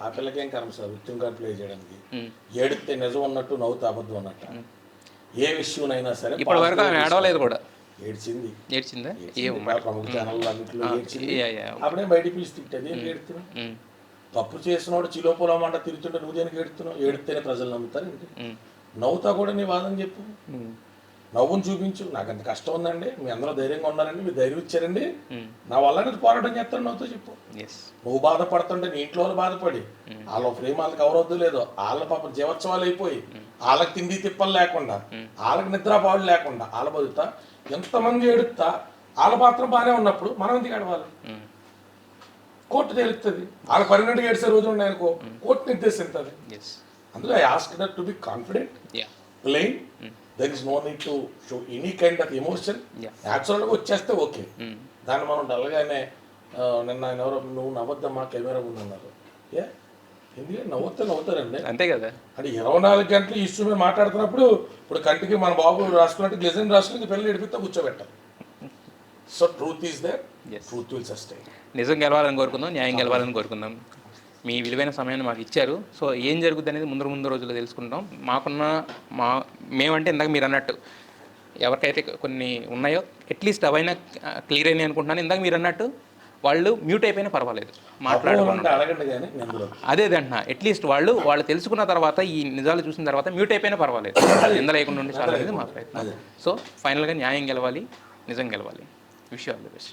ఆ పిల్లకేం కరం సార్ విక్టిమ్ కార్డ్ ప్లే చేయడానికి. ఏడితే నిజం ఉన్నట్టు నవ్వుతా అబద్ధం అన్నట్టు ఏ విషయంనైనా సరే. ఇప్పటి వరకు ఆమె ఏడవలేదు కూడా. ఏడ్చిందా ప్రముఖ ఛానల్ అన్నింటిలో ఏడ్చింది. అప్పుడే బయటికి పిలిచి తిట్టేది ఏం ఏడుతున్నావు, తప్పు చేసినోడు చిలోపొలం అంట తిరుగుతుంటే నువ్వు దేనికి ఏడుతున్నావు, ఏడితేనే ప్రజలు నమ్ముతారు ఏంటి, నవ్వుతా కూడా నీ వాదన చెప్పు, నవ్వుని చూపించు. నాకు అంత కష్టం ఉందండి, మీ అందరూ ధైర్యంగా ఉన్నారండి, మీరు ధైర్యం ఇచ్చారండి, నా వల్ల నేను పోరాటం చేస్తాను, నవ్వుతో చెప్పు. నువ్వు బాధపడుతుంటే నీ ఇంట్లో వాళ్ళు బాధపడి వాళ్ళ ప్రేమ వాళ్ళకి ఎవరొద్దు లేదో వాళ్ళ పాప జీవోత్సవాలు అయిపోయి వాళ్ళకి తిండి తిప్పలు లేకుండా వాళ్ళకి నిద్రాపాలు లేకుండా వాళ్ళ బతుకుతా ఎంతమంది ఏడుస్తా వాళ్ళ పాత్ర బాగానే ఉన్నప్పుడు మనం ఎందుకు ఏడవాలి? కోర్టు తెలుస్తుంది. వాళ్ళ 12 ఏడ్చే రోజులు ఉన్నాయనుకో కోర్టు నిర్దేశిస్తుంది. అందులో I asked her to be confident, plain, there is no need to show any kind of emotion. న్యాచురల్గా వచ్చేస్తే ఓకే, దాన్ని మనం డల్గానే నిన్న ఆయన ఎవరో నువ్వు నవ్వద్దమ్మా కెమెరా ఉందన్నారు. ఎందుకంటే నవ్వుతారండి అంతే కదా. అంటే 24 గంటలు ఈ ఇష్యూ మీద మాట్లాడుతున్నప్పుడు ఇప్పుడు కంటికి మన బాబు రాసుకున్నట్టు గ్లెజన్ రాసుకుని పిల్లలు ఎడిపిస్తే కూర్చోబెట్టాలి. So truth is there, truth will sustain. నిజం గెలవాలని కోరుకుందాం, న్యాయం గెలవాలని కోరుకుందాం. మీ విలువైన సమయాన్ని మాకు ఇచ్చారు. సో ఏం జరుగుతుంది అనేది ముందు రోజుల్లో తెలుసుకుంటాం. మేమంటే ఇందాక మీరు అన్నట్టు ఎవరికైతే కొన్ని ఉన్నాయో అట్లీస్ట్ అవైనా క్లియర్ అయినాయి అనుకుంటున్నాను. ఇందాక మీరు అన్నట్టు వాళ్ళు మ్యూట్ అయిపోయినా పర్వాలేదు, మాట్లాడకుండా అదే అంటున్నా. అట్లీస్ట్ వాళ్ళు తెలుసుకున్న తర్వాత ఈ నిజాలు చూసిన తర్వాత మ్యూట్ అయిపోయినా పర్వాలేదు, నింద లేకుండా ఉండి చాలా అనేది మా ప్రయత్నం. సో ఫైనల్గా న్యాయం గెలవాలి, నిజం గెలవాలి. Wish you all the best.